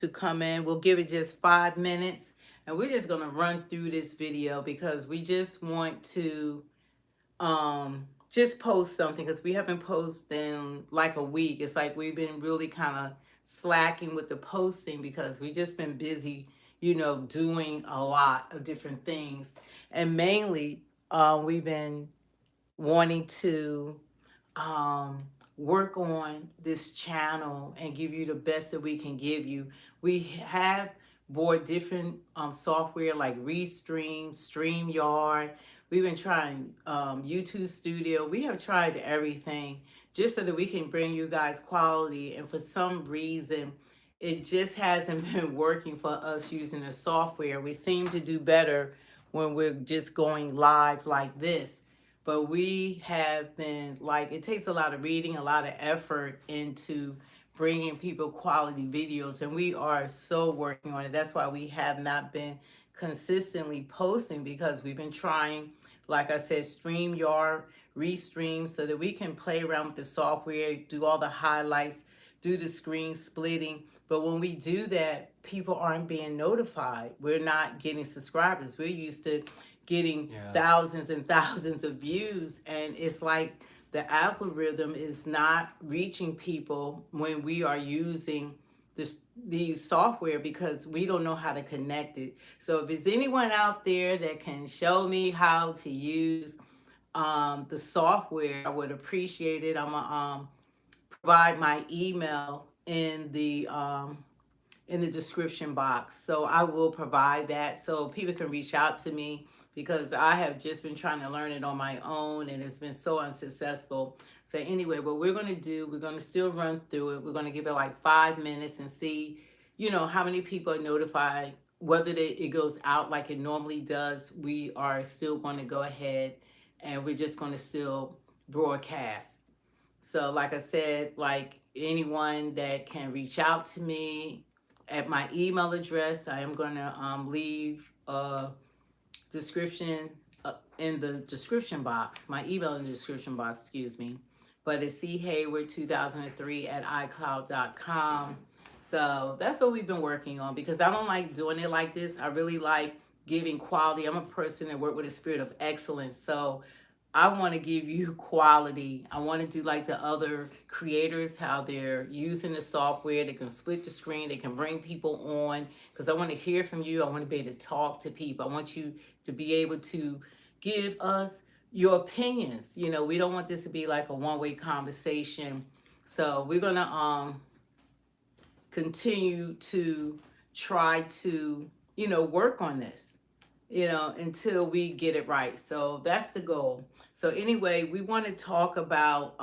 to come in. We'll give it just 5 minutes, and we're just going to run through this video because we just want to just post something because we haven't posted in like a week. It's like we've been really kind of slacking with the posting because we just been busy, doing a lot of different things. And mainly, we've been wanting to um, work on this channel and give you the best that we can give you. We have bought different software like Restream, StreamYard. We've been trying YouTube Studio. We have tried everything just so that we can bring you guys quality. And for some reason, it just hasn't been working for us using the software. We seem to do better when we're just going live like this. But we have been like, it takes a lot of reading, a lot of effort into bringing people quality videos, and we are so working on it. That's why we have not been consistently posting, because we've been trying, like I said, StreamYard, Restream, so that we can play around with the software, do all the highlights, do the screen splitting. But when we do that, people aren't being notified. We're not getting subscribers. We're used to getting thousands and thousands of views, and it's like the algorithm is not reaching people when we are using these software, because we don't know how to connect it. So if there's anyone out there that can show me how to use the software, I would appreciate it. I'm gonna provide my email in the description box. So I will provide that so people can reach out to me, because I have just been trying to learn it on my own and it's been so unsuccessful. So anyway, what we're going to do, we're going to still run through it. We're going to give it like 5 minutes and see, how many people are notified, whether it goes out like it normally does. We are still going to go ahead and we're just going to still broadcast. So like I said, like anyone that can reach out to me at my email address, I am going to leave a description in the description box, my email in the description box, excuse me. But it's chayward2003 at icloud.com. So that's what we've been working on, because I don't like doing it like this. I really like giving quality. I'm a person that works with a spirit of excellence. So I want to give you quality. I want to do like the other creators, how they're using the software. They can split the screen. They can bring people on, because I want to hear from you. I want to be able to talk to people. I want you to be able to give us your opinions. We don't want this to be like a one-way conversation. So we're going to continue to try to, work on this, until we get it right. So that's the goal. So anyway, we want to talk about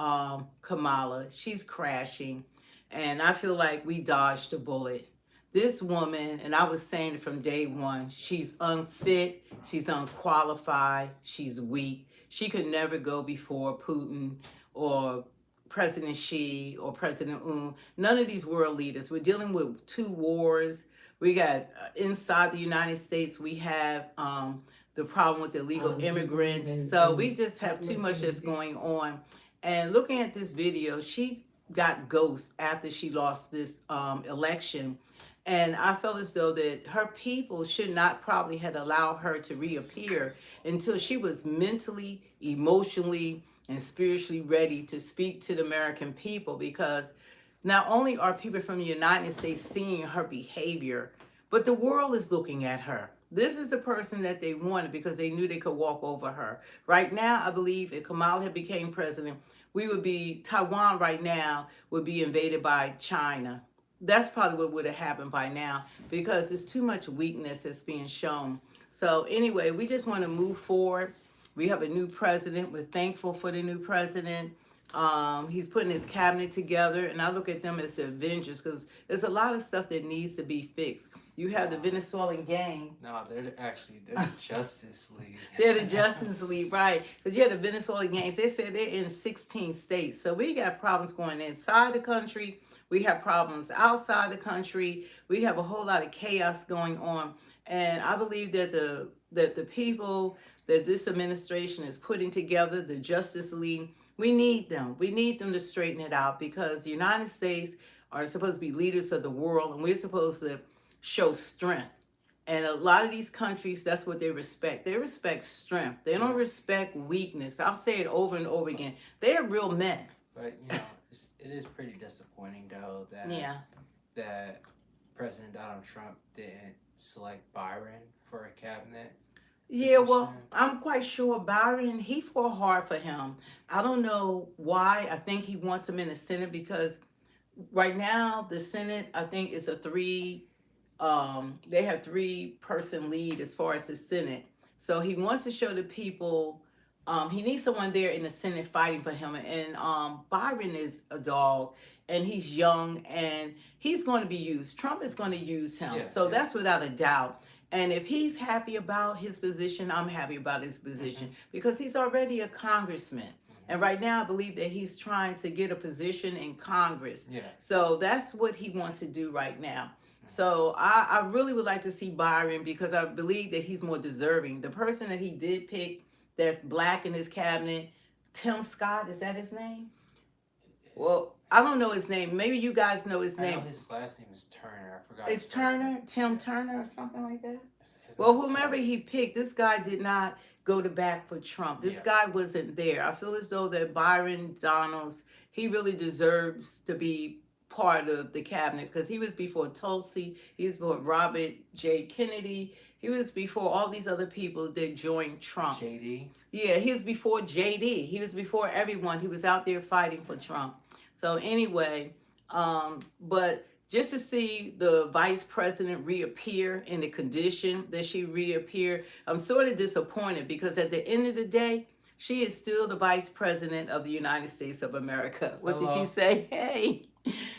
Kamala. She's crashing, and I feel like we dodged a bullet. This woman, and I was saying it from day one, she's unfit, she's unqualified, she's weak. She could never go before Putin or President Xi or President Un. None of these world leaders. We're dealing with two wars. We got inside the United States, we have the problem with illegal immigrants. So we just have too much that's going on. And looking at this video, she got ghost after she lost this election. And I felt as though that her people should not probably had allowed her to reappear until she was mentally, emotionally, and spiritually ready to speak to the American people, because not only are people from the United States seeing her behavior, but the world is looking at her. This is the person that they wanted because they knew they could walk over her. Right now, I believe if Kamala had became president, Taiwan right now would be invaded by China. That's probably what would have happened by now, because there's too much weakness that's being shown. So anyway, we just want to move forward. We have a new president. We're thankful for the new president. He's putting his cabinet together, and I look at them as the Avengers, because there's a lot of stuff that needs to be fixed. You have the Venezuelan gang. No, they're the Justice League. They're the Justice League, right? Because you have the Venezuelan gangs. They said they're in 16 states. So we got problems going inside the country. We have problems outside the country. We have a whole lot of chaos going on. And I believe that the people that this administration is putting together, the Justice League, we need them. We need them to straighten it out, because the United States are supposed to be leaders of the world, and we're supposed to show strength. And a lot of these countries, that's what they respect. They respect strength. They don't Yeah. respect weakness. I'll say it over and over again. They're real men. But it is pretty disappointing though Yeah. that President Donald Trump didn't select Byron for a cabinet Yeah, well, position. I'm quite sure Byron, he fought hard for him. I don't know why. I think he wants him in the Senate because right now the Senate, I think, is a they have 3-person lead as far as the Senate. So he wants to show the people he needs someone there in the Senate fighting for him. And Byron is a dog, and he's young, and he's going to be used. Trump is going to use him. Yeah, So yeah. that's without a doubt. And if he's happy about his position, I'm happy about his position because he's already a congressman. And right now, I believe that he's trying to get a position in Congress. Yeah. So that's what he wants to do right now. So I really would like to see Byron because I believe that he's more deserving. The person that he did pick that's black in his cabinet, Tim Scott, is that his name? Well, I don't know his name. Maybe you guys know his name. I know his last name is Turner. I forgot. It's his first Turner, name. Tim Turner or something like that? His Well, name's whomever Tim. he picked, this guy did not go to bat for Trump. This Yeah. guy wasn't there. I feel as though that Byron Donalds, he really deserves to be part of the cabinet because he was before Tulsi, he was before Robert J. Kennedy, he was before all these other people that joined Trump. JD. Yeah, he was before JD. He was before everyone. He was out there fighting for Trump. So anyway, but just to see the vice president reappear in the condition that she reappeared, I'm sort of disappointed because at the end of the day, she is still the vice president of the United States of America. What did Hello. you say? Hey,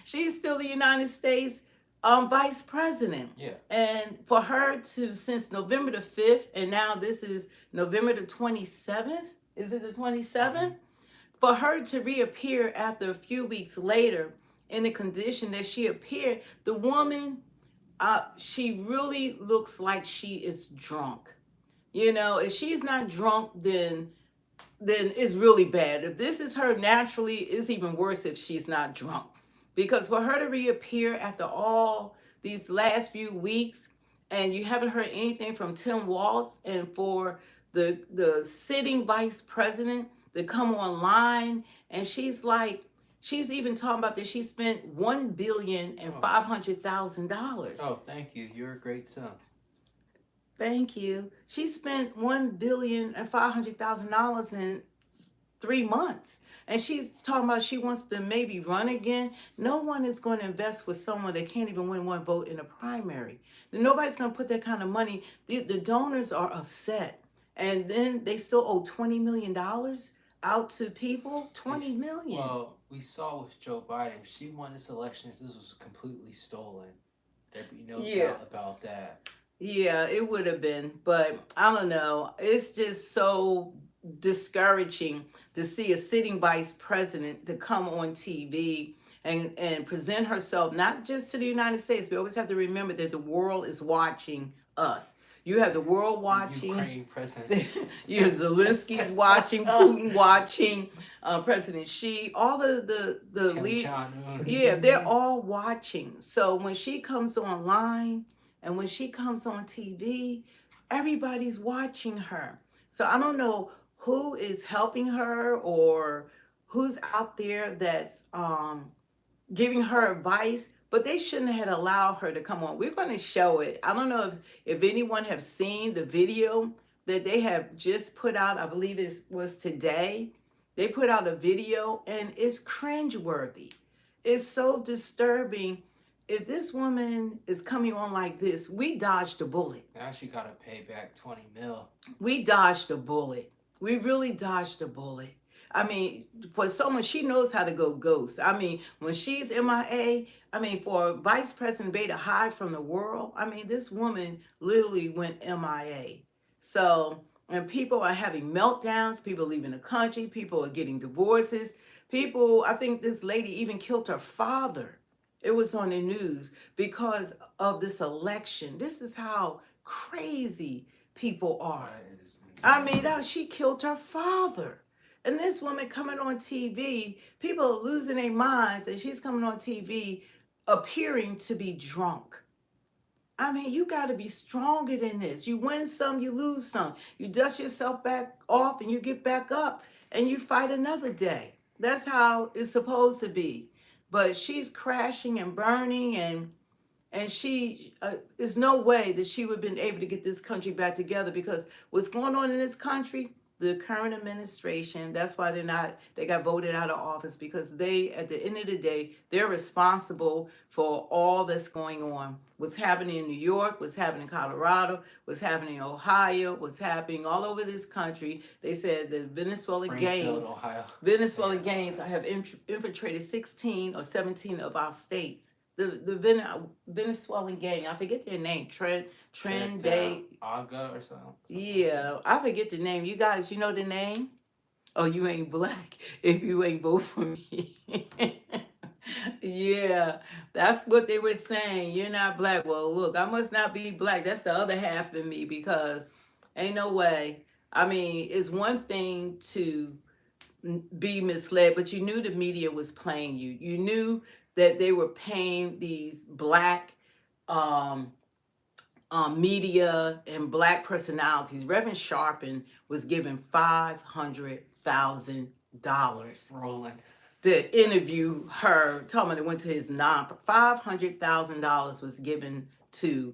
she's still the United States vice president. Yeah. And for her to, since November the 5th, and now this is November the 27th, is it the 27th? For her to reappear after a few weeks later in the condition that she appeared, the woman, she really looks like she is drunk. You know, if she's not drunk, then it's really bad. If this is her naturally, it's even worse if she's not drunk. Because for her to reappear after all these last few weeks, and you haven't heard anything from Tim Walz, and for the sitting vice president to come online, and she's even talking about that she spent $1,500,000. Oh, thank you. You're a great son. Thank you. She spent $1,500,000 in 3 months. And she's talking about she wants to maybe run again. No one is going to invest with someone that can't even win one vote in a primary. Nobody's going to put that kind of money. The donors are upset. And then they still owe $20 million out to people. $20 million. Well, we saw with Joe Biden, if she won this election, this was completely stolen. There'd be no doubt about that. Yeah, it would have been. But I don't know. It's just so discouraging to see a sitting vice president to come on TV and present herself not just to the United States. We always have to remember that the world is watching us. You have the world watching. Ukraine president. You have Zelensky's watching, Putin watching, President Xi, all the lead. Yeah, they're all watching. So when she comes online and when she comes on TV, everybody's watching her. So I don't know who is helping her or who's out there that's giving her advice, but they shouldn't have allowed her to come on. We're going to show it. I don't know if anyone have seen the video that they have just put out. I believe it was today. They put out a video and it's cringeworthy. It's so disturbing. If this woman is coming on like this, we dodged a bullet. Now she got to pay back 20 mil. We dodged a bullet. We really dodged a bullet. I mean, for someone, she knows how to go ghost. I mean, when she's MIA, I mean, for Vice President Bay to hide from the world, I mean, this woman literally went MIA. So, and people are having meltdowns, people leaving the country, people are getting divorces. People, I think this lady even killed her father. It was on the news because of this election. This is how crazy people are. I mean, she killed her father. And this woman coming on TV, people are losing their minds, and she's coming on TV appearing to be drunk. I mean, you got to be stronger than this. You win some, you lose some. You dust yourself back off and you get back up and you fight another day. That's how it's supposed to be. But she's crashing and burning, and she there's no way that she would have been able to get this country back together, because what's going on in this country, the current administration, that's why they got voted out of office, because they, at the end of the day, they're responsible for all that's going on. What's happening in New York, what's happening in Colorado, what's happening in Ohio, what's happening all over this country. They said the Venezuela gangs have infiltrated 16 or 17 of our states. The Venezuelan gang, I forget their name, Trend Aga or something. Yeah, I forget the name. You guys, you know the name? Oh, you ain't black if you ain't vote for me. Yeah, that's what they were saying. You're not black. Well, look, I must not be black. That's the other half of me, because ain't no way. I mean, it's one thing to be misled, but you knew the media was playing you. You knew that they were paying these black um, media and black personalities. Reverend Sharpton was given $500,000 Rolling. to interview her. Talking about it went to his $500,000 was given to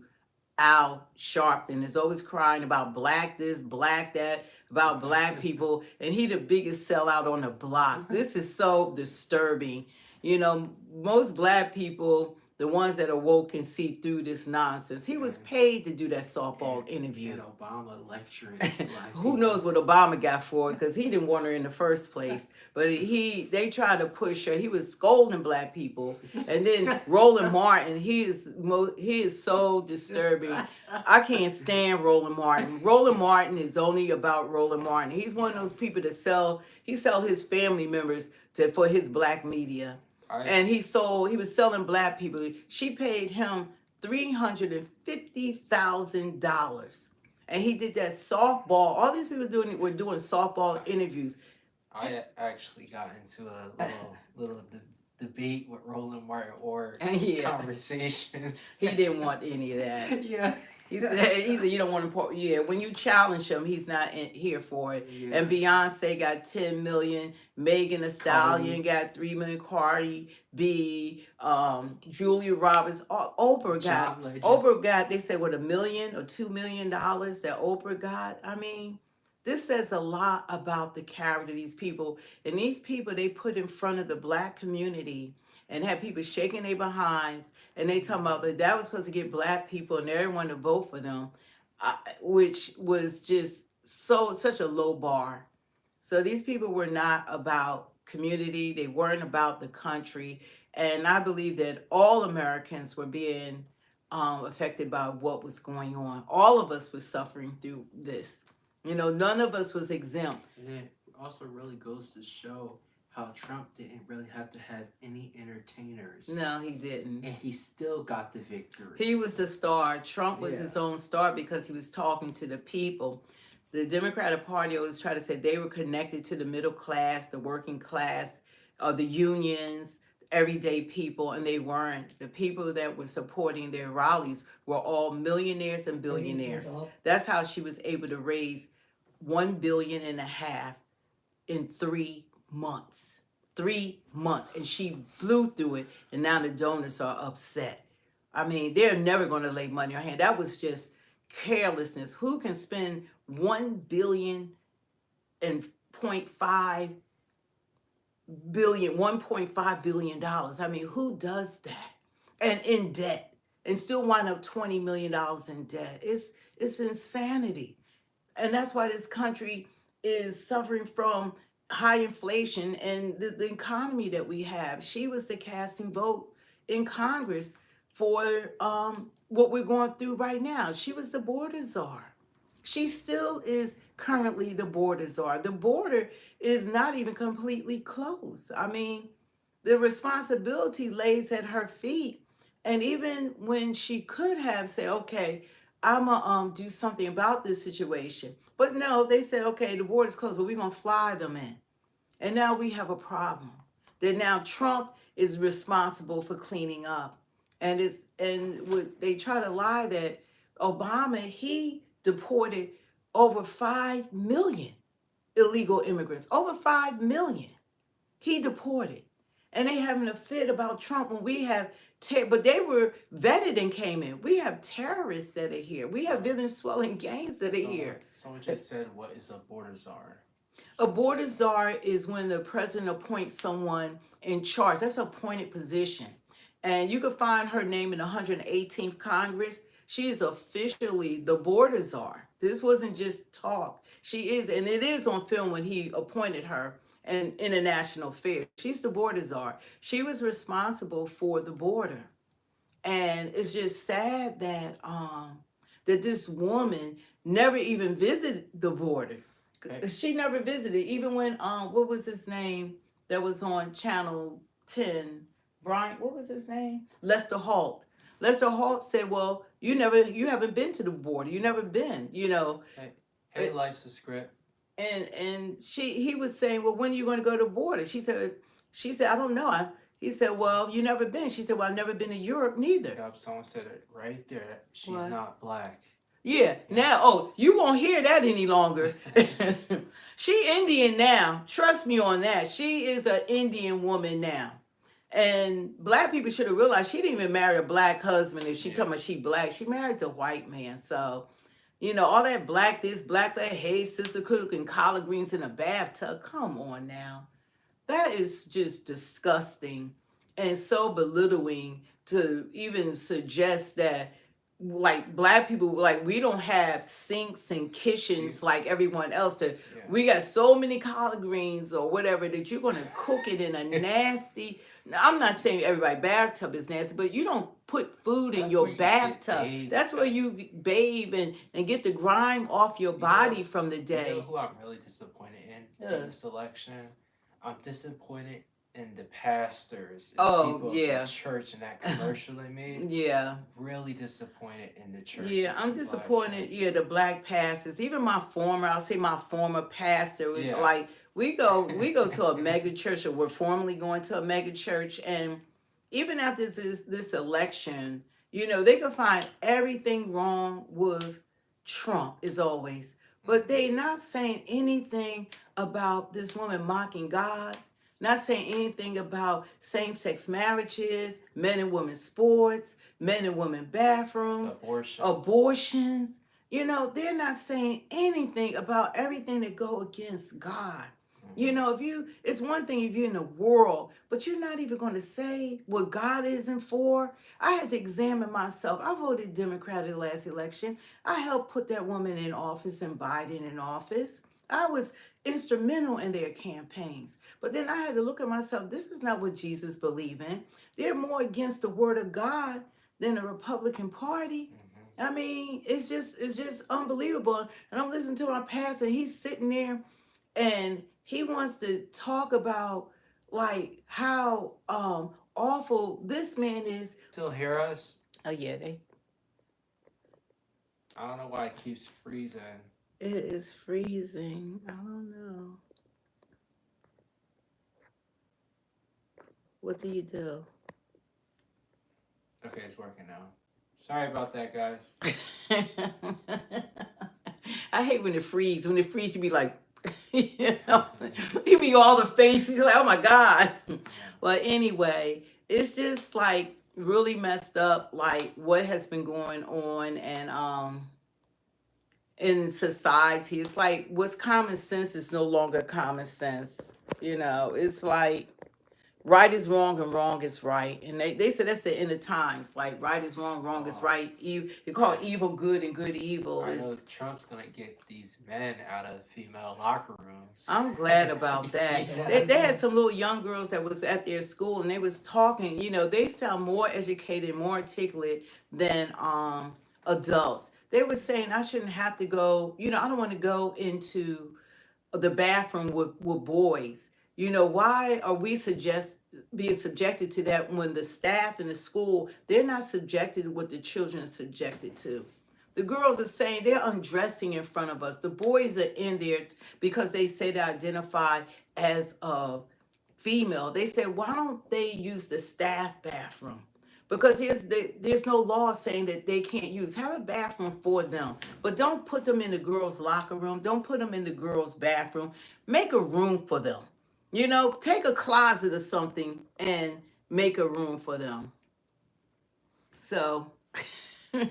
Al Sharpton. Is always crying about black this, black that, about black people, and he the biggest sellout on the block. This is so disturbing. You know, most black people, the ones that are woke, can see through this nonsense. He was paid to do that softball interview. And Obama lecturing. Who knows what Obama got for it, because he didn't want her in the first place. But they tried to push her. He was scolding black people. And then Roland Martin, he is so disturbing. I can't stand Roland Martin. Roland Martin is only about Roland Martin. He's one of those people that sell his family members for his black media. And he was selling black people. She paid him $350,000, and he did that softball. All these people were doing softball interviews. I actually got into a little debate with Roland Martin, or conversation. He didn't want any of that. Yeah. He said you don't want to. Yeah, when you challenge him, he's not here for it. Yeah. And Beyonce got 10 million. Megan Thee Stallion got 3 million. Cardi B, Julia Roberts, Oprah got. They said what, $1 million or $2 million that Oprah got. I mean, this says a lot about the character of these people. And these people they put in front of the black community and have people shaking their behinds, and they talking about that was supposed to get black people and everyone to vote for them, which was just such a low bar. So these people were not about community. They weren't about the country. And I believe that all Americans were being affected by what was going on. All of us were suffering through this. You know, none of us was exempt. And it also really goes to show how Trump didn't really have to have any entertainers. No, he didn't. And he still got the victory. He was the star. Trump was his own star because he was talking to the people. The Democratic Party always tried to say they were connected to the middle class, the working class, the unions, everyday people, and they weren't. The people that were supporting their rallies were all millionaires and billionaires. That's how she was able to raise $1.5 billion in 3 months. 3 months. And she blew through it, and now the donors are upset. I mean, they're never going to lay money on her hand. That was just carelessness. Who can spend $1.5 billion $1.5 billion? I mean, who does that? And in debt, and still wind up $20 million in debt. It's insanity. And that's why this country is suffering from high inflation and the economy that we have. She was the casting vote in Congress for what we're going through right now. She was the border czar. She still is currently the border czar. The border is not even completely closed. I mean, the responsibility lays at her feet. And even when she could have said, okay, I'm going to do something about this situation. But no, they said, okay, the border's closed, but we're going to fly them in. And now we have a problem. That now Trump is responsible for cleaning up. They try to lie that Obama, he deported over 5 million illegal immigrants, over 5 million he deported. And they having a fit about Trump when we have, but they were vetted and came in. We have terrorists that are here. We have Venezuelan gangs that are here. Someone just said, what is a border czar? A border czar is when the president appoints someone in charge. That's an appointed position. And you can find her name in the 118th Congress. She is officially the border czar. This wasn't just talk. She is, and it is on film when he appointed her in international affairs. She's the border czar. She was responsible for the border. And it's just sad that that this woman never even visited the border. She never visited, even when what was his name that was on Channel 10? Brian, what was his name? Lester Holt. Lester Holt said, "Well, you haven't been to the border. You never been, you know." Hey, likes the script. And he was saying, "Well, when are you going to go to the border?" She said, "I don't know." He said, "Well, you never been." She said, "Well, I've never been to Europe neither." Yep, someone said it right there. She's not black. Yeah. Now, you won't hear that any longer. She Indian now. Trust me on that. She is an Indian woman now. And black people should have realized she didn't even marry a black husband. If she talking about she black, she married a white man. So, all that black this, black that, hey, sister cooking collard greens in a bathtub. Come on now. That is just disgusting and so belittling to even suggest that like black people, like we don't have sinks and kitchens like everyone else. We got so many collard greens or whatever that you're going to cook it in a nasty. I'm not saying everybody bathtub is nasty, but you don't put food in your bathtub. That's where you bathe and get the grime off your body from the day. You know who I'm really disappointed in from this election? I'm disappointed in the pastors and people of the church and that commercial they made. Really disappointed in the church. I'm disappointed. The black pastors. Even I'll say my former pastor was like, we go to a mega church, or we're formally going to a mega church, and even after this election, they can find everything wrong with Trump as always. But they not saying anything about this woman mocking God, not saying anything about same-sex marriages, men and women sports, men and women bathrooms, abortions. They're not saying anything about everything that go against God. It's one thing if you're in the world, but you're not even going to say what God isn't for. I had to examine myself. I voted Democrat in the last election. I helped put that woman in office and Biden in office. I was instrumental in their campaigns. But then I had to look at myself. This is not what Jesus believed in. They're more against the word of God than the Republican Party. I mean, it's just unbelievable. And I'm listening to my pastor. He's sitting there and he wants to talk about like how awful this man is. Still hear us? Oh yeah, I don't know why it keeps freezing. It is freezing. I don't know. What do you do? Okay, it's working now. Sorry about that, guys. I hate when it freezes. When it freezes, you be like, you be all the faces. You're like, oh my God. Well, anyway, it's just like really messed up, like what has been going on and in society. It's like what's common sense is no longer common sense. It's like right is wrong and wrong is right. And they said that's the end of times. Like right is wrong, wrong is right. You call evil good and good evil. I know Trump's going to get these men out of female locker rooms. I'm glad about that. They had some little young girls that was at their school and they was talking. They sound more educated, more articulate than adults. They were saying I shouldn't have to go, I don't want to go into the bathroom with boys. Why are we being subjected to that when the staff in the school, they're not subjected to what the children are subjected to? The girls are saying they're undressing in front of us. The boys are in there because they say they identify as a female. They said, why don't they use the staff bathroom? because there's no law saying that they can't use. Have a bathroom for them, but don't put them in the girls' locker room. Don't put them in the girls' bathroom. Make a room for them. You know, take a closet or something and make a room for them. So, well,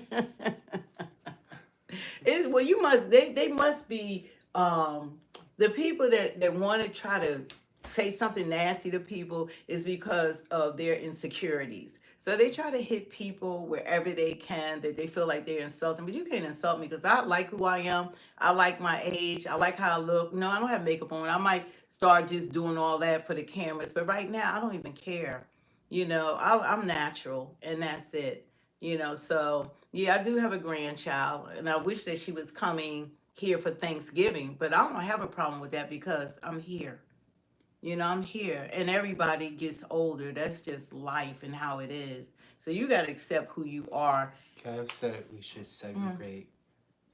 you must. They must be the people that want to try to say something nasty to people is because of their insecurities. So they try to hit people wherever they can that they feel like they're insulting. But you can't insult me because I like who I am. I like my age. I like how I look. No, I don't have makeup on. I might start just doing all that for the cameras. But right now, I don't even care. You know, I'm natural and that's it. You know, so yeah, I do have a grandchild and I wish that she was coming here for Thanksgiving, but I don't have a problem with that because I'm here. You know, I'm here and everybody gets older. That's just life and how it is. So you got to accept who you are. Kev said we should segregate.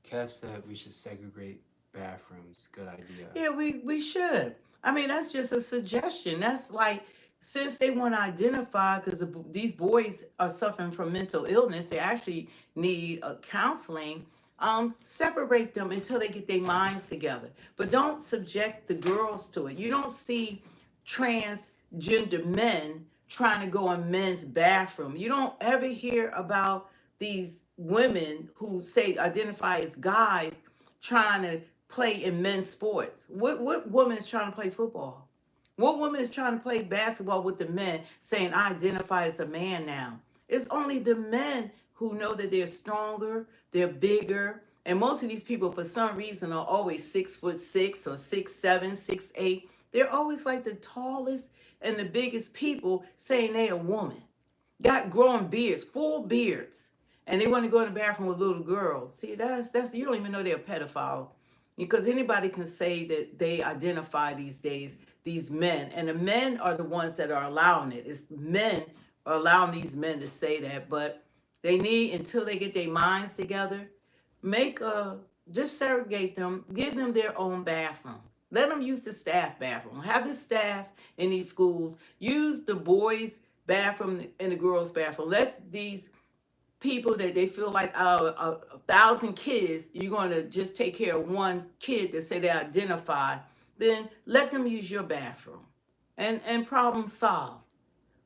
Kev said we should segregate bathrooms. Good idea. Yeah, we should. I mean, that's just a suggestion. That's like, since they want to identify, because these boys are suffering from mental illness, they actually need a counseling. Separate them until they get their minds together. But don't subject the girls to it. You don't see transgender men trying to go in men's bathroom. You don't ever hear about these women who say identify as guys trying to play in men's sports. What woman is trying to play football? What woman is trying to play basketball with the men saying I identify as a man now? It's only the men who know that they're stronger, they're bigger, and most of these people for some reason are always 6'6" or 6'7", 6'8". They're always like the tallest and the biggest people saying they're a woman. Got growing beards, full beards, and they want to go in the bathroom with little girls. See, that's you don't even know they're a pedophile, because anybody can say that they identify these days, these men, and the men are the ones that are allowing it. It's men are allowing these men to say that, but they need, until they get their minds together, make a, just segregate them, give them their own bathroom. Let them use the staff bathroom. Have the staff in these schools use the boys' bathroom and the girls' bathroom. Let these people that they feel like a thousand kids, you're going to just take care of one kid that say they identify, then let them use your bathroom and problem solve,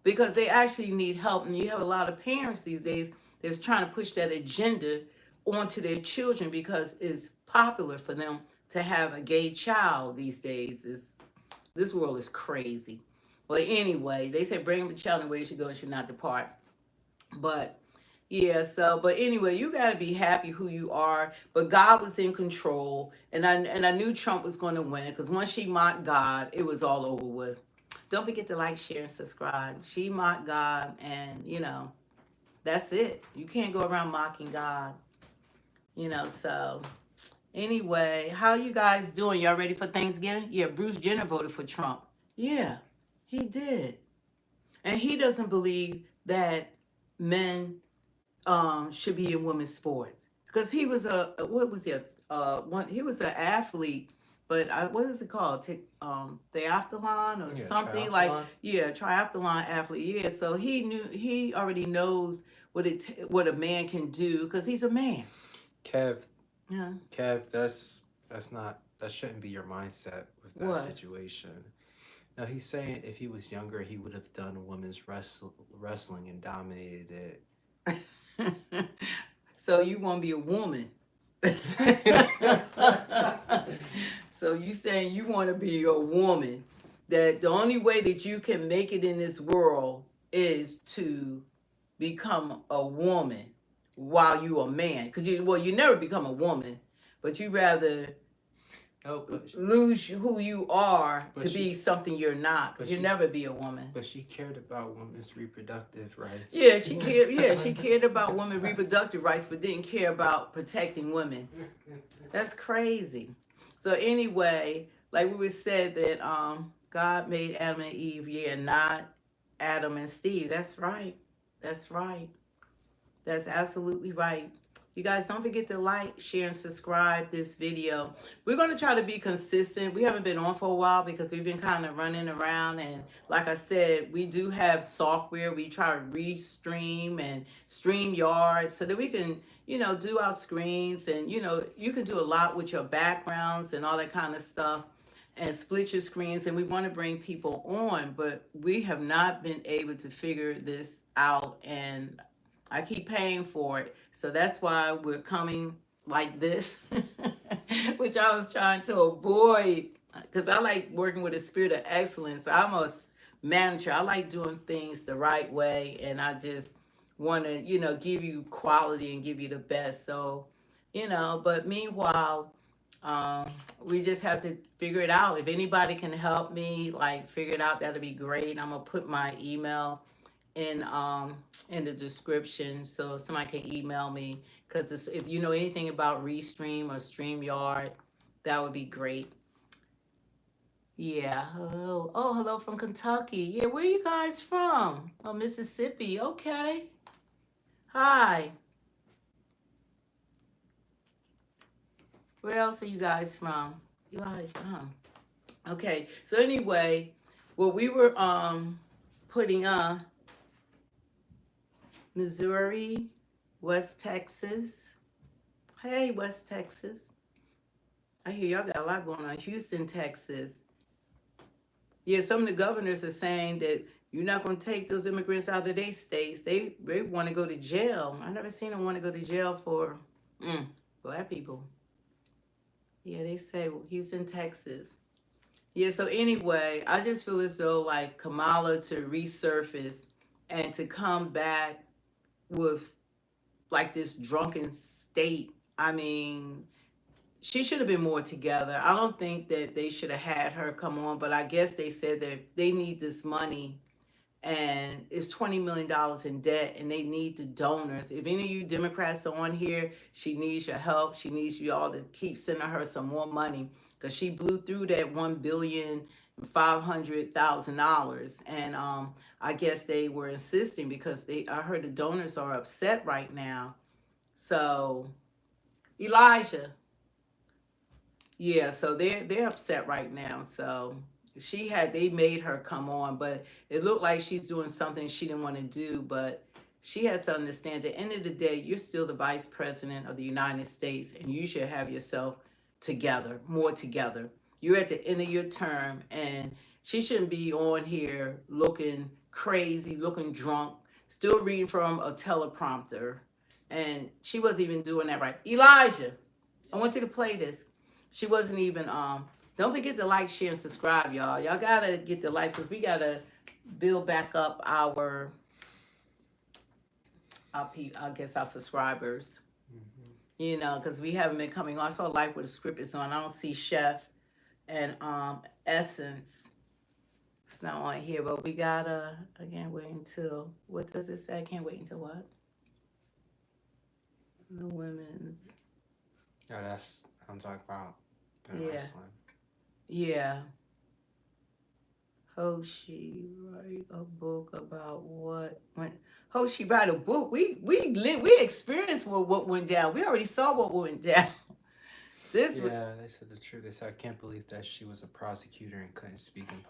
because they actually need help. And you have a lot of parents these days that's trying to push that agenda onto their children because it's popular for them to have a gay child these days. This world is crazy. But anyway, they say bring up the child in the way you should go and should not depart. But yeah, so but anyway, you got to be happy who you are. But God was in control, and I knew Trump was going to win, because once she mocked God, it was all over with. Don't forget to like, share, and subscribe. She mocked God, and you know, that's it. You can't go around mocking God. You know, so anyway, how you guys doing? Y'all ready for Thanksgiving? Yeah, Bruce Jenner voted for Trump. Yeah, he did. And he doesn't believe that men should be in women's sports, because he was what was he, one, he was an athlete, but what is it called, triathlon or something, triathlon. Like, yeah, triathlon athlete, yeah. So he already knows what a man can do, because he's a man. Kev, yeah. Kev, that shouldn't be your mindset with that situation. No, he's saying if he was younger, he would have done women's wrestling and dominated it. So you want to be a woman? So you saying you want to be a woman, that the only way that you can make it in this world is to become a woman while you a man? Because you never become a woman, but you rather lose who you are to be something you're not. You'll never be a woman. But she cared about women's reproductive rights. Yeah, she cared. Yeah, she cared about women's reproductive rights, but didn't care about protecting women. That's crazy. So anyway, like we said that God made Adam and Eve, yeah, not Adam and Steve. That's right. That's right. That's absolutely right. You guys don't forget to like, share, and subscribe this video. We're going to try to be consistent. We haven't been on for a while because we've been kind of running around. And like I said, we do have software. We try to restream and stream yards so that we can, do our screens. And, you can do a lot with your backgrounds and all that kind of stuff and split your screens. And we want to bring people on, but we have not been able to figure this out. And I keep paying for it. So that's why we're coming like this, which I was trying to avoid because I like working with a spirit of excellence. I'm a manager. I like doing things the right way, and I just want to, give you quality and give you the best. So, but meanwhile, we just have to figure it out. If anybody can help me, like figure it out, that'd be great. I'm gonna put my email in the description so somebody can email me, because if you know anything about Restream or StreamYard, that would be great. Yeah, hello. Oh, hello from Kentucky. Yeah, where are you guys from? Oh, Mississippi. Okay. Hi. Where else are you guys from? Elijah, huh? Okay. So anyway, what we were putting Missouri, West Texas. Hey, West Texas. I hear y'all got a lot going on. Houston, Texas. Yeah, some of the governors are saying that you're not going to take those immigrants out of their states. They want to go to jail. I never seen them want to go to jail for black people. Yeah, they say Houston, Texas. Yeah, so anyway, I just feel as though like Kamala to resurface and to come back with like this drunken state. I mean, she should have been more together. I don't think that they should have had her come on, but I guess they said that they need this money and it's $20 million in debt and they need the donors. If any of you Democrats are on here, she needs your help. She needs you all to keep sending her some more money because she blew through that $1,500,000. And I guess they were insisting because I heard the donors are upset right now. So, Elijah. Yeah, so they're upset right now. So they made her come on, but it looked like she's doing something she didn't want to do. But she has to understand at the end of the day, you're still the vice president of the United States, and you should have yourself together, more together. You're at the end of your term, and she shouldn't be on here looking crazy, looking drunk, still reading from a teleprompter. And she wasn't even doing that right. Elijah, I want you to play this. She wasn't even don't forget to like, share, and subscribe, y'all. Y'all gotta get the likes because we gotta build back up our subscribers. Mm-hmm. Because we haven't been coming on. I saw Life with a Script is on. I don't see Chef and Essence. It's not on here, but we gotta again wait until, what does it say? I can't wait until what? The women's. Yeah, that's I'm talking about. Yeah. Wrestling. Yeah. Hoshi write a book about what went. Hoshi write a book. We experienced what went down. We already saw what went down. They said the truth. They said I can't believe that she was a prosecutor and couldn't speak in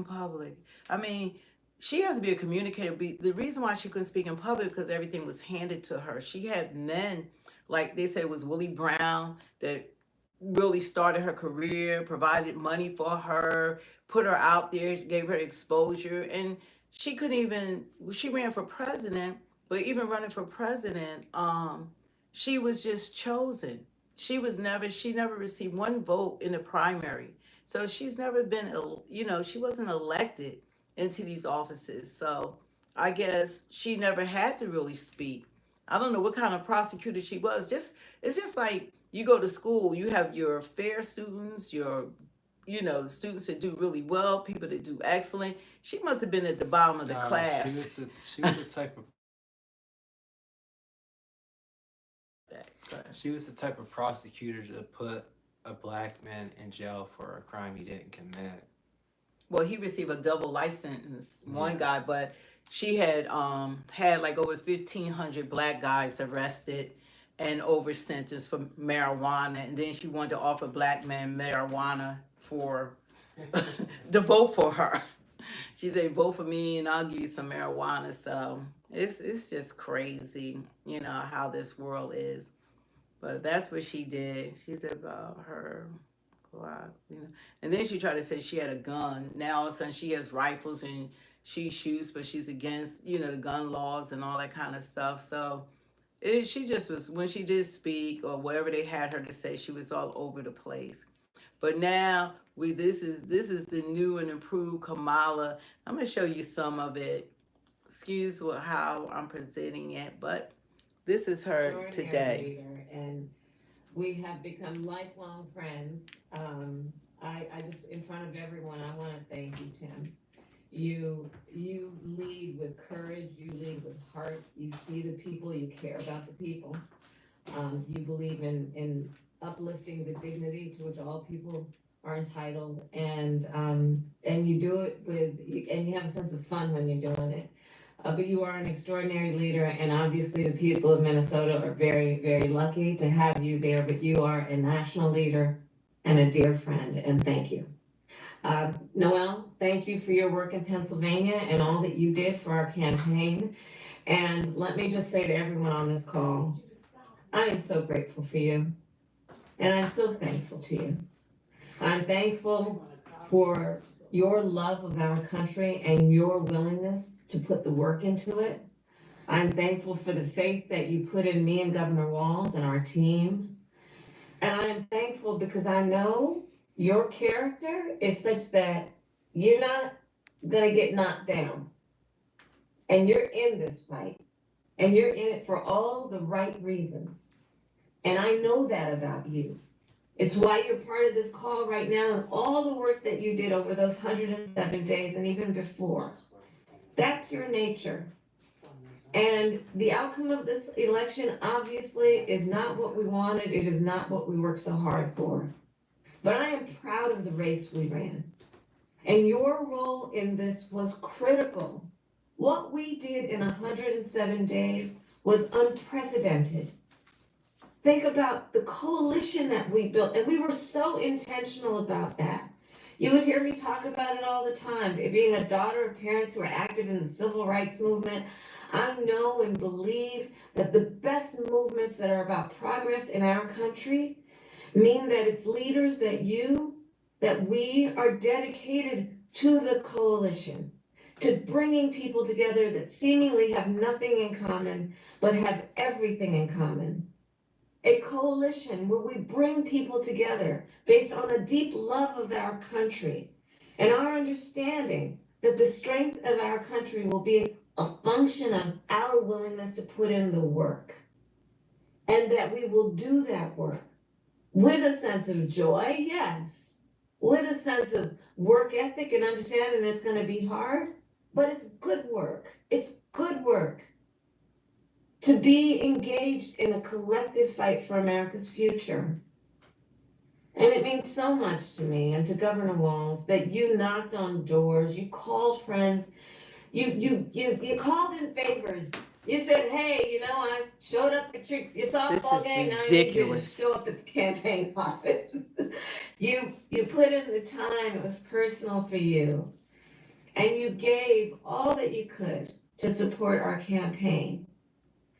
public. I mean, she has to be a communicator. The reason why she couldn't speak in public because everything was handed to her. She had men, like they said, it was Willie Brown that really started her career, provided money for her, put her out there, gave her exposure, and she couldn't even. She ran for president, but even running for president, she was just chosen. She never received one vote in the primary, so she's never been, she wasn't elected into these offices. So I guess she never had to really speak. I don't know what kind of prosecutor she was. It's just like you go to school, you have your fair students, your students that do really well, people that do excellent. She must have been at the bottom of the class. She was the type of she was the type of prosecutor to put a black man in jail for a crime he didn't commit. Well, he received a double license, one guy, but she had like over 1,500 black guys arrested and over sentenced for marijuana, and then she wanted to offer black men marijuana for to vote for her. She said, "Vote for me, and I'll give you some marijuana." So it's just crazy, how this world is. But that's what she did. She said about her Glock, and then she tried to say she had a gun. Now all of a sudden she has rifles and she shoots, but she's against the gun laws and all that kind of stuff. So she just was, when she did speak or whatever they had her to say, she was all over the place. But now this is the new and improved Kamala. I'm gonna show you some of it. Excuse how I'm presenting it, but this is her today. Leader, and we have become lifelong friends. I just, in front of everyone, I want to thank you, Tim. You lead with courage. You lead with heart. You see the people. You care about the people. You believe in uplifting the dignity to which all people are entitled, and you do it and you have a sense of fun when you're doing it. But you are an extraordinary leader, and obviously the people of Minnesota are very, very lucky to have you there. But you are a national leader and a dear friend, and thank you. Noelle, thank you for your work in Pennsylvania and all that you did for our campaign. And let me just say to everyone on this call, I am so grateful for you, and I'm so thankful to you. I'm thankful for your love of our country and your willingness to put the work into it. I'm thankful for the faith that you put in me and Governor Walz and our team. And I'm thankful because I know your character is such that you're not going to get knocked down. And you're in this fight. And you're in it for all the right reasons. And I know that about you. It's why you're part of this call right now, and all the work that you did over those 107 days and even before. That's your nature. And the outcome of this election obviously is not what we wanted. It is not what we worked so hard for. But I am proud of the race we ran. And your role in this was critical. What we did in 107 days was unprecedented. Think about the coalition that we built, and we were so intentional about that. You would hear me talk about it all the time. Being a daughter of parents who are active in the civil rights movement, I know and believe that the best movements that are about progress in our country mean that it's leaders that we are dedicated to the coalition, to bringing people together that seemingly have nothing in common, but have everything in common. A coalition where we bring people together based on a deep love of our country and our understanding that the strength of our country will be a function of our willingness to put in the work, and that we will do that work with a sense of joy, yes, with a sense of work ethic and understanding it's going to be hard, but it's good work. It's good work. To be engaged in a collective fight for America's future. And it means so much to me and to Governor Walz that you knocked on doors, you called friends, you called in favors. You said, hey, I showed up at your softball game. Now you need to show up at the campaign office. You put in the time. It was personal for you. And you gave all that you could to support our campaign.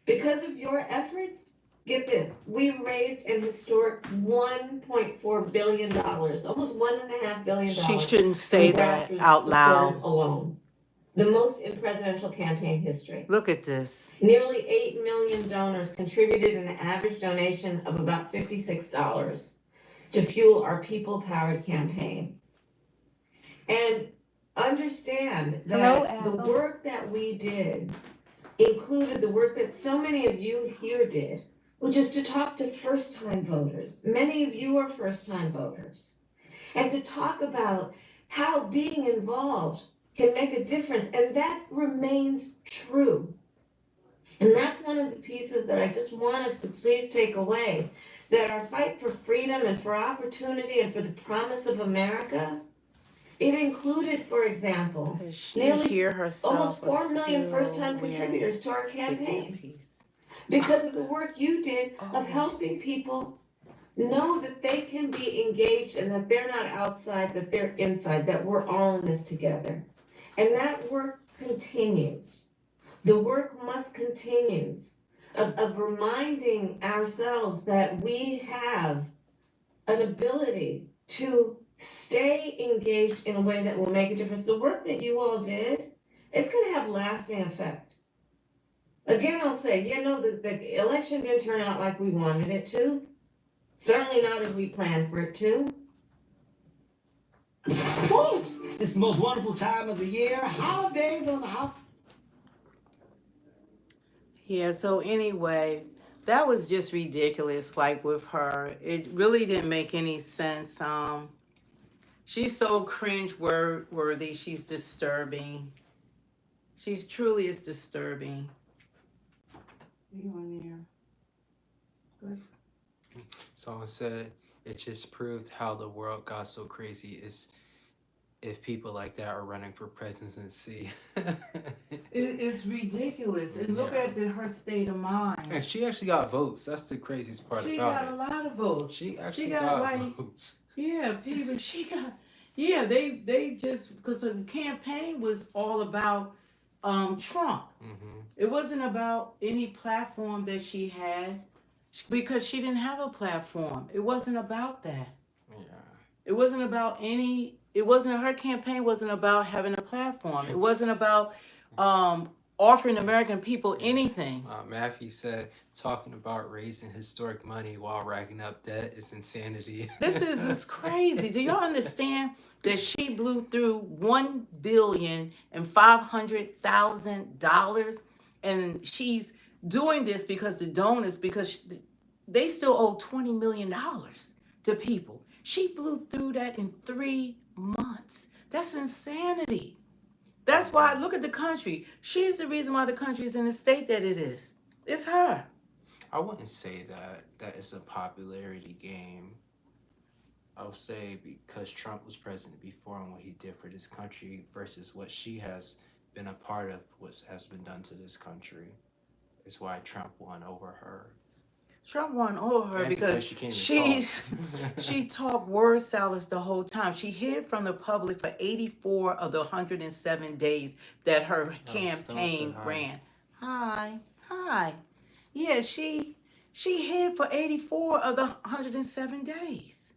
Because of your efforts, get this, we raised an historic $1.4 billion, almost $1.5 billion. She shouldn't say that out loud. Alone. The most in presidential campaign history. Look at this. Nearly 8 million donors contributed an average donation of about $56 to fuel our people-powered campaign. And understand that the work that we did included the work that so many of you here did, which is to talk to first-time voters. Many of you are first-time voters. And to talk about how being involved can make a difference. And that remains true. And that's one of the pieces that I just want us to please take away, that our fight for freedom and for opportunity and for the promise of America It included, for example, Does she nearly hear herself almost 4 million first-time wearing contributors to our the campaign earpiece? because of the work you did of Oh. helping people know that they can be engaged and that they're not outside, that they're inside, that we're all in this together. And that work continues. The work must continue of reminding ourselves that we have an ability to stay engaged in a way that will make a difference. The work that you all did, it's going to have lasting effect. Again, I'll say, the election didn't turn out like we wanted it to. Certainly not as we planned for it to. Woo! It's the most wonderful time of the year. Holidays on the house. Yeah, so anyway, that was just ridiculous, like with her. It really didn't make any sense. She's so cringe-worthy. She's disturbing. She's truly is disturbing. You on there? Good. Someone said it just proved how the world got so crazy is if people like that are running for presidency. It's ridiculous. And look at her state of mind. And she actually got votes. That's the craziest part about it. She got a lot of votes. She actually got votes. Yeah, people, yeah, they just, because the campaign was all about Trump. Mm-hmm. It wasn't about any platform that she had, because she didn't have a platform. It wasn't about that. Yeah. It wasn't about her campaign wasn't about having a platform. It wasn't about offering American people anything. Matthew said, talking about raising historic money while racking up debt is insanity. This is crazy. Do y'all understand that she blew through $1,500,000, and she's doing this because they still owe $20 million to people. She blew through that in 3 months. That's insanity. That's why, look at the country. She's the reason why the country is in the state that it is. It's her. I wouldn't say that it's a popularity game. I would say because Trump was president before and what he did for this country versus what she has been a part of, what has been done to this country, is why Trump won over her. Trump won over her because she talked word salads the whole time. She hid from the public for 84 of the 107 days that her campaign ran. Hi. Yeah, she hid for 84 of the 107 days.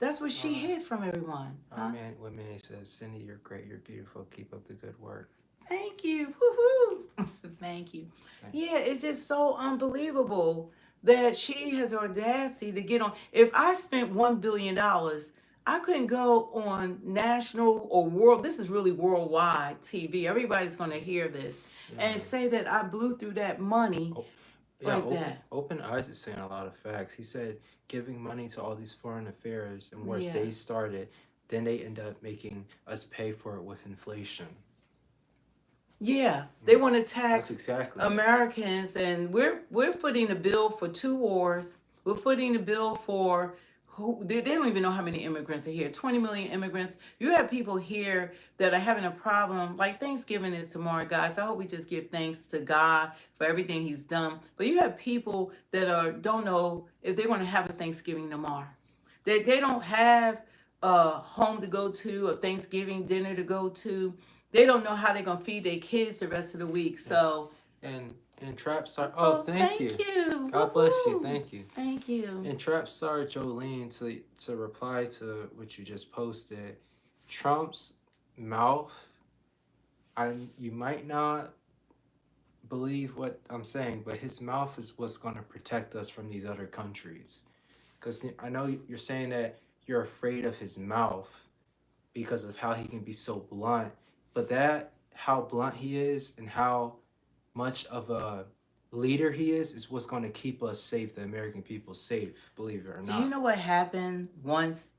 That's what she hid from everyone. What Manny says, Cindy, you're great, you're beautiful, keep up the good work. Thank you. Woo-hoo. Thank you. Yeah, it's just so unbelievable that she has audacity to get on. If I spent $1 billion, I couldn't go on national or world, this is really worldwide TV. Everybody's going to hear this and say that I blew through that money that. Open Eyes is saying a lot of facts. He said giving money to all these foreign affairs and where they started, then they end up making us pay for it with inflation. Yeah, they want to tax Americans, and we're footing the bill for 2 wars. We're footing the bill for they don't even know how many immigrants are here. 20 million immigrants. You have people here that are having a problem. Like Thanksgiving is tomorrow, guys. I hope we just give thanks to God for everything He's done. But you have people that don't know if they want to have a Thanksgiving tomorrow. They don't have a home to go to, a Thanksgiving dinner to go to. They don't know how they're going to feed their kids the rest of the week. So and Trap Star, thank you. God bless you. Thank you. Thank you. And Trap Star Jolene, to reply to what you just posted, Trump's mouth, you might not believe what I'm saying, but his mouth is what's going to protect us from these other countries. Because I know you're saying that you're afraid of his mouth because of how he can be so blunt. But how blunt he is and how much of a leader he is what's going to keep us safe, the American people safe, believe it or not. Do you know what happened once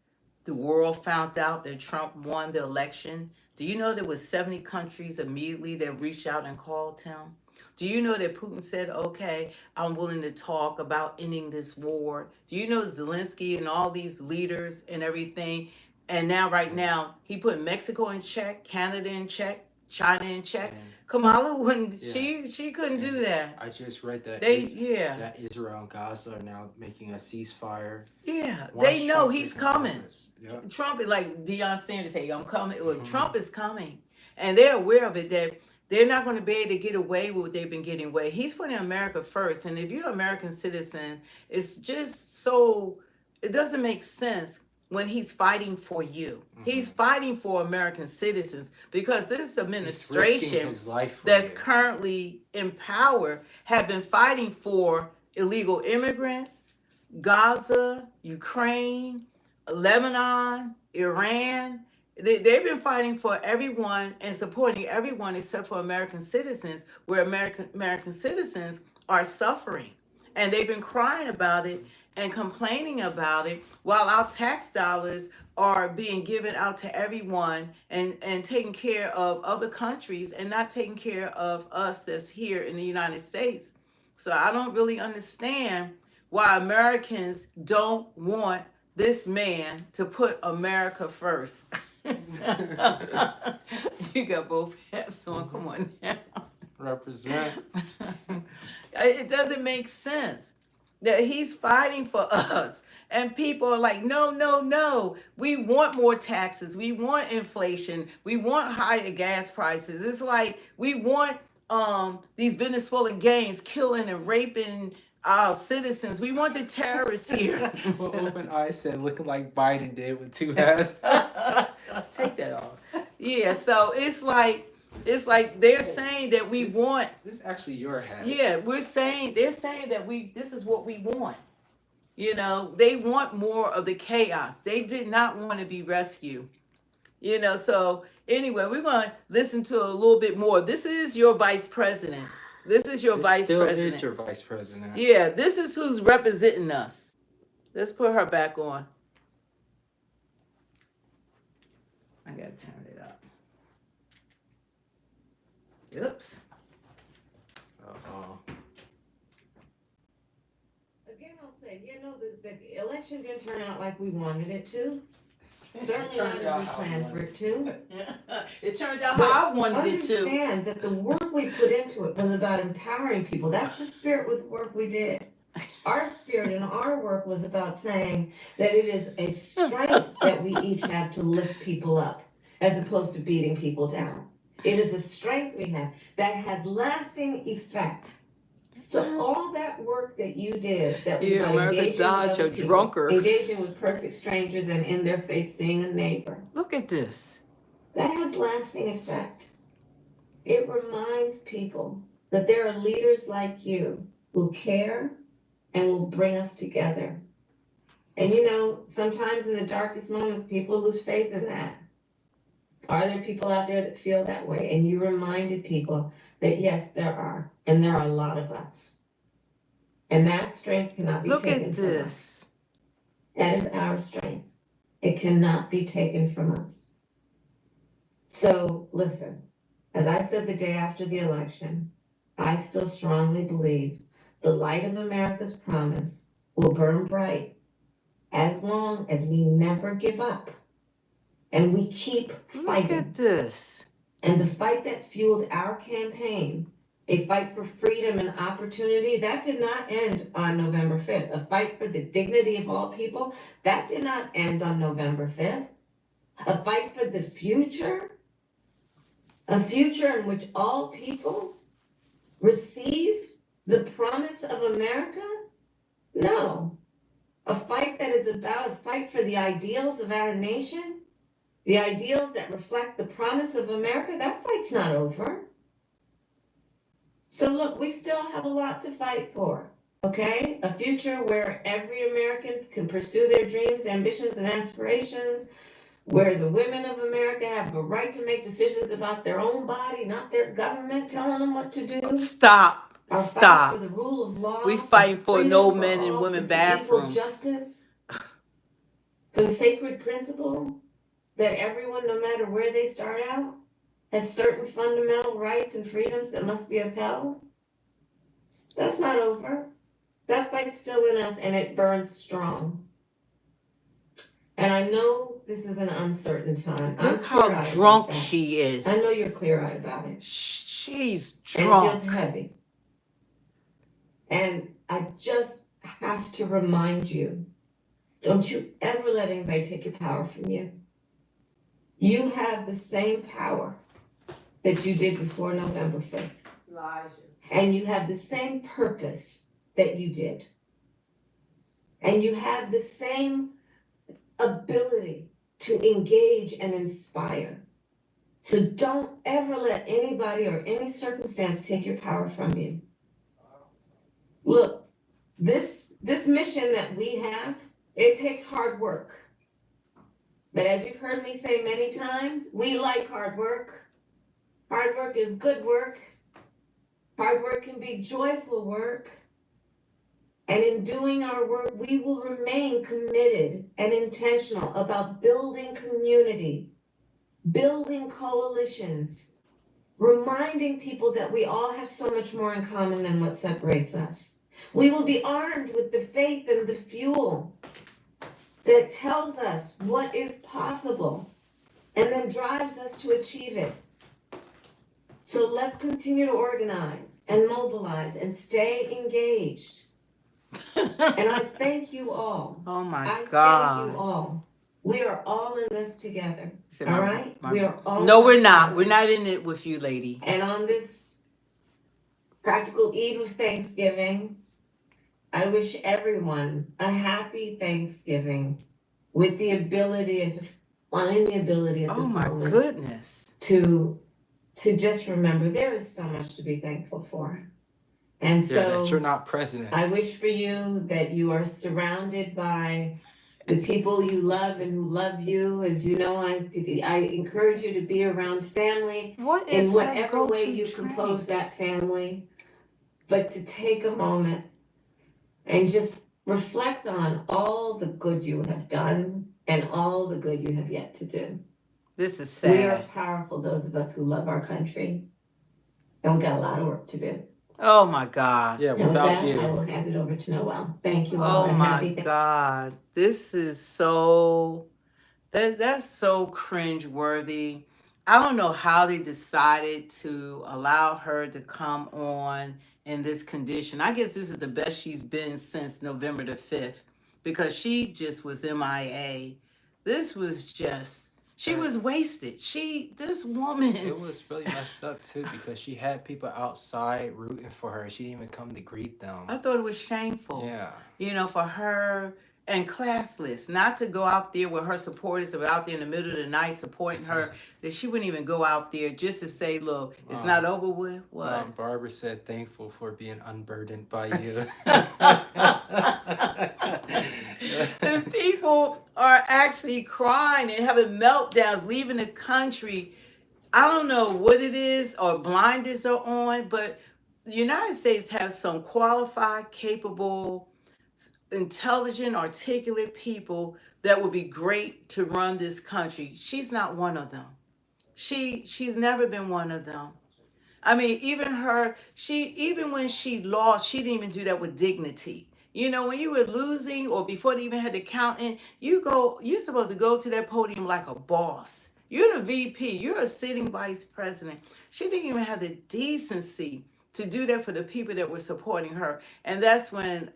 the world found out that Trump won the election? Do you know there was 70 countries immediately that reached out and called him? Do you know that Putin said, okay, I'm willing to talk about ending this war? Do you know Zelensky and all these leaders and everything And now, right now, he put Mexico in check, Canada in check, China in check. And Kamala wouldn't. Yeah. She couldn't And do that. I just read that that Israel and Gaza are now making a ceasefire. Yeah, Why they is know Trump he's taking over coming. this? Yep. Trump is like Deion Sanders say, I'm coming. Look, Trump is coming. And they're aware of it, that they're not going to be able to get away with what they've been getting away. He's putting America first. And if you're an American citizen, it's just so, it doesn't make sense when he's fighting for you. He's fighting for American citizens, because this administration his life for that's you. currently in power have been fighting for illegal immigrants, Gaza, Ukraine, Lebanon, Iran. They've been fighting for everyone and supporting everyone except for American citizens, where American citizens are suffering. And they've been crying about it and complaining about it, while our tax dollars are being given out to everyone and taking care of other countries and not taking care of us that's here in the United States. So I don't really understand why Americans don't want this man to put America first. You got both hats on. Come on now. Represent. It doesn't make sense that he's fighting for us. And people are like, no, no, no. We want more taxes. We want inflation. We want higher gas prices. It's like we want these Venezuelan gangs killing and raping our citizens. We want the terrorists here. What Open Eye said, looking like Biden did with two hats. Take that off. Yeah, so it's like they're saying that we want. This is actually your hat. Yeah, they're saying that this is what we want. You know, they want more of the chaos. They did not want to be rescued. You know, so anyway, we're going to listen to a little bit more. This is your vice president. This is your vice president. Is your vice president. Yeah, this is who's representing us. Let's put her back on. I got to turn it up. Oops. Uh-oh. Again, I'll say, the election didn't turn out like we wanted it to. Certainly not as we planned for it to. It turned out how I wanted it to. Understand that the work we put into it was about empowering people. That's the spirit with the work we did. Our spirit and our work was about saying that it is a strength that we each have to lift people up, as opposed to beating people down. It is a strength we have that has lasting effect. So all that work that you did, that was about engaging with other people, engaging with perfect strangers and in their face seeing a neighbor. Look at this. That has lasting effect. It reminds people that there are leaders like you who care and will bring us together. And sometimes in the darkest moments, people lose faith in that. Are there people out there that feel that way? And you reminded people that yes, there are. And there are a lot of us. And that strength cannot be taken from us. That is our strength. It cannot be taken from us. So listen, as I said the day after the election, I still strongly believe the light of America's promise will burn bright as long as we never give up. And we keep fighting. Look at this. And the fight that fueled our campaign, a fight for freedom and opportunity, that did not end on November 5th. A fight for the dignity of all people, that did not end on November 5th. A fight for the future, a future in which all people receive the promise of America? No. A fight that is about a fight for the ideals of our nation, the ideals that reflect the promise of America, that fight's not over. So look, we still have a lot to fight for, okay? A future where every American can pursue their dreams, ambitions, and aspirations, where the women of America have a right to make decisions about their own body, not their government telling them what to do. Stop. Our Stop. fight for the rule of law. We fight for no freedom men for and all, women for bathrooms. equal justice, for the sacred principle that everyone, no matter where they start out, has certain fundamental rights and freedoms that must be upheld. That's not over. That fight's still in us, and it burns strong. And I know this is an uncertain time. Look how drunk she is. I know you're clear-eyed about it. She's drunk. And it feels heavy. And I just have to remind you, don't you ever let anybody take your power from you. You have the same power that you did before November 5th. Elijah. And you have the same purpose that you did. And you have the same ability to engage and inspire. So don't ever let anybody or any circumstance take your power from you. Look, this mission that we have, it takes hard work. But as you've heard me say many times, we like hard work. Hard work is good work. Hard work can be joyful work. And in doing our work, we will remain committed and intentional about building community, building coalitions, reminding people that we all have so much more in common than what separates us. We will be armed with the faith and the fuel that tells us what is possible and then drives us to achieve it. So let's continue to organize and mobilize and stay engaged. And I thank you all. Oh my God. Thank you all. We are all in this together. All right? We are all. No, we're not. Together. We're not in it with you, lady. And on this practical eve of Thanksgiving, I wish everyone a happy Thanksgiving with the ability and to find the ability at this moment. Oh my goodness. To just remember there is so much to be thankful for. And so that you're not president. I wish for you that you are surrounded by the people you love and who love you. As you know, I encourage you to be around family in whatever way you compose that family. But to take a moment and just reflect on all the good you have done and all the good you have yet to do. This is sad. We are powerful, those of us who love our country. And we got a lot of work to do. Oh my God. Yeah, without you. I will hand it over to Noel. Thank you all. Oh my God. This is so, that's so cringe-worthy. I don't know how they decided to allow her to come on in this condition. I guess this is the best she's been since November the 5th because she just was MIA. This was just, she was wasted. This woman. It was really messed up too because she had people outside rooting for her. She didn't even come to greet them. I thought it was shameful. Yeah. You know, for her and classless, not to go out there with her supporters that were out there in the middle of the night supporting her, that she wouldn't even go out there just to say, look, it's not over with. What? Barbara said, thankful for being unburdened by you. And people are actually crying and having meltdowns, leaving the country. I don't know what it is or blinders are on, but the United States has some qualified, capable, intelligent, articulate people that would be great to run this country. She's not one of them. She's never been one of them. I mean, even when she lost, she didn't even do that with dignity. You know, when you were losing or before they even had the count in, you're supposed to go to that podium like a boss. You're the VP. You're a sitting vice president. She didn't even have the decency to do that for the people that were supporting her. And that's when,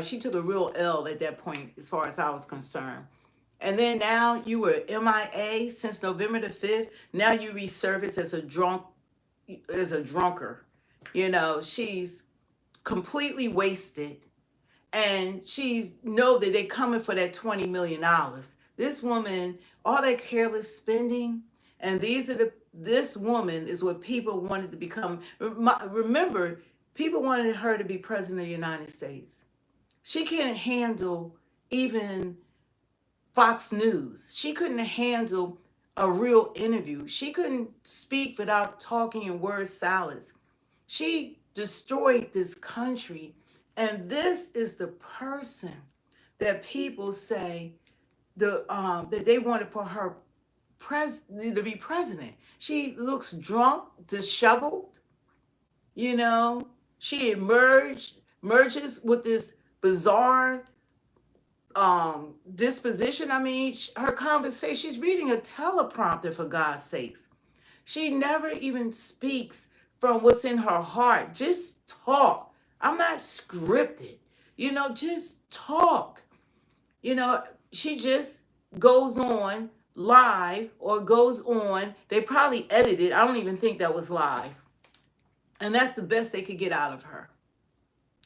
she took a real L at that point, as far as I was concerned. And then now you were MIA since November the 5th. Now you resurface as a drunker. You know, she's completely wasted. And know that they're coming for that $20 million. This woman, all that careless spending, and this woman is what people wanted to become. Remember, people wanted her to be president of the United States. She can't handle even Fox News. She couldn't handle a real interview. She couldn't speak without talking in word salads. She destroyed this country. And this is the person that people say that they wanted for her to be president. She looks drunk, disheveled. You know, she merges with this bizarre disposition. I mean, her conversation, she's reading a teleprompter, for God's sakes. She never even speaks from what's in her heart. Just talk. I'm not scripted. Just talk. She just goes on live or goes on. They probably edited. I don't even think that was live. And that's the best they could get out of her.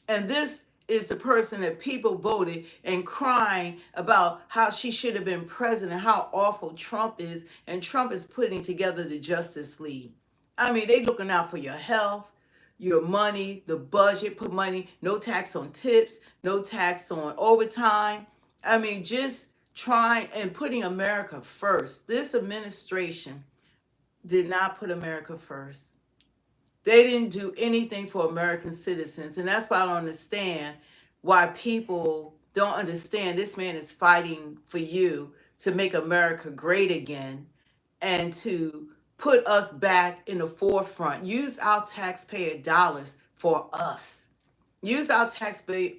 And this is the person that people voted and crying about how she should have been president, how awful Trump is. And Trump is putting together the Justice League. I mean, they looking out for your health, your money, the budget, put money, no tax on tips, no tax on overtime. I mean, just trying and putting America first. This administration did not put America first. They didn't do anything for American citizens. And that's why I don't understand why people don't understand this man is fighting for you to make America great again and to put us back in the forefront. Use our taxpayer dollars for us. Use our taxpayer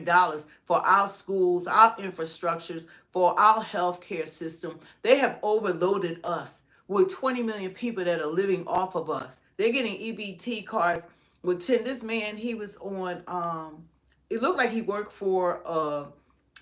dollars for our schools, our infrastructures, for our healthcare system. They have overloaded us with 20 million people that are living off of us. They're getting EBT cards with 10. This man, he was on, it looked like he worked for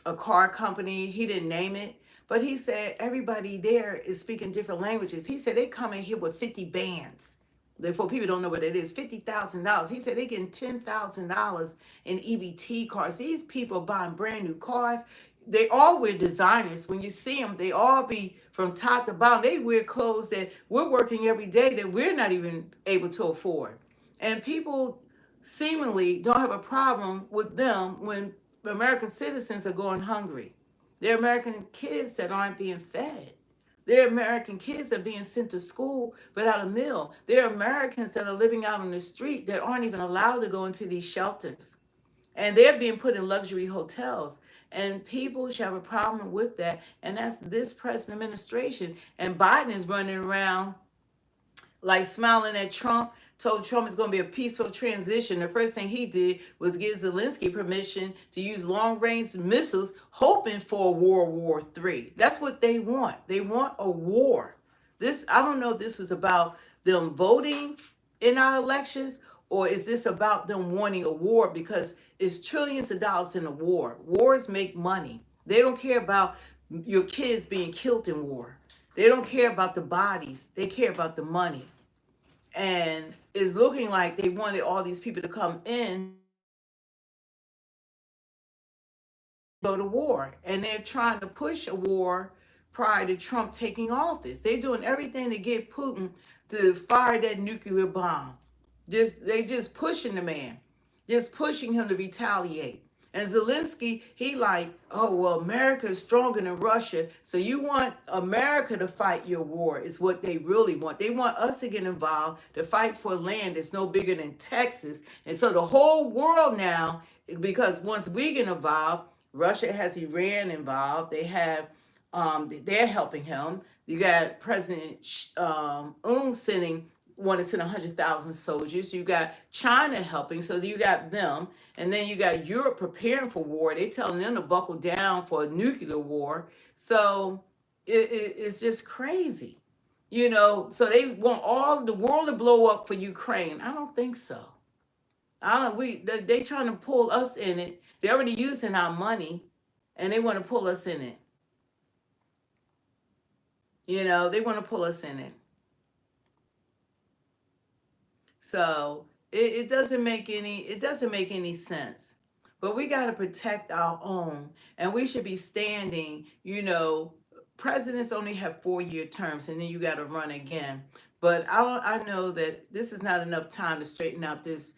a car company. He didn't name it, but he said everybody there is speaking different languages. He said they come in here with 50 bands. Therefore, people don't know what it is. $50,000. He said they're getting $10,000 in EBT cards. These people buying brand new cars. They all wear designers. When you see them, they all be from top to bottom. They wear clothes that we're working every day that we're not even able to afford. And people seemingly don't have a problem with them when American citizens are going hungry. They're American kids that aren't being fed. They're American kids that are being sent to school without a meal. They're Americans that are living out on the street that aren't even allowed to go into these shelters. And they're being put in luxury hotels. And people should have a problem with that. And that's this present administration. And Biden is running around like smiling at Trump, told Trump it's going to be a peaceful transition. The first thing he did was give Zelensky permission to use long-range missiles, hoping for World War III. That's what they want. They want a war. I don't know if this was about them voting in our elections, or is this about them wanting a war, because it's trillions of dollars in a war. Wars make money. They don't care about your kids being killed in war. They don't care about the bodies. They care about the money. And it's looking like they wanted all these people to come in, go to war. And they're trying to push a war prior to Trump taking office. They're doing everything to get Putin to fire that nuclear bomb. They just pushing the man, just pushing him to retaliate. And Zelensky, he like, oh, well, America is stronger than Russia. So you want America to fight your war is what they really want. They want us to get involved to fight for land that's no bigger than Texas. And so the whole world now, because once we get involved, Russia has Iran involved. They have, they're helping him. You got President want to send 100,000 soldiers. You got China helping, so you got them. And then you got Europe preparing for war. They telling them to buckle down for a nuclear war. So it's just crazy. So they want all the world to blow up for Ukraine. I don't think so. They trying to pull us in it. They're already using our money, and they want to pull us in it. They want to pull us in it. So it doesn't make any sense. But we got to protect our own, and we should be standing. Presidents only have 4-year terms, and then you got to run again. But I know that this is not enough time to straighten out this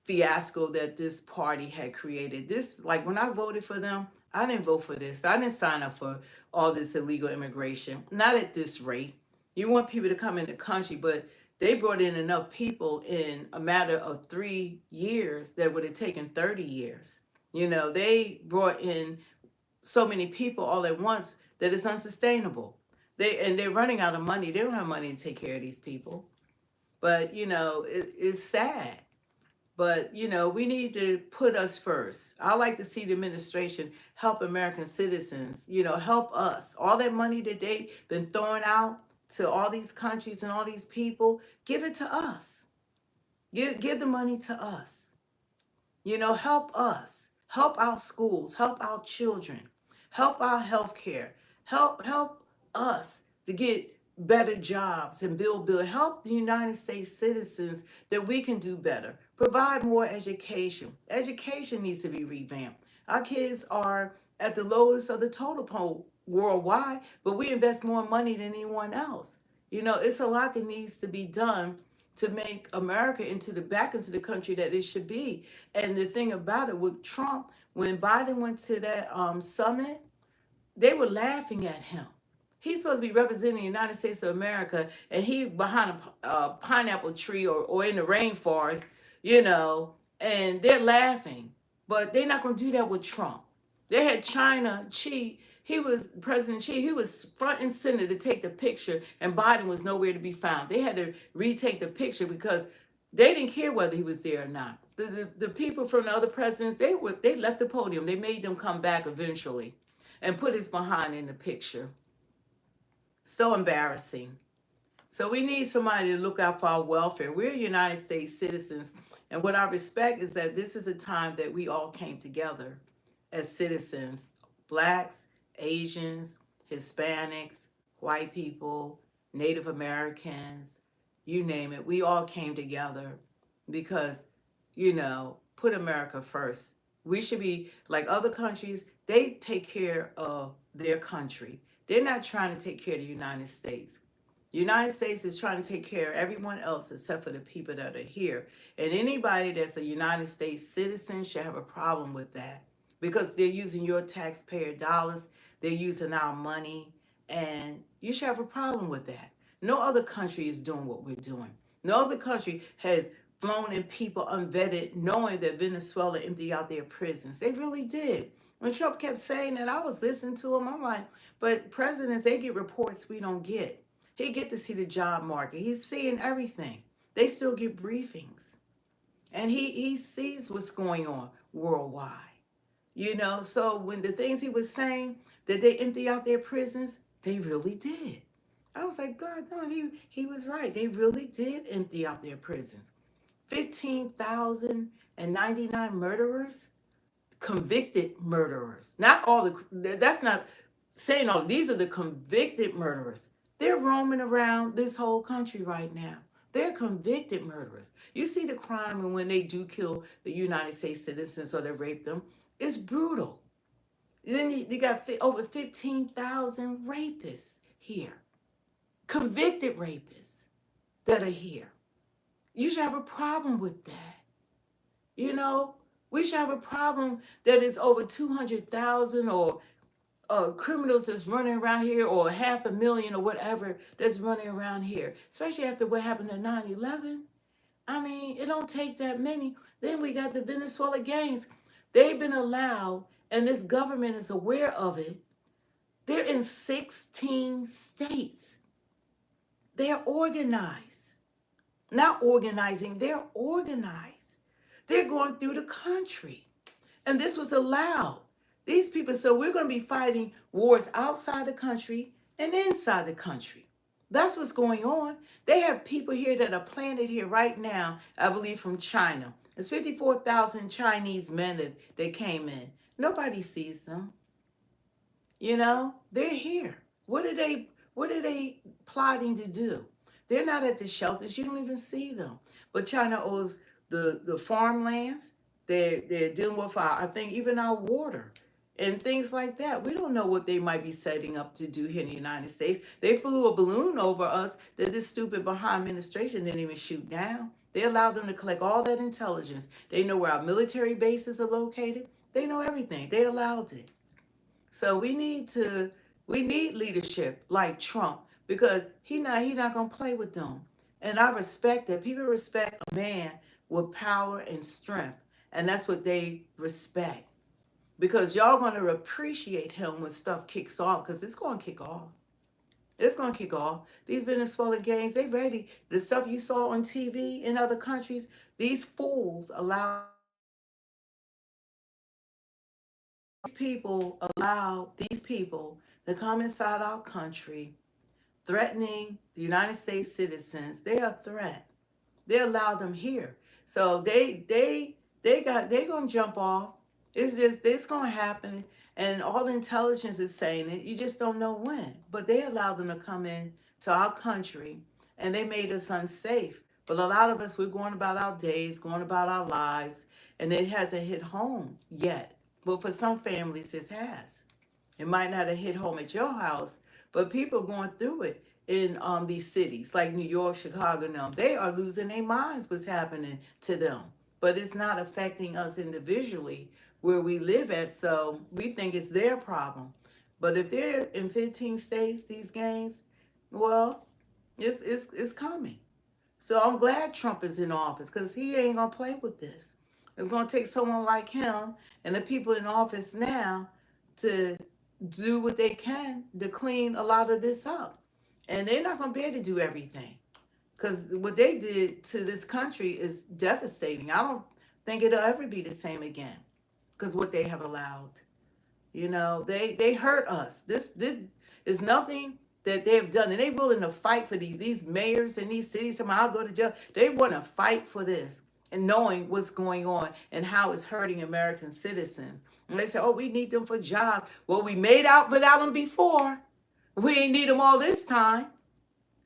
fiasco that this party had created. This, like, when I voted for them, I didn't vote for this. I didn't sign up for all this illegal immigration. Not at this rate. You want people to come in the country, but they brought in enough people in a matter of 3 years that would have taken 30 years. They brought in so many people all at once that it's unsustainable. They're running out of money. They don't have money to take care of these people. But, it's sad. But, we need to put us first. I like to see the administration help American citizens, help us. All that money that they've been throwing out to all these countries and all these people, give it to us. Give the money to us. Help us. Help our schools. Help our children. Help our health care. Help us to get better jobs and build. Help the United States citizens that we can do better. Provide more education. Education needs to be revamped. Our kids are at the lowest of the total pole worldwide, but we invest more money than anyone else. It's a lot that needs to be done to make America back into the country that it should be. And the thing about it with Trump, when Biden went to that summit, they were laughing at him. He's supposed to be representing the United States of America, and he behind a pineapple tree or in the rainforest, and they're laughing. But they're not going to do that with Trump. They had China, President Xi, he was front and center to take the picture, and Biden was nowhere to be found. They had to retake the picture because they didn't care whether he was there or not. The people from the other presidents, they left the podium. They made them come back eventually and put his behind in the picture. So embarrassing. So we need somebody to look out for our welfare. We're United States citizens, and what I respect is that this is a time that we all came together as citizens, Blacks, Asians, Hispanics, white people, Native Americans, you name it. We all came together because, put America first. We should be like other countries. They take care of their country. They're not trying to take care of the United States. The United States is trying to take care of everyone else except for the people that are here. And anybody that's a United States citizen should have a problem with that because they're using your taxpayer dollars. They're using our money. And you should have a problem with that. No other country is doing what we're doing. No other country has flown in people unvetted, knowing that Venezuela emptied out their prisons. They really did. When Trump kept saying that, I was listening to him. I'm like, but presidents, they get reports we don't get. He get to see the job market. He's seeing everything. They still get briefings. And he sees what's going on worldwide. So when the things he was saying, that they empty out their prisons, they really did. I was like, God, no, he was right. They really did empty out their prisons. 15,099 murderers, convicted murderers. Not all that's not saying all, these are the convicted murderers. They're roaming around this whole country right now. They're convicted murderers. You see the crime, and when they do kill the United States citizens or they rape them, it's brutal. Then you got over 15,000 rapists here, convicted rapists that are here. You should have a problem with that. We should have a problem that is over 200,000 or criminals that's running around here, or 500,000 or whatever that's running around here, especially after what happened at 9/11. I mean, it don't take that many. Then we got the Venezuela gangs. They've been allowed, and this government is aware of it. They're in 16 states. They're organized. Not organizing, they're organized. They're going through the country. And this was allowed. These people, so we're going to be fighting wars outside the country and inside the country. That's what's going on. They have people here that are planted here right now, I believe from China. There's 54,000 Chinese men that came in. Nobody sees them. They're here. What are they plotting to do? They're not at the shelters. You don't even see them. But China owns the farmlands. They're dealing with I think even our water and things like that. We don't know what they might be setting up to do here in the United States. They flew a balloon over us that this stupid Baha'i administration didn't even shoot down. They allowed them to collect all that intelligence. They know where our military bases are located. They know everything. They allowed it. So we need leadership like Trump, because he not gonna play with them. And I respect that. People respect a man with power and strength, and that's what they respect. Because y'all gonna appreciate him when stuff kicks off, because it's gonna kick off. It's going to kick off. These Venezuelan gangs, they ready. The stuff you saw on TV in other countries, these fools allow these people to come inside our country, threatening the United States citizens. They are a threat. They allow them here. So they're gonna jump off. It's gonna happen, and all the intelligence is saying it. You just don't know when. But they allowed them to come in to our country, and they made us unsafe. But a lot of us, we're going about our days, going about our lives, and it hasn't hit home yet. But for some families, it has. It might not have hit home at your house, but people are going through it in these cities like New York, Chicago. Now they are losing their minds. What's happening to them? But it's not affecting us individually where we live at. So we think it's their problem. But if they're in 15 states, these gangs, well, it's coming. So I'm glad Trump is in office because he ain't gonna play with this. It's gonna take someone like him and the people in office now to do what they can to clean a lot of this up. And they're not gonna be able to do everything. Because what they did to this country is devastating. I don't think it'll ever be the same again. Because what they have allowed. They hurt us. This is nothing that they have done. And they're willing to fight for these mayors in these cities. I'll go to jail. They want to fight for this and knowing what's going on and how it's hurting American citizens. And they say, oh, we need them for jobs. Well, we made out without them before. We ain't need them all this time.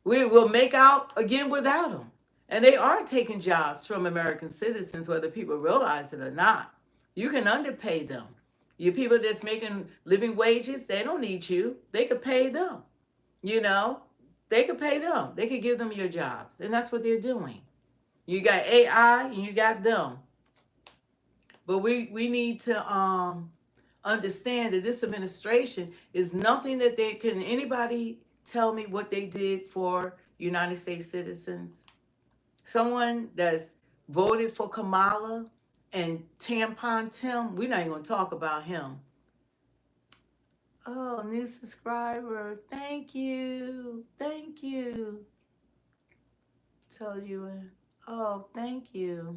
We will make out again without them. And they are taking jobs from American citizens, whether people realize it or not. You can underpay them. You people that's making living wages, they don't need you. They could pay them. They could pay them. They could give them your jobs. And that's what they're doing. You got AI and you got them. But we need to understand that this administration is nothing that anybody tell me what they did for United States citizens. Someone that's voted for Kamala and Tampon Tim, we're not even going to talk about him. Oh, new subscriber. Thank you. Thank you. Told you. Oh, thank you.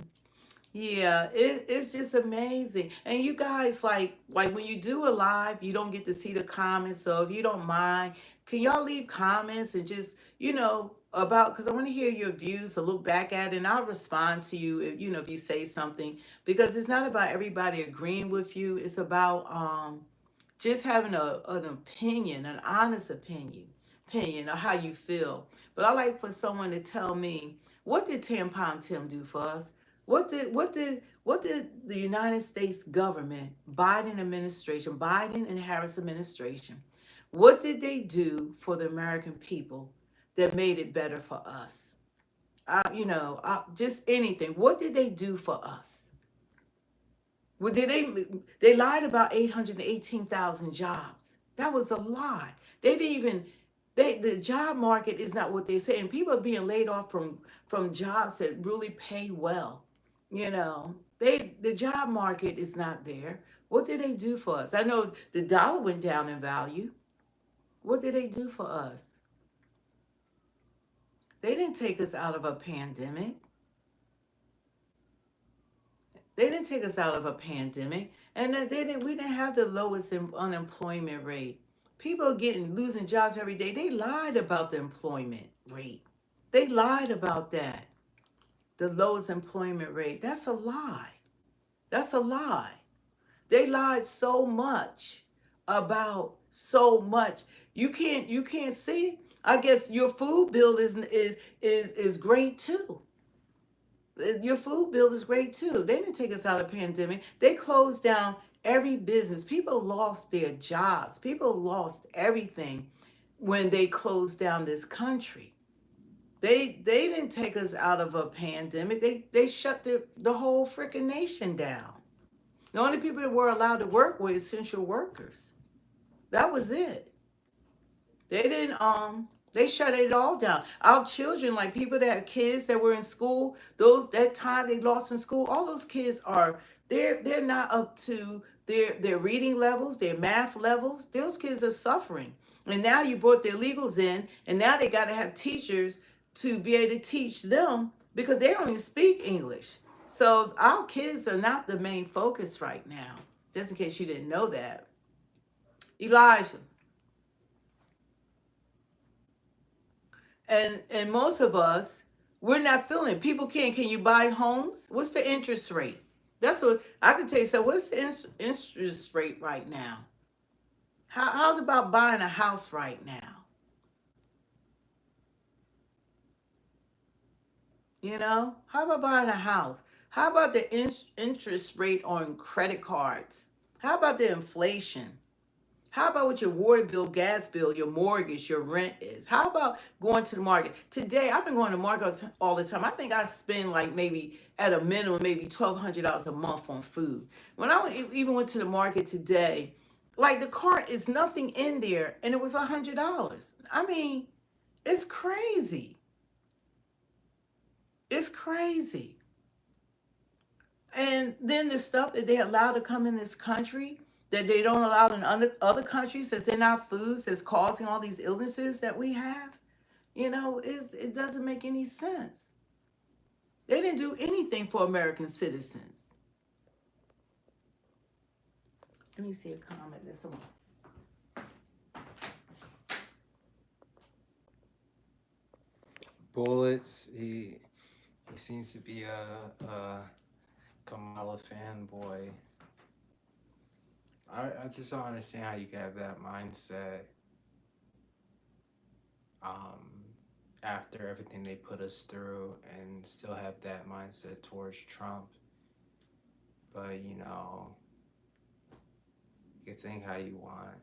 Yeah, it's just amazing. And you guys, like when you do a live, you don't get to see the comments. So if you don't mind, can y'all leave comments and just, because I want to hear your views, so look back at it, and I'll respond to you if you say something. Because it's not about everybody agreeing with you. It's about just having an opinion, an honest opinion of how you feel. But I like for someone to tell me, what did Tampon Tim do for us? What did the United States government, Biden and Harris administration, what did they do for the American people that made it better for us? Just anything. What did they do for us? Well, they lied about 818,000 jobs. That was a lie. The job market is not what they say, and people are being laid off from jobs that really pay well. The job market is not there. What did they do for us? I know the dollar went down in value. What did they do for us? They didn't take us out of a pandemic. They didn't take us out of a pandemic, and we didn't have the lowest unemployment rate. People are losing jobs every day. They lied about the employment rate. They lied about that. The lowest employment rate. That's a lie. That's a lie. They lied so much about so much. You can't see. I guess your food bill is great too. Your food bill is great too. They didn't take us out of the pandemic. They closed down every business. People lost their jobs. People lost everything when they closed down this country. They didn't take us out of a pandemic. They shut the whole freaking nation down. The only people that were allowed to work were essential workers. That was it. They didn't they shut it all down. Our children, like people that have kids that were in school, that time they lost in school, all those kids they're not up to their reading levels, their math levels. Those kids are suffering. And now you brought the illegals in, and now they got to have teachers to be able to teach them because they don't even speak English. So our kids are not the main focus right now, just in case you didn't know that. Elijah. And most of us, we're not feeling it. People can you buy homes? What's the interest rate? That's what I can tell you. So what's the interest rate right now? How's about buying a house right now? You know, how about buying a house? How about the interest rate on credit cards? How about the inflation? How about what your water bill, gas bill, your mortgage, your rent is? How about going to the market? Today, I've been going to the market all the time. I think I spend like maybe at a minimum, maybe $1,200 a month on food. When I even went to the market today, like the cart is nothing in there and it was $100. I mean, it's crazy. It's crazy. And then the stuff that they allow to come in this country that they don't allow in other countries that's in our foods that's causing all these illnesses that we have, you know, it doesn't make any sense. They didn't do anything for American citizens. Let me see a comment. There's someone. Bullets, he seems to be a Kamala fanboy. I just don't understand how you can have that mindset after everything they put us through and still have that mindset towards Trump. But, you know, you can think how you want,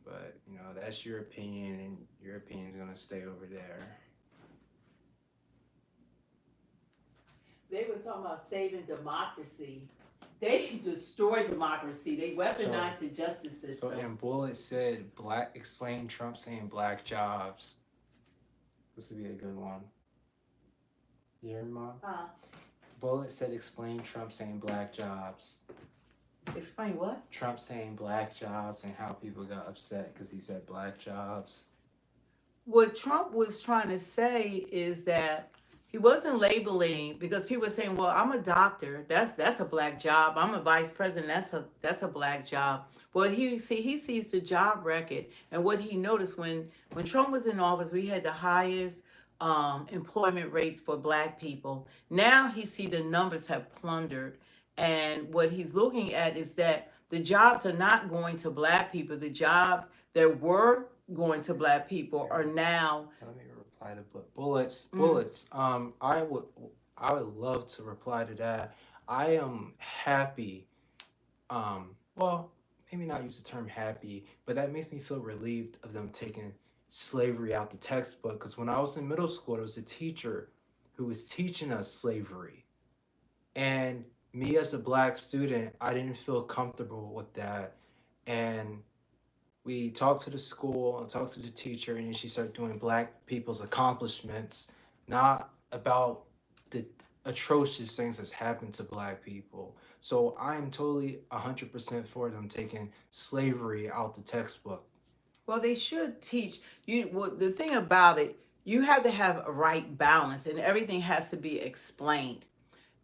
but, you know, that's your opinion and your opinion's going to stay over there. They were talking about saving democracy. They destroyed democracy. They weaponized the justice system. So, and Bullet said, explain Trump saying black jobs. This would be a good one. You hear me, Mom? Bullet said, explain Trump saying black jobs. Explain what? Trump saying black jobs and how people got upset because he said black jobs. What Trump was trying to say is that he wasn't labeling, because people were saying, well, I'm a doctor. That's a black job. I'm a vice president. That's a black job. Well, he sees the job record, and what he noticed when Trump was in office, we had the highest employment rates for black people. Now he see the numbers have plundered, and what he's looking at is that the jobs are not going to black people. The jobs that were going to black people are now. Let me reply to Bullets. I would love to reply to that. I am happy. Well, maybe not use the term happy, but that makes me feel relieved of them taking slavery out the textbook. Because when I was in middle school, there was a teacher who was teaching us slavery, and me as a black student, I didn't feel comfortable with that, and we talked to the school, talked to the teacher, and then she started doing black people's accomplishments, not about the atrocious things that's happened to black people. So I'm totally 100% for them taking slavery out the textbook. Well, they should teach you. Well, the thing about it, you have to have a right balance, and everything has to be explained.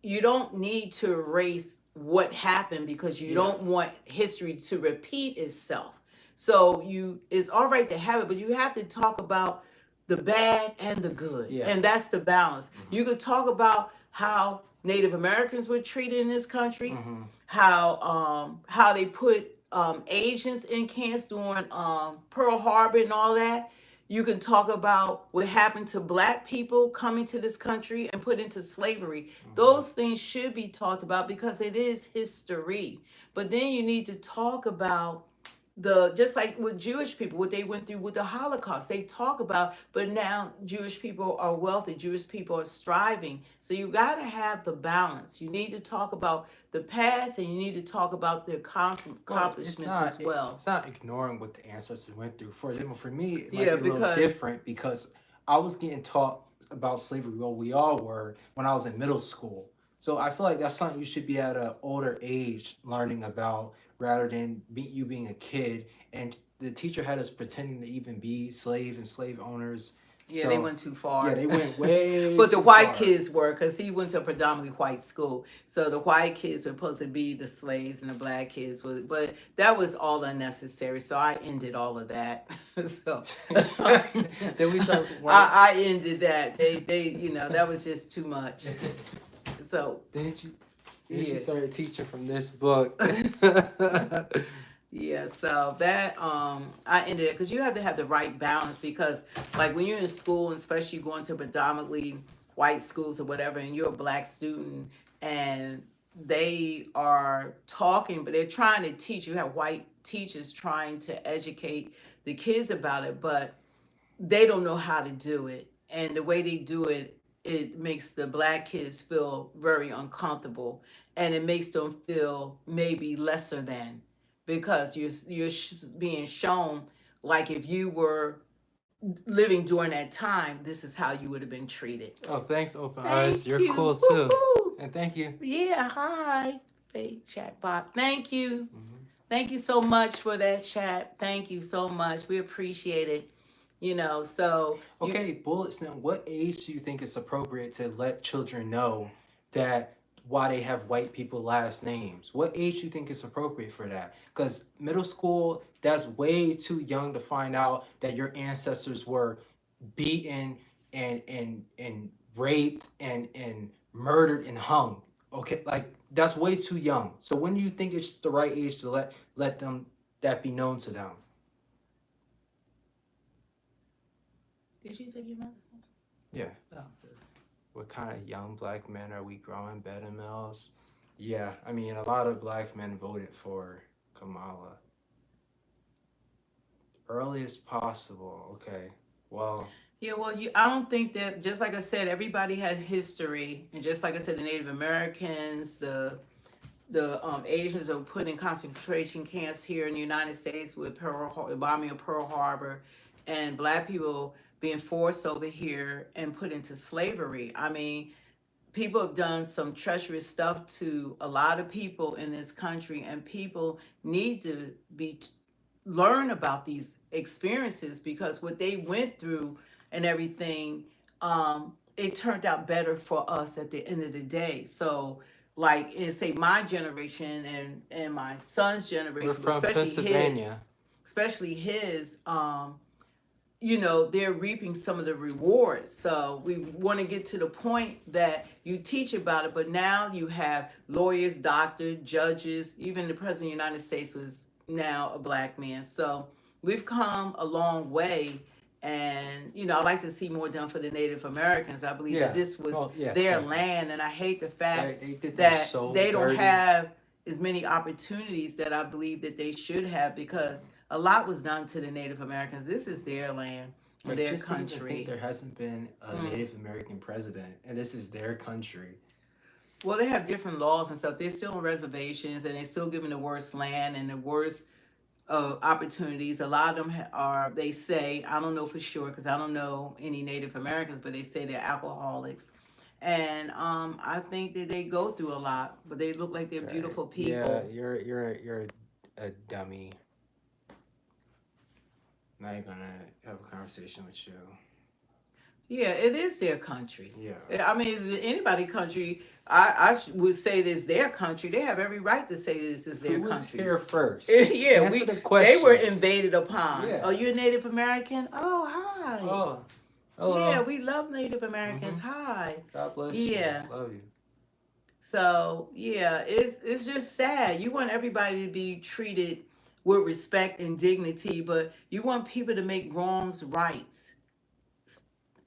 You don't need to erase what happened because you don't want history to repeat itself. So it's all right to have it, but you have to talk about the bad and the good. Yeah. And that's the balance. Mm-hmm. You could talk about how Native Americans were treated in this country, mm-hmm. how they put Asians in camps during Pearl Harbor and all that. You can talk about what happened to black people coming to this country and put into slavery. Mm-hmm. Those things should be talked about because it is history. But then you need to talk about just like with Jewish people, what they went through with the Holocaust. They talk about, but now Jewish people are wealthy. Jewish people are striving. So you got to have the balance. You need to talk about the past and you need to talk about the accomplishments as well. It's not ignoring what the ancestors went through. For example, for me, it might be a little different because I was getting taught about slavery, well, we all were, when I was in middle school. So I feel like that's something you should be at an older age learning about rather than you being a kid. And the teacher had us pretending to even be slave and slave owners. Yeah, so, they went too far. Yeah, they went way but the too white far. kids were, because he went to a predominantly white school. So the white kids were supposed to be the slaves and the black kids was, but that was all unnecessary. So I ended all of that. So then we start. I ended that. They you know, that was just too much. So didn't you start teaching from this book? Yeah, so that I ended it because you have to have the right balance, because like when you're in school, especially going to predominantly white schools or whatever, and you're a black student and they are talking, but they're trying to teach. You have white teachers trying to educate the kids about it, but they don't know how to do it. And the way they do it, it makes the black kids feel very uncomfortable, and it makes them feel maybe lesser than, because you're being shown like if you were living during that time, this is how you would have been treated. Oh, thanks, Open Eyes. You're cool too. Woo-hoo. And thank you. Yeah, hi, fake chatbot. Thank you. Mm-hmm. Thank you so much for that chat. Thank you so much. We appreciate it. You know, so okay, Bullets. Now, what age do you think is appropriate to let children know that why they have white people last names? What age do you think is appropriate for that? Because middle school, that's way too young to find out that your ancestors were beaten and raped and murdered and hung. Okay, like that's way too young. So when do you think it's the right age to let them that be known to them? Did you take your medicine? Yeah. Oh, good. What kind of young black men are we growing? Better Mills? Yeah, I mean, a lot of black men voted for Kamala. Earliest possible. Okay. Well. Yeah, well, I don't think that, just like I said, everybody has history. And just like I said, the Native Americans, the Asians are put in concentration camps here in the United States with the bombing of Pearl Harbor, and black people being forced over here and put into slavery. I mean, people have done some treacherous stuff to a lot of people in this country, and people need to learn about these experiences, because what they went through and everything, it turned out better for us at the end of the day. So like in say my generation and my son's generation, we're from Pennsylvania. Especially his, you know, they're reaping some of the rewards. So we want to get to the point that you teach about it, but now you have lawyers, doctors, judges, even the president of the United States was now a black man. So we've come a long way. And, you know, I like to see more done for the Native Americans. I believe that this was their land. And I hate the fact that they don't have as many opportunities that I believe that they should have, because a lot was done to the Native Americans. This is their land, their country. I think there hasn't been a Native American president, and this is their country. Well, they have different laws and stuff. They're still on reservations, and they're still given the worst land and the worst opportunities. A lot of them are, they say, I don't know for sure because I don't know any Native Americans, but they say they're alcoholics. And I think that they go through a lot, but they look like they're beautiful people. Yeah, you're a dummy. Now you're gonna have a conversation with you. Yeah, it is their country. Yeah. I mean, is it anybody's country? I would say this is their country. They have every right to say this is their country. Who was here first? Yeah, they were invaded upon. Yeah. Oh, you're a Native American? Oh, hi. Oh, hello. Yeah, we love Native Americans. Hi. God bless you. Yeah. Love you. So, yeah, it's just sad. You want everybody to be treated with respect and dignity, but you want people to make wrongs rights.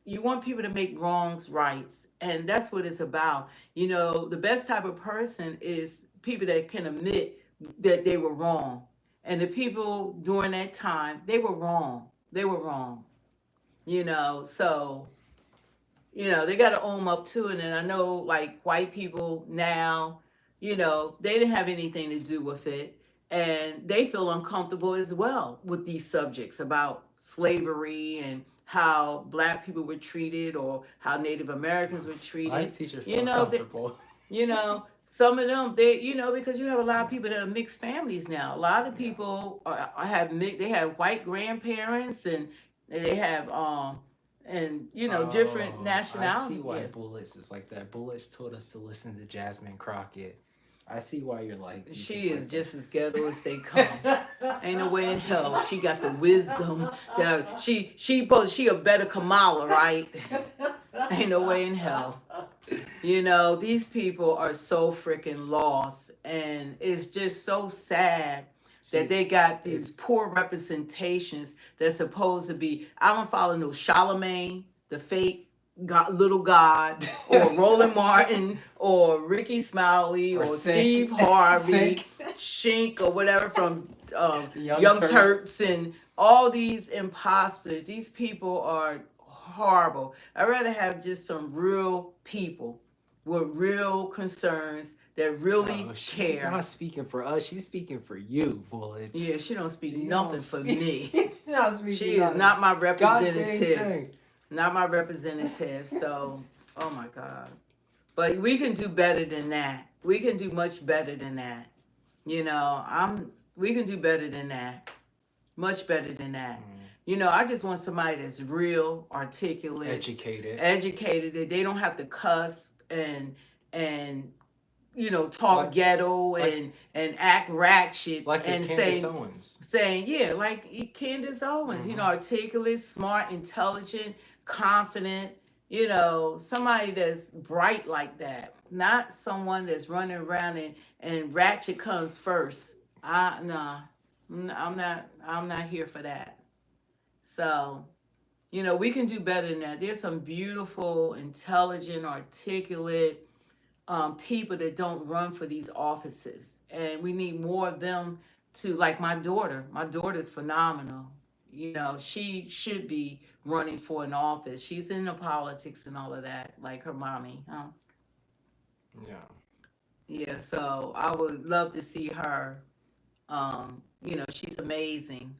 You want people to make wrongs rights, and that's what it's about. You know, the best type of person is people that can admit that they were wrong. And the people during that time, they were wrong. They were wrong. You know, so, you know, they got to own up to it. And I know, like, white people now, you know, they didn't have anything to do with it. And they feel uncomfortable as well with these subjects about slavery and how black people were treated or how Native Americans were treated. White teachers feel comfortable. You know, some of them, they, because you have a lot of people that are mixed families now. A lot of people they have white grandparents, and they have and different I see nationality. why Yeah. Bullets is like that. Bullets told us to listen to Jasmine Crockett. I see why you're like. She is just as ghetto as they come. Ain't no way in hell she got the wisdom that she a better Kamala, right? Ain't no way in hell. These people are so freaking lost, and it's just so sad that they got these poor representations that's supposed to be. I don't follow no Charlemagne, the fake God, little God, or Roland Martin, or Ricky Smiley, or Steve Harvey, Shink, or whatever from Young Turks, and all these imposters. These people are horrible. I'd rather have just some real people with real concerns that really care. She's not speaking for us. She's speaking for you, Bullets. Yeah, she don't speak nothing for me. She is not my representative. Not my representative. So, oh my God. But we can do better than that. We can do much better than that. We can do better than that. Much better than that. I just want somebody that's real, articulate, educated, that they don't have to cuss and talk ghetto and act ratchet, like and saying like Candace Owens, articulate, smart, intelligent, confident, somebody that's bright like that, not someone that's running around and ratchet comes first. Nah, I'm not here for that. So, we can do better than that. There's some beautiful, intelligent, articulate people that don't run for these offices, and we need more of them. To like my daughter. My daughter's phenomenal. She should be running for an office. She's into politics and all of that, like her mommy. Yeah. Yeah. So I would love to see her. She's amazing.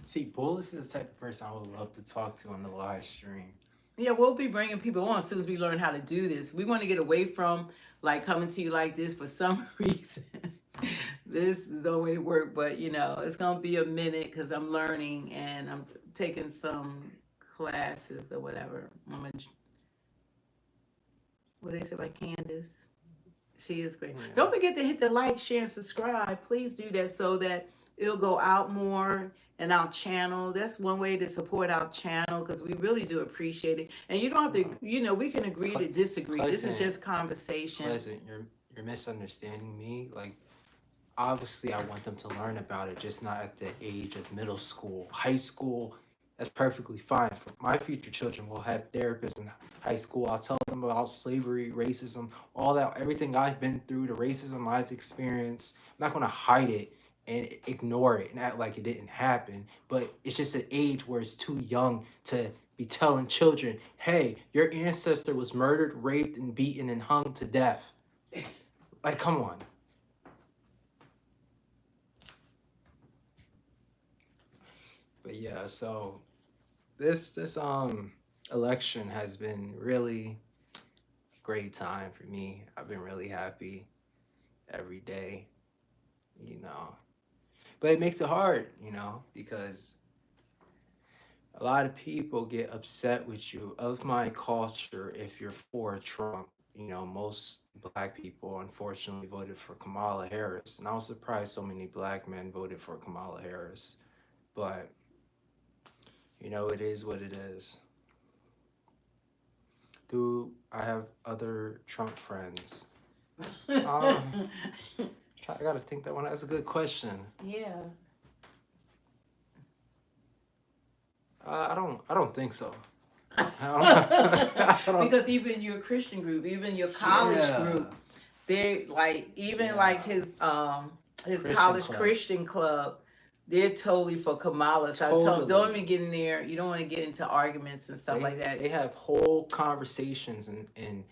See, Bullets is the type of person I would love to talk to on the live stream. Yeah, we'll be bringing people on as soon as we learn how to do this. We want to get away from like coming to you like this for some reason. This is the way to work, but it's gonna be a minute because I'm learning and I'm taking some classes or whatever. What they say about Candace? She is great. Yeah. Don't forget to hit the like, share, and subscribe. Please do that so that it'll go out more in our channel. That's one way to support our channel because we really do appreciate it. And you don't have to, we can agree to disagree. This is just conversation. Pleasant, you're misunderstanding me. Like, obviously, I want them to learn about it, just not at the age of middle school, high school. That's perfectly fine. For my future children will have therapists in high school. I'll tell them about slavery, racism, all that, everything I've been through, the racism I've experienced. I'm not going to hide it and ignore it and act like it didn't happen. But it's just an age where it's too young to be telling children, hey, your ancestor was murdered, raped, and beaten and hung to death. Like, come on. But yeah, so this election has been really great time for me. I've been really happy every day, But it makes it hard, because a lot of people get upset with you of my culture if you're for Trump. Most black people unfortunately voted for Kamala Harris, and I was surprised so many black men voted for Kamala Harris. But it is what it is. I have other Trump friends. I gotta think that one. That's a good question. Yeah. I don't think so. Because even your Christian group, even your college group, they like like his college Christian club. They're totally for Kamala. So I told them, don't even get in there. You don't want to get into arguments and stuff like that. They have whole conversations and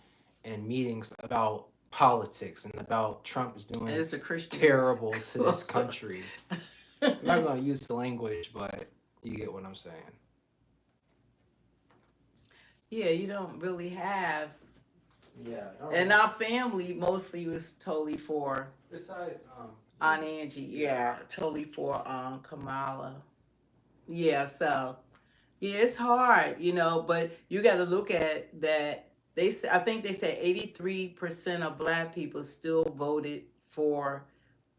meetings about politics and about Trump is doing it's a Christian terrible to this country. I'm not going to use the language, but you get what I'm saying. Yeah, you don't really have Yeah. And our family mostly was totally for. Besides, Aunt Angie, yeah, totally for Kamala. Yeah, so yeah, it's hard, but you got to look at that. I think they said 83% of black people still voted for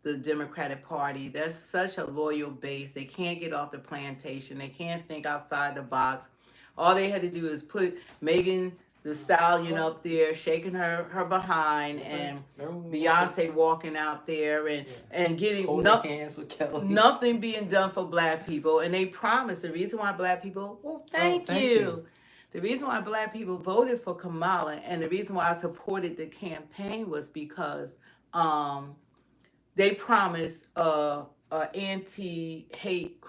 the Democratic Party. That's such a loyal base. They can't get off the plantation. They can't think outside the box. All they had to do is put Megan the Stallion up there, shaking her behind, and Beyonce walking out there and getting hands with Kelly. Nothing being done for black people. And they promised the reason why black people, thank you. The reason why black people voted for Kamala and the reason why I supported the campaign was because they promised a anti-hate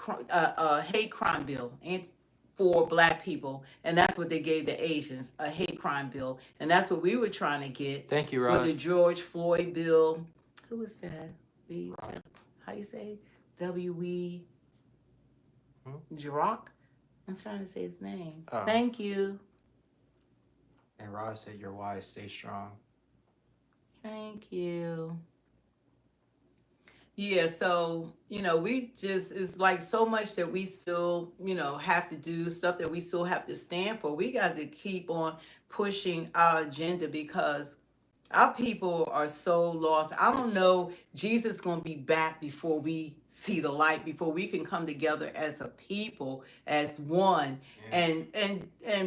hate crime bill for black people, and that's what they gave the Asians, a hate crime bill, and that's what we were trying to get. Thank you, Rod. With the George Floyd bill. Who was that? How you say? W.E. Drock? I'm trying to say his name. Oh. Thank you. And Rod said, "You're wise. Stay strong." Thank you. Yeah, so, we just, it's like so much that we still, have to do, stuff that we still have to stand for. We got to keep on pushing our agenda because our people are so lost. I don't know, Jesus is going to be back before we see the light, before we can come together as a people, as one, and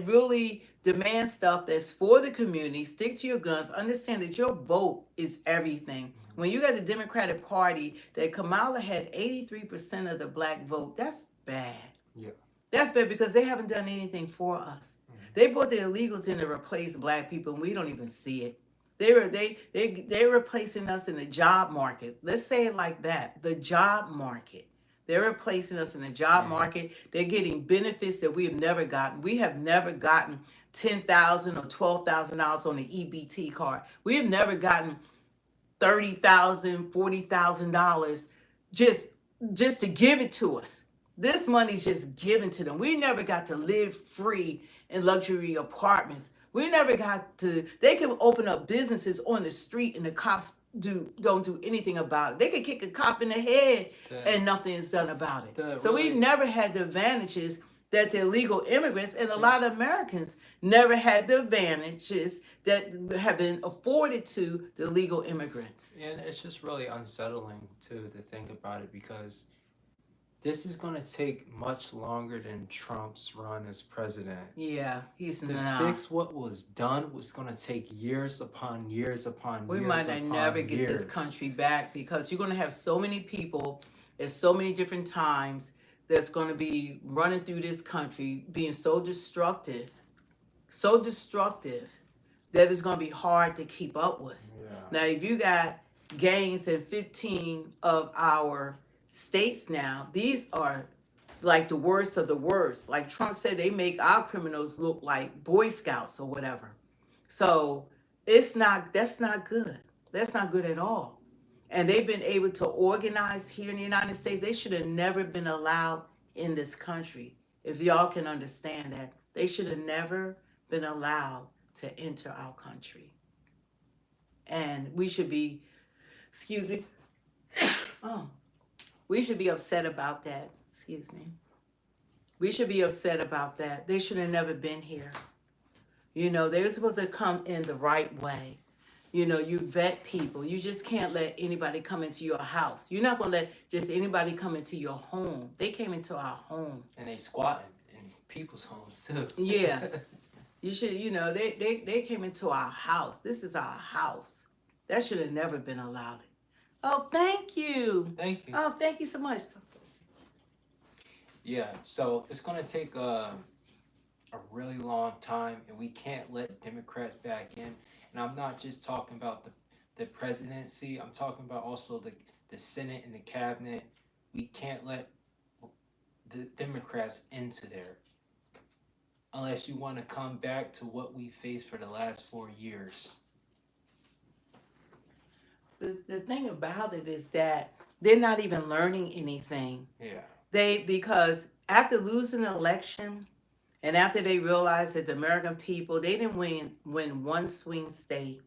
really demand stuff that's for the community. Stick to your guns. Understand that your vote is everything. When you got the Democratic Party, that Kamala had 83% of the black vote, that's bad. Yeah. That's bad because they haven't done anything for us. They brought the illegals in to replace black people, and we don't even see it. They're replacing us in the job market. Let's say it like that. The job market. They're replacing us in the job market. They're getting benefits that we have never gotten. We have never gotten $10,000 or $12,000 on the EBT card. We have never gotten $30,000, $40,000 just to give it to us. This money's just given to them. We never got to live free in luxury apartments. We never got to. They can open up businesses on the street, and the cops don't do anything about it. They can kick a cop in the head, and nothing is done about it. So we never had the advantages that the illegal immigrants and a lot of Americans never had the advantages that have been afforded to the legal immigrants. And it's just really unsettling to think about it because this is going to take much longer than Trump's run as president. Yeah, he's to fix what was done was going to take years upon years upon we years. We might never get this country back because you're going to have so many people at so many different times that's going to be running through this country being so destructive that it's going to be hard to keep up with. Yeah. Now, if you got gangs in 15 of our states now, these are like the worst of the worst. Like Trump said, they make our criminals look like Boy Scouts or whatever. So that's not good. That's not good at all. And they've been able to organize here in the United States. They should have never been allowed in this country. If y'all can understand that, they should have never been allowed to enter our country. And we should be, we should be upset about that. We should be upset about that. They should have never been here. They were supposed to come in the right way. You vet people. You just can't let anybody come into your house. You're not going to let just anybody come into your home. They came into our home. And they squatting in people's homes too. Yeah. You should, they came into our house. This is our house. That should have never been allowed. Oh, thank you. Thank you. Oh, thank you so much. Yeah, so it's going to take a really long time, and we can't let Democrats back in. And I'm not just talking about the presidency. I'm talking about also the Senate and the cabinet. We can't let the Democrats into there unless you want to come back to what we faced for the last 4 years. The thing about it is that they're not even learning anything. Yeah. Because after losing an election And after they realized that the American people, they didn't win one swing state,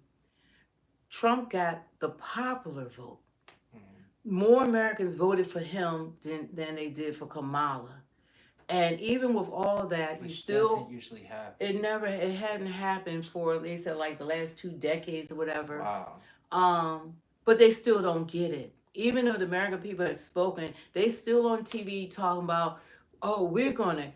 Trump got the popular vote. More Americans voted for him than they did for Kamala. And even with all that, Which you still doesn't usually happen. it hadn't happened for, they said, like the last 2 decades or whatever. Wow. But they still don't get it. Even though the American people have spoken, they still on TV talking about, oh, we're gonna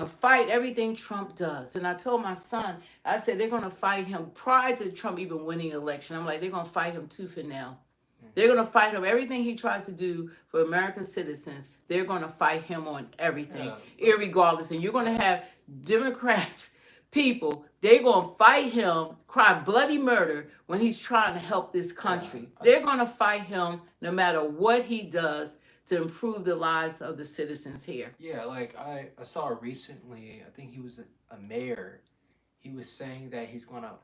fight everything Trump does. And I told my son, I said they're gonna fight him prior to Trump even winning election. I'm like, they're gonna fight him tooth and nail. They're going to fight him. Everything he tries to do for American citizens, they're going to fight him on everything, irregardless. And you're going to have Democrats, people, they're going to fight him, cry bloody murder when he's trying to help this country. They're going to fight him no matter what he does to improve the lives of the citizens here. Yeah, like I saw recently, I think he was a mayor. He was saying that he's going to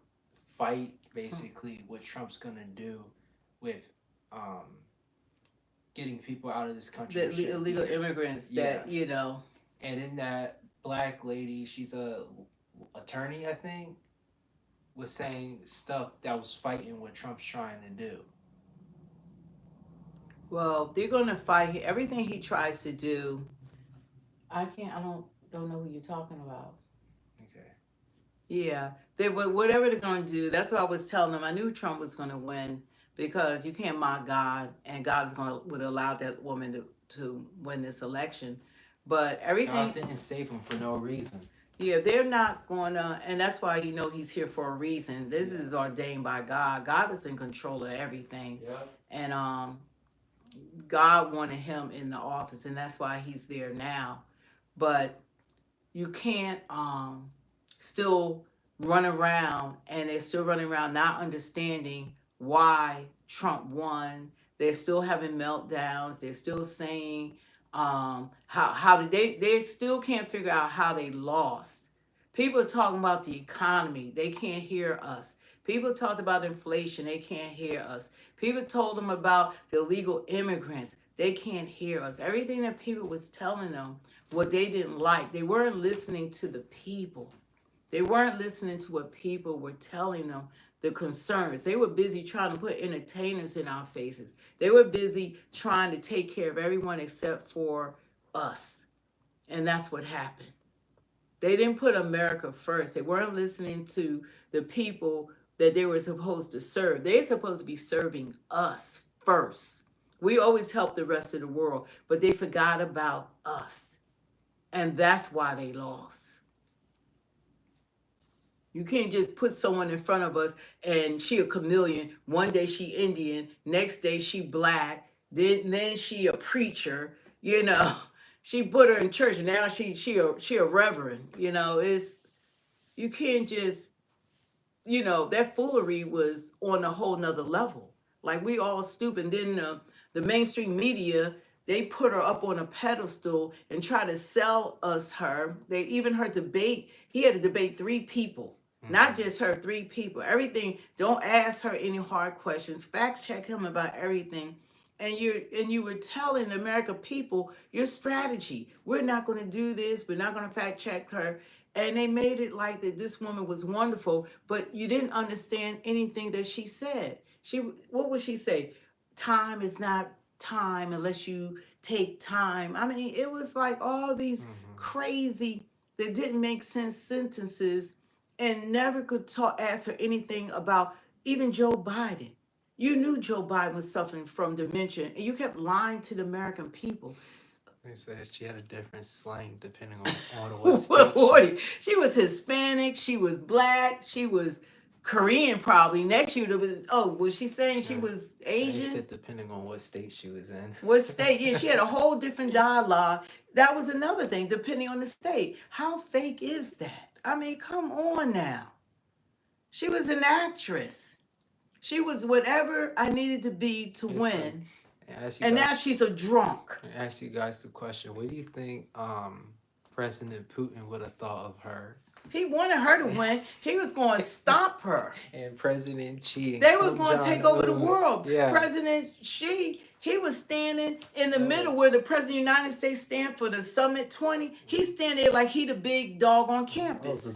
fight basically what Trump's going to do with getting people out of this country. The illegal immigrants that, you know. And then that black lady, she's a attorney, I think, was saying stuff that was fighting what Trump's trying to do. Well, they're going to fight everything he tries to do. I don't know who you're talking about. Okay. Yeah, whatever they're going to do. That's what I was telling them. I knew Trump was going to win. Because you can't mock God, and God would allow that woman to win this election. But everything, God didn't save him for no reason. Yeah, they're not going to, and that's why he's here for a reason. This is ordained by God. God is in control of everything. Yep. And God wanted him in the office, and that's why he's there now. But you can't still run around, and they're still running around not understanding why Trump won. They're still having meltdowns. They're still saying how did they still can't figure out how they lost. People are talking about the economy. They can't hear us. People talked about inflation. They can't hear us. People told them about the illegal immigrants. They can't hear us. Everything that people was telling them, what they didn't like, they weren't listening to the people. They weren't listening to what people were telling them, the concerns. They were busy trying to put entertainers in our faces. They were busy trying to take care of everyone except for us. And that's what happened. They didn't put America first. They weren't listening to the people that they were supposed to serve. They're supposed to be serving us first. We always help the rest of the world, but they forgot about us. And that's why they lost. You can't just put someone in front of us and she a chameleon. One day she Indian, next day she black, then she a preacher. You know, she put her in church. And now she a reverend. You know, you can't just, you know, that foolery was on a whole nother level. Like we all stupid. Then the mainstream media, they put her up on a pedestal and try to sell us her. They even her debate. He had to debate 3 people. Not just her, 3 people. Everything. Don't ask her any hard questions. Fact check him about everything. And you were telling the American people your strategy. We're not going to do this. We're not going to fact check her. And they made it like that this woman was wonderful, but you didn't understand anything that she said. What would she say? Time is not time unless you take time. I mean, it was like all these crazy that didn't make sense sentences. And never could ask her anything about even Joe Biden. You knew Joe Biden was suffering from dementia, and you kept lying to the American people. They said she had a different slang depending on what state she was Hispanic, she was black, she was Korean probably. Next year, was she saying she was Asian? They said depending on what state she was in. What state? Yeah, she had a whole different dialogue. That was another thing, depending on the state. How fake is that? I mean, come on now. She was an actress. She was whatever I needed to be to win. And now she's a drunk. I ask you guys the question. What do you think President Putin would have thought of her? He wanted her to win. He was going to stop her. And President Xi. They was going to take over the world. Yeah. President Xi, He was standing in the middle where the president of the United States stand for the Summit 20. He's standing there like he the big dog on campus.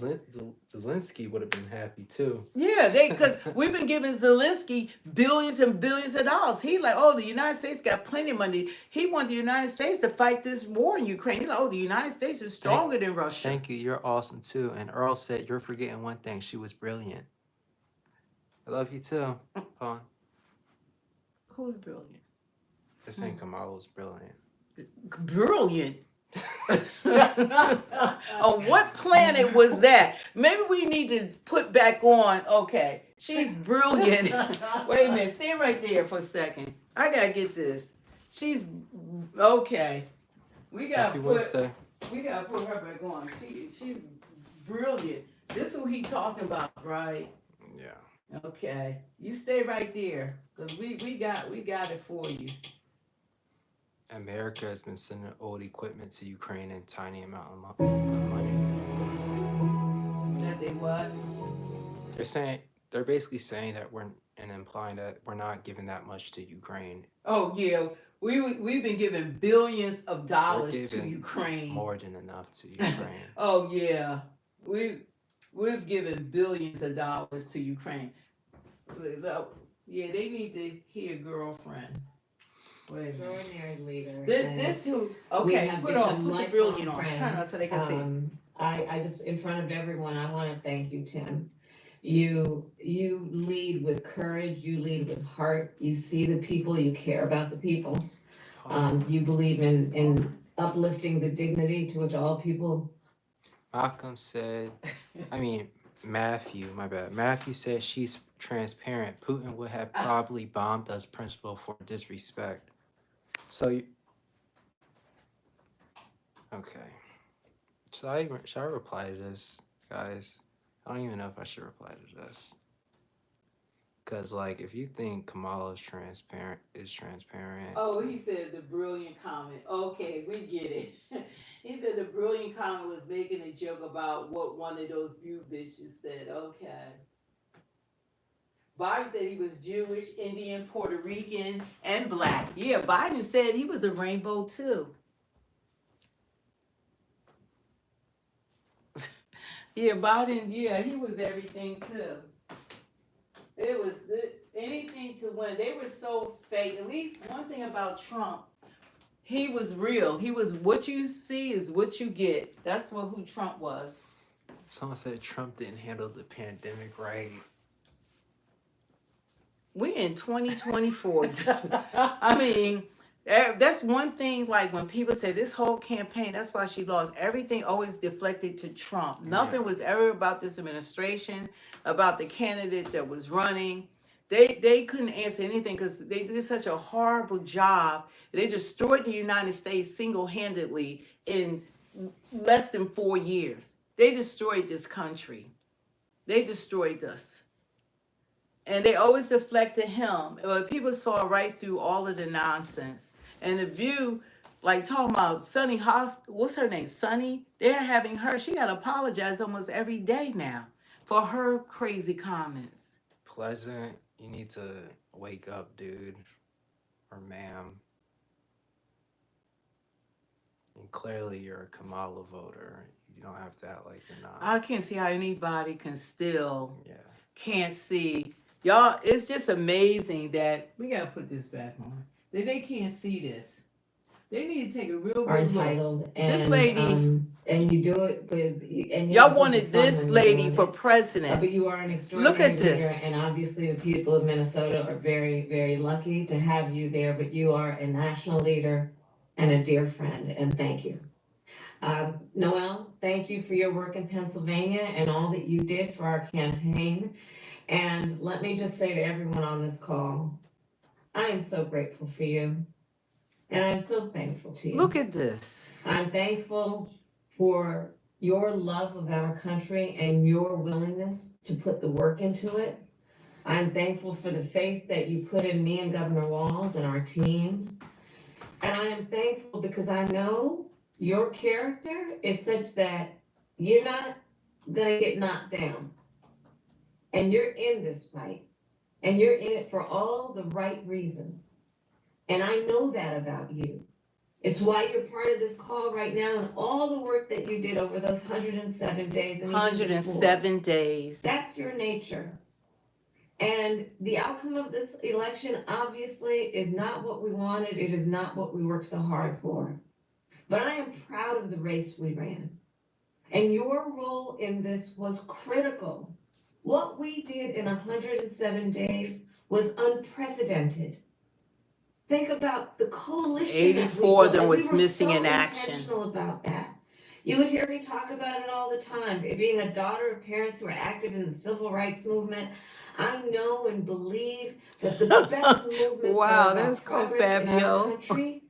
Zelensky would have been happy too. Yeah, because we've been giving Zelensky billions and billions of dollars. He's like, oh, the United States got plenty of money. He wanted the United States to fight this war in Ukraine. He's like, oh, the United States is stronger than Russia. Thank you. You're awesome too. And Earl said, you're forgetting one thing. She was brilliant. I love you too. Vaughn. Who's brilliant? They're saying Kamala was brilliant. Brilliant? On what planet was that? Maybe we need to put back on. Okay, she's brilliant. Wait a minute, stand right there for a second. I gotta get this. She's okay. We gotta put her back on. She's brilliant. This is who he talking about, right? Yeah. Okay, you stay right there, cause we got it for you. America has been sending old equipment to Ukraine in tiny amount of money. That they what? They're basically saying that and implying that we're not giving that much to Ukraine. Oh yeah, we've been giving billions of dollars to Ukraine. More than enough to Ukraine. Oh yeah, we've given billions of dollars to Ukraine. Yeah, they need to hear girlfriend. Extraordinary leader. This who? Okay, put the brilliant on. Turn on so they can see. I just, in front of everyone, I want to thank you, Tim. You lead with courage. You lead with heart. You see the people. You care about the people. You believe in uplifting the dignity to which all people. Malcolm said, Matthew, my bad. Matthew said she's transparent. Putin would have probably bombed us principal for disrespect. So, okay. Should I reply to this, guys? I don't even know if I should reply to this. Because, like, if you think Kamala is transparent. Oh, he said the brilliant comment. Okay, we get it. He said the brilliant comment was making a joke about what one of those View bitches said. Okay. Biden said he was Jewish, Indian, Puerto Rican, and black. Yeah, Biden said he was a rainbow too. Yeah, Biden, yeah, he was everything too. It was anything to win. They were so fake. At least one thing about Trump, he was real. He was what you see is what you get. That's who Trump was. Someone said Trump didn't handle the pandemic right. We're in 2024. I mean, that's one thing, like when people say this whole campaign, that's why she lost. Everything always deflected to Trump. Nothing was ever about this administration, about the candidate that was running. They couldn't answer anything because they did such a horrible job. They destroyed the United States single-handedly in less than 4 years. They destroyed this country. They destroyed us. And they always deflected him. People saw right through all of the nonsense. And the View, like talking about Sunny what's her name? Sunny? They're having her. She got to apologize almost every day now for her crazy comments. Pleasant, you need to wake up, dude. Or ma'am. And clearly you're a Kamala voter. You don't have to act like you're not. I can't see how anybody can still can't see. Y'all, it's just amazing that we gotta put this back on. That they can't see this. They need to take a real good look. And, this lady, and you do it with. And y'all wanted this lady for president. But you are an extraordinary look at this. leader, and obviously the people of Minnesota are very, very lucky to have you there. But you are a national leader and a dear friend, and thank you. Noel, thank you for your work in Pennsylvania and all that you did for our campaign. And let me just say to everyone on this call, I am so grateful for you. And I'm so thankful to you. Look at this. I'm thankful for your love of our country and your willingness to put the work into it. I'm thankful for the faith that you put in me and Governor Walz and our team. And I am thankful because I know your character is such that you're not going to get knocked down. And you're in this fight, and you're in it for all the right reasons. And I know that about you. It's why you're part of this call right now and all the work that you did over those 107 days. And 107 days. That's your nature. And the outcome of this election obviously is not what we wanted. It is not what we worked so hard for. But I am proud of the race we ran. And your role in this was critical. What we did in 107 days was unprecedented. Think about the coalition. 84 of them was missing in action. Intentional about that. You would hear me talk about it all the time. Being a daughter of parents who are active in the civil rights movement, I know and believe that the best movements wow, that that's cool, progress in our Fabio. country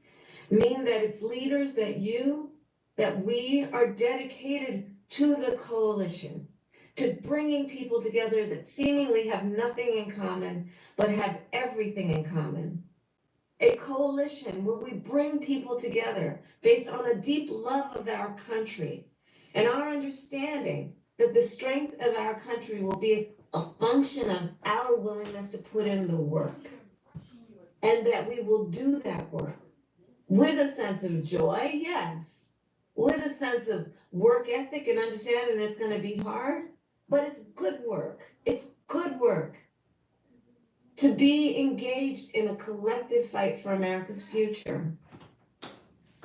mean that it's leaders that we are dedicated to the coalition, to bringing people together that seemingly have nothing in common, but have everything in common. A coalition where we bring people together based on a deep love of our country and our understanding that the strength of our country will be a function of our willingness to put in the work, and that we will do that work with a sense of joy, yes, with a sense of work ethic and understanding it's going to be hard, but it's good work. It's good work. To be engaged in a collective fight for America's future.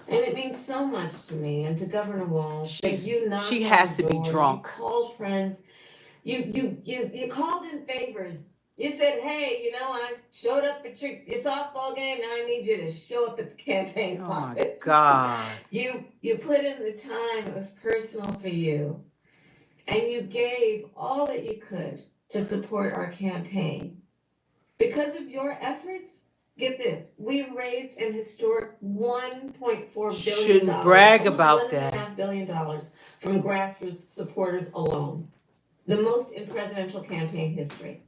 And it means so much to me and to Governor Walz. She has to be drunk. You called friends. You called in favors. You said, hey, I showed up at your softball game. Now I need you to show up at the campaign office. Oh my God. You put in the time. It was personal for you. And you gave all that you could to support our campaign. Because of your efforts, get this, we raised an historic $1.4 billion. Shouldn't brag about that. $1.5 billion from grassroots supporters alone. The most in presidential campaign history.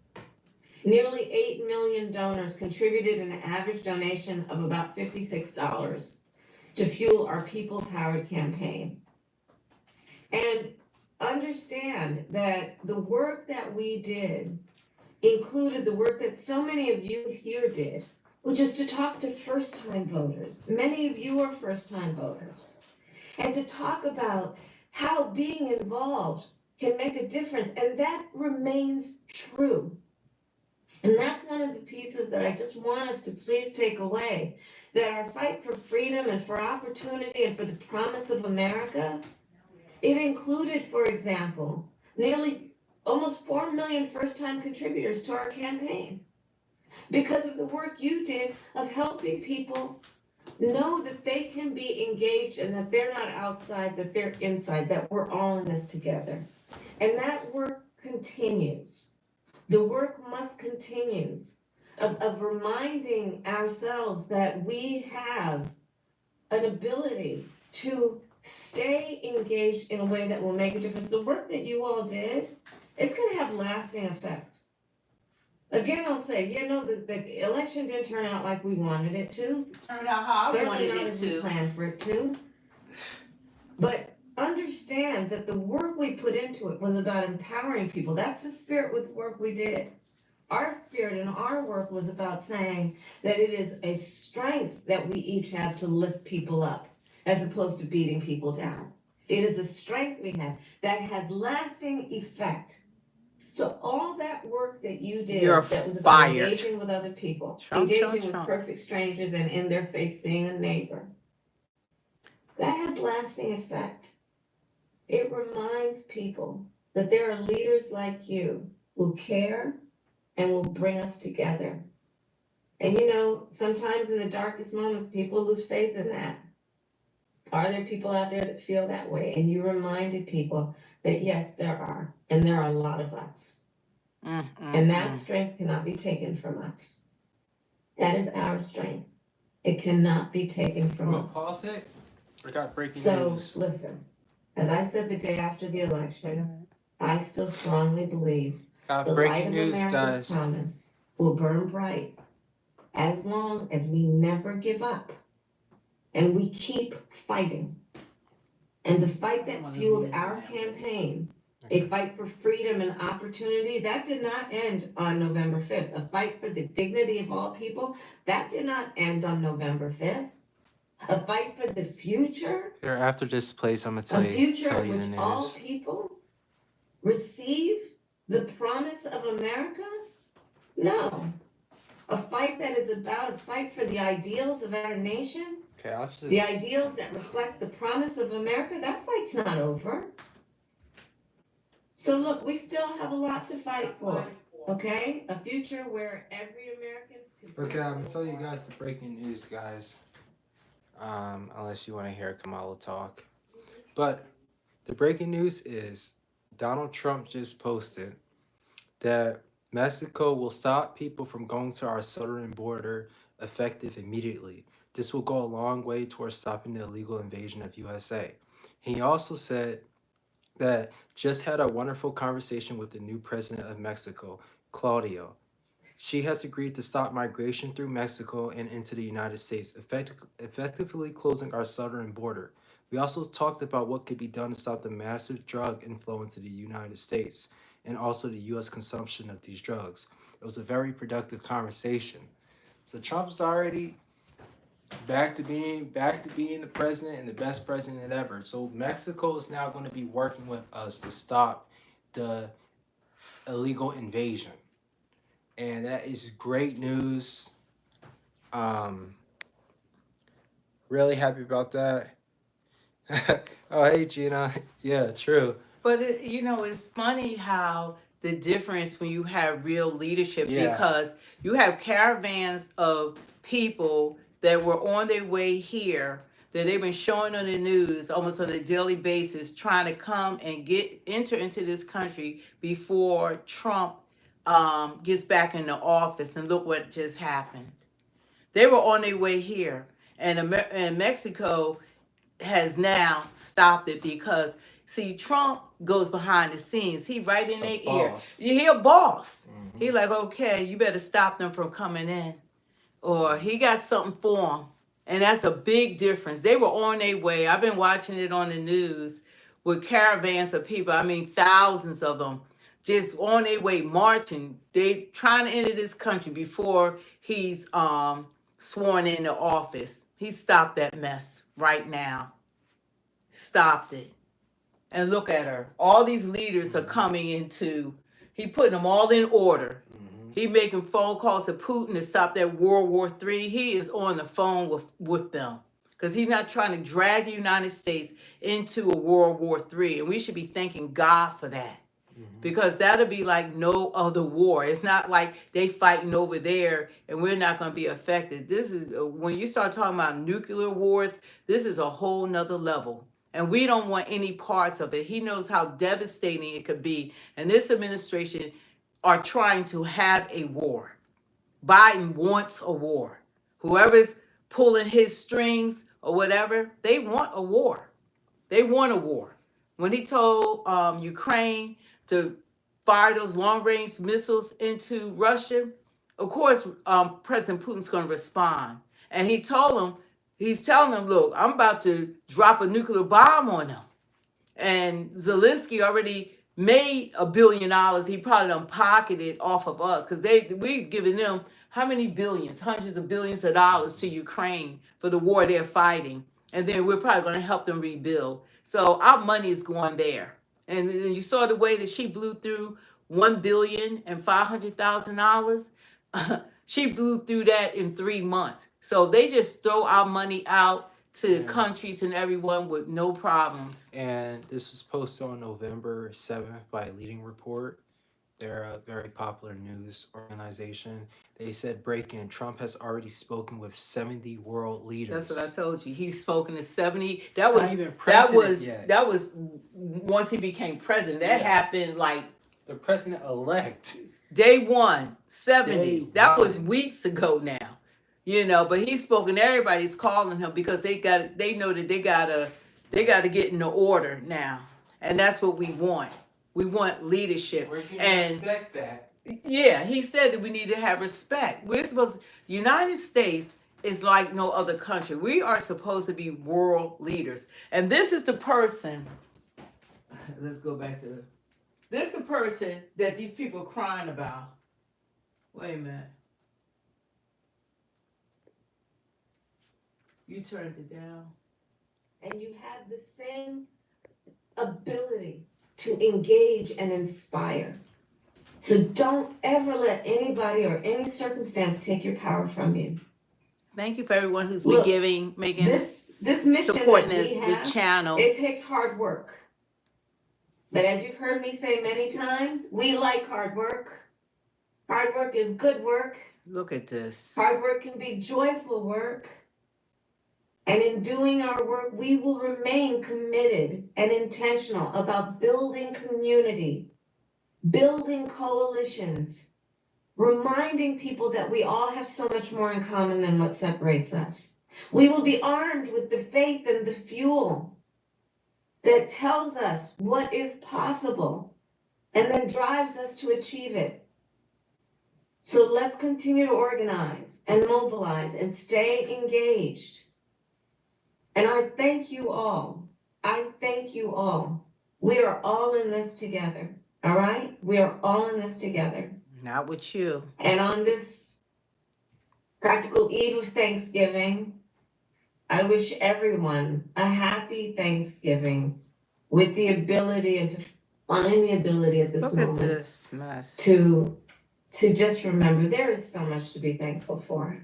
Nearly 8 million donors contributed an average donation of about $56 to fuel our people-powered campaign. And understand that the work that we did included the work that so many of you here did, which is to talk to first-time voters. Many of you are first-time voters. And to talk about how being involved can make a difference. And that remains true. And that's one of the pieces that I just want us to please take away, that our fight for freedom and for opportunity and for the promise of America, it included, for example, almost 4 million first-time contributors to our campaign because of the work you did of helping people know that they can be engaged and that they're not outside, that they're inside, that we're all in this together. And that work continues. The work must continue of reminding ourselves that we have an ability to stay engaged in a way that will make a difference. The work that you all did, it's going to have lasting effect. Again, I'll say, the election didn't turn out like we wanted it to. It turned out how I wanted it to. We planned for it to. But understand that the work we put into it was about empowering people. That's the spirit with the work we did. Our spirit and our work was about saying that it is a strength that we each have to lift people up, as opposed to beating people down. It is a strength we have that has lasting effect. So all that work that you did that was about engaging with other people, engaging with perfect strangers and in their face seeing a neighbor, that has lasting effect. It reminds people that there are leaders like you who care and will bring us together. And sometimes in the darkest moments, people lose faith in that. Are there people out there that feel that way? And you reminded people that yes, there are. And there are a lot of us. And that strength cannot be taken from us. That is our strength. It cannot be taken from us. Pause it. I got breaking news. So listen, as I said the day after the election, I still strongly believe the light of America's promise will burn bright as long as we never give up. And we keep fighting. And the fight that fueled our campaign A fight for freedom and opportunity, that did not end on November 5th. A fight for the dignity of all people, that did not end on November 5th. A fight for the future. Here, after this place, I'm gonna A future tell in you the which all news. people receive the promise of America? No. A fight that is about a fight for the ideals of our nation, Okay, I'll just... the ideals that reflect the promise of America, that fight's not over. So look, we still have a lot to fight for, okay? A future where every American... Okay, I'm gonna tell you guys the breaking news, guys. Unless you want to hear Kamala talk. But the breaking news is Donald Trump just posted that Mexico will stop people from going to our southern border effective immediately. This will go a long way towards stopping the illegal invasion of USA. He also said that just had a wonderful conversation with the new president of Mexico, Claudio. She has agreed to stop migration through Mexico and into the United States, effectively closing our southern border. We also talked about what could be done to stop the massive drug inflow into the United States and also the U.S. consumption of these drugs. It was a very productive conversation. So Trump's already back to being the president and the best president ever. So Mexico is now going to be working with us to stop the illegal invasion. And that is great news. Really happy about that. Oh, hey, Gina. Yeah, true. But it's funny how the difference when you have real leadership, because you have caravans of people that were on their way here that they've been showing on the news almost on a daily basis, trying to come and enter into this country before Trump gets back into office. And look what just happened. They were on their way here, and Mexico has now stopped it because, see, Trump goes behind the scenes. He right in their ear. You hear boss. Mm-hmm. He like, okay, you better stop them from coming in. Or he got something for them. And that's a big difference. They were on their way. I've been watching it on the news with caravans of people. I mean, thousands of them just on their way marching. They trying to enter this country before he's sworn into office. He stopped that mess right now. Stopped it. And look at her. All these leaders are coming into, he putting them all in order. He making phone calls to Putin to stop that World War III. He is on the phone with them because he's not trying to drag the United States into a World War III. And we should be thanking God for that. Because that'll be like no other war. It's not like they fighting over there and we're not going to be affected. This is, when you start talking about nuclear wars, this is a whole nother level. And we don't want any parts of it. He knows how devastating it could be. And this administration are trying to have a war. Biden wants a war. Whoever's pulling his strings or whatever, they want a war. They want a war. When he told Ukraine to fire those long-range missiles into Russia, of course, President Putin's going to respond. And he's telling them, look, I'm about to drop a nuclear bomb on them. And Zelensky already made $1 billion. He probably done pocketed off of us because we've given them how many billions, hundreds of billions of dollars to Ukraine for the war they're fighting. And then we're probably going to help them rebuild. So our money is going there. And then you saw the way that she blew through $1,500,000. She blew through that in 3 months. So they just throw our money out to countries and everyone with no problems. And this was posted on November 7th by Leading Report. They're a very popular news organization. They said, break-in, Trump has already spoken with 70 world leaders. That's what I told you. He's spoken to 70. That was once he became president. That happened like the president-elect. Day one, 70. That was weeks ago now. But he's spoken to everybody. He's calling him because they know that they gotta get into order now. And that's what we want. We want leadership. We're gonna respect that. Yeah, he said that we need to have respect. The United States is like no other country. We are supposed to be world leaders. And this is the person, let's go back to This the person that these people are crying about. Wait a minute. You turned it down. And you have the same ability to engage and inspire. So don't ever let anybody or any circumstance take your power from you. Thank you for everyone who's been giving, making this mission supporting that we have, the channel. It takes hard work. But as you've heard me say many times, we like hard work. Hard work is good work. Look at this. Hard work can be joyful work. And in doing our work, we will remain committed and intentional about building community, building coalitions, reminding people that we all have so much more in common than what separates us. We will be armed with the faith and the fuel that tells us what is possible and then drives us to achieve it. So let's continue to organize and mobilize and stay engaged. And I thank you all. I thank you all. We are all in this together. All right? We are all in this together. Not with you. And on this practical eve of Thanksgiving, I wish everyone a happy Thanksgiving with the ability and to find the ability at this moment. Look at this mess. To just remember there is so much to be thankful for.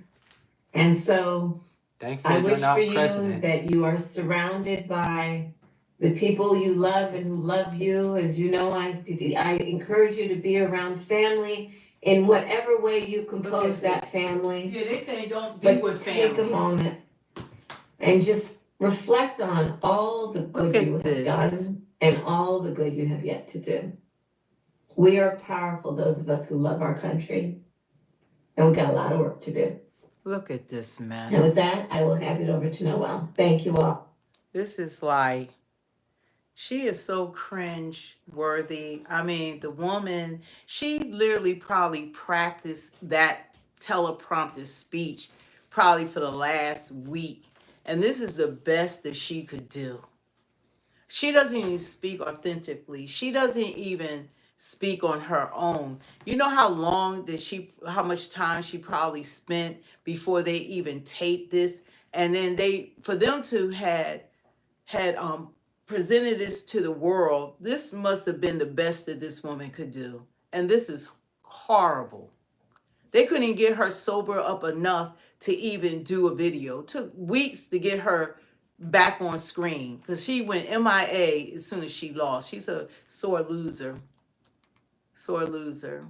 And so thankfully, I wish not for you president. that you are surrounded by the people you love and who love you. As you know, I encourage you to be around family in whatever way you compose that family. Yeah, they say don't be with family. Take a moment and just reflect on all the good you have done and all the good you have yet to do. We are powerful, those of us who love our country, and we've got a lot of work to do. Look at this mess. And with that, I will hand it over to Noelle. Thank you all. This is like, she is so cringe worthy. I mean, the woman, she literally probably practiced that teleprompter speech probably for the last week. And this is the best that she could do. She doesn't even speak authentically. She doesn't even speak on her own. You know how much time she probably spent before they even taped this? And then for them to had presented this to the world, this must have been the best that this woman could do. And this is horrible. They couldn't get her sober up enough to even do a video. It took weeks to get her back on screen because she went MIA as soon as she lost. She's a sore loser. Sore loser.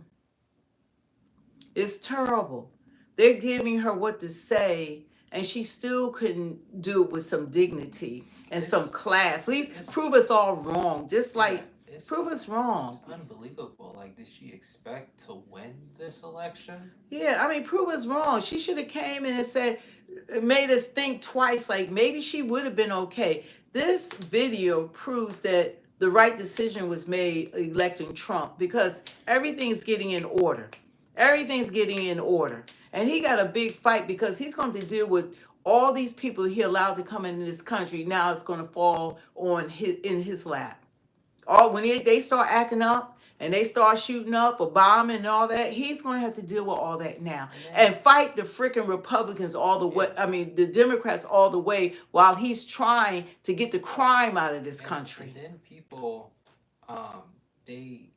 It's terrible. They're giving her what to say, and she still couldn't do it with some dignity and some class. At least prove us all wrong. Just like prove us wrong. It's unbelievable. Like, did she expect to win this election? Yeah, I mean, prove us wrong. She should have came in and said, made us think twice. Like maybe she would have been okay. This video proves that the right decision was made electing Trump because everything's getting in order. Everything's getting in order. And he got a big fight because he's going to deal with all these people he allowed to come into this country. Now it's going to fall on his lap. When they start acting up and they start shooting up or bombing and all that, he's going to have to deal with all that now and fight the freaking Republicans all the way. I mean, the Democrats all the way while he's trying to get the crime out of this country. And then people, they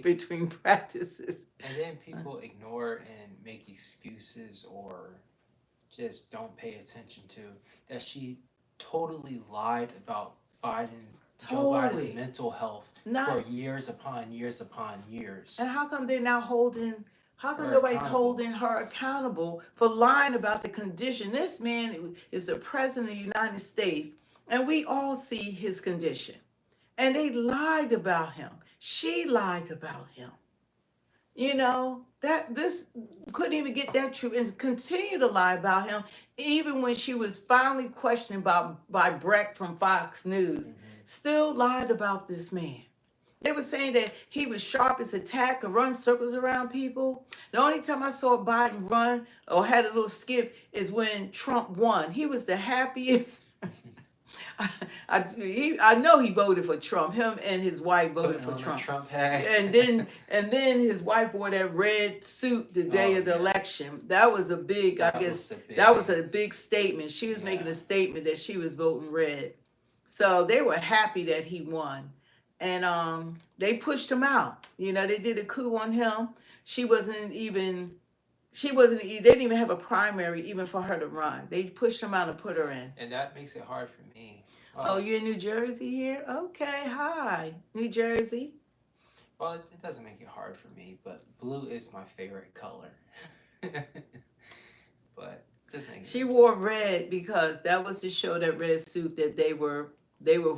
between practices. And then people ignore and make excuses or just don't pay attention to that she totally lied about Joe Biden's mental health for years upon years upon years. And how come they're not how come nobody's holding her accountable for lying about the condition? This man is the president of the United States, and we all see his condition. And they lied about him. She lied about him. You know, this couldn't even get that true and continue to lie about him, even when she was finally questioned by Breck from Fox News. Mm-hmm. Still lied about this man. They were saying that he was sharp as a tack and run circles around people. The only time I saw Biden run or had a little skip is when Trump won. He was the happiest. I know he voted for Trump. Him and his wife voted for Trump. Trump hat. And then his wife wore that red suit the day of the election. That was a big, that was a big statement. She was making a statement that she was voting red. So they were happy that he won. And they pushed him out. You know, they did a coup on him. They didn't even have a primary even for her to run. They pushed him out and put her in. And that makes it hard for me. Oh, you're in New Jersey here? Okay, hi, New Jersey. Well, it doesn't make it hard for me, but blue is my favorite color. But just make she wore red because that was to show that red suit that they were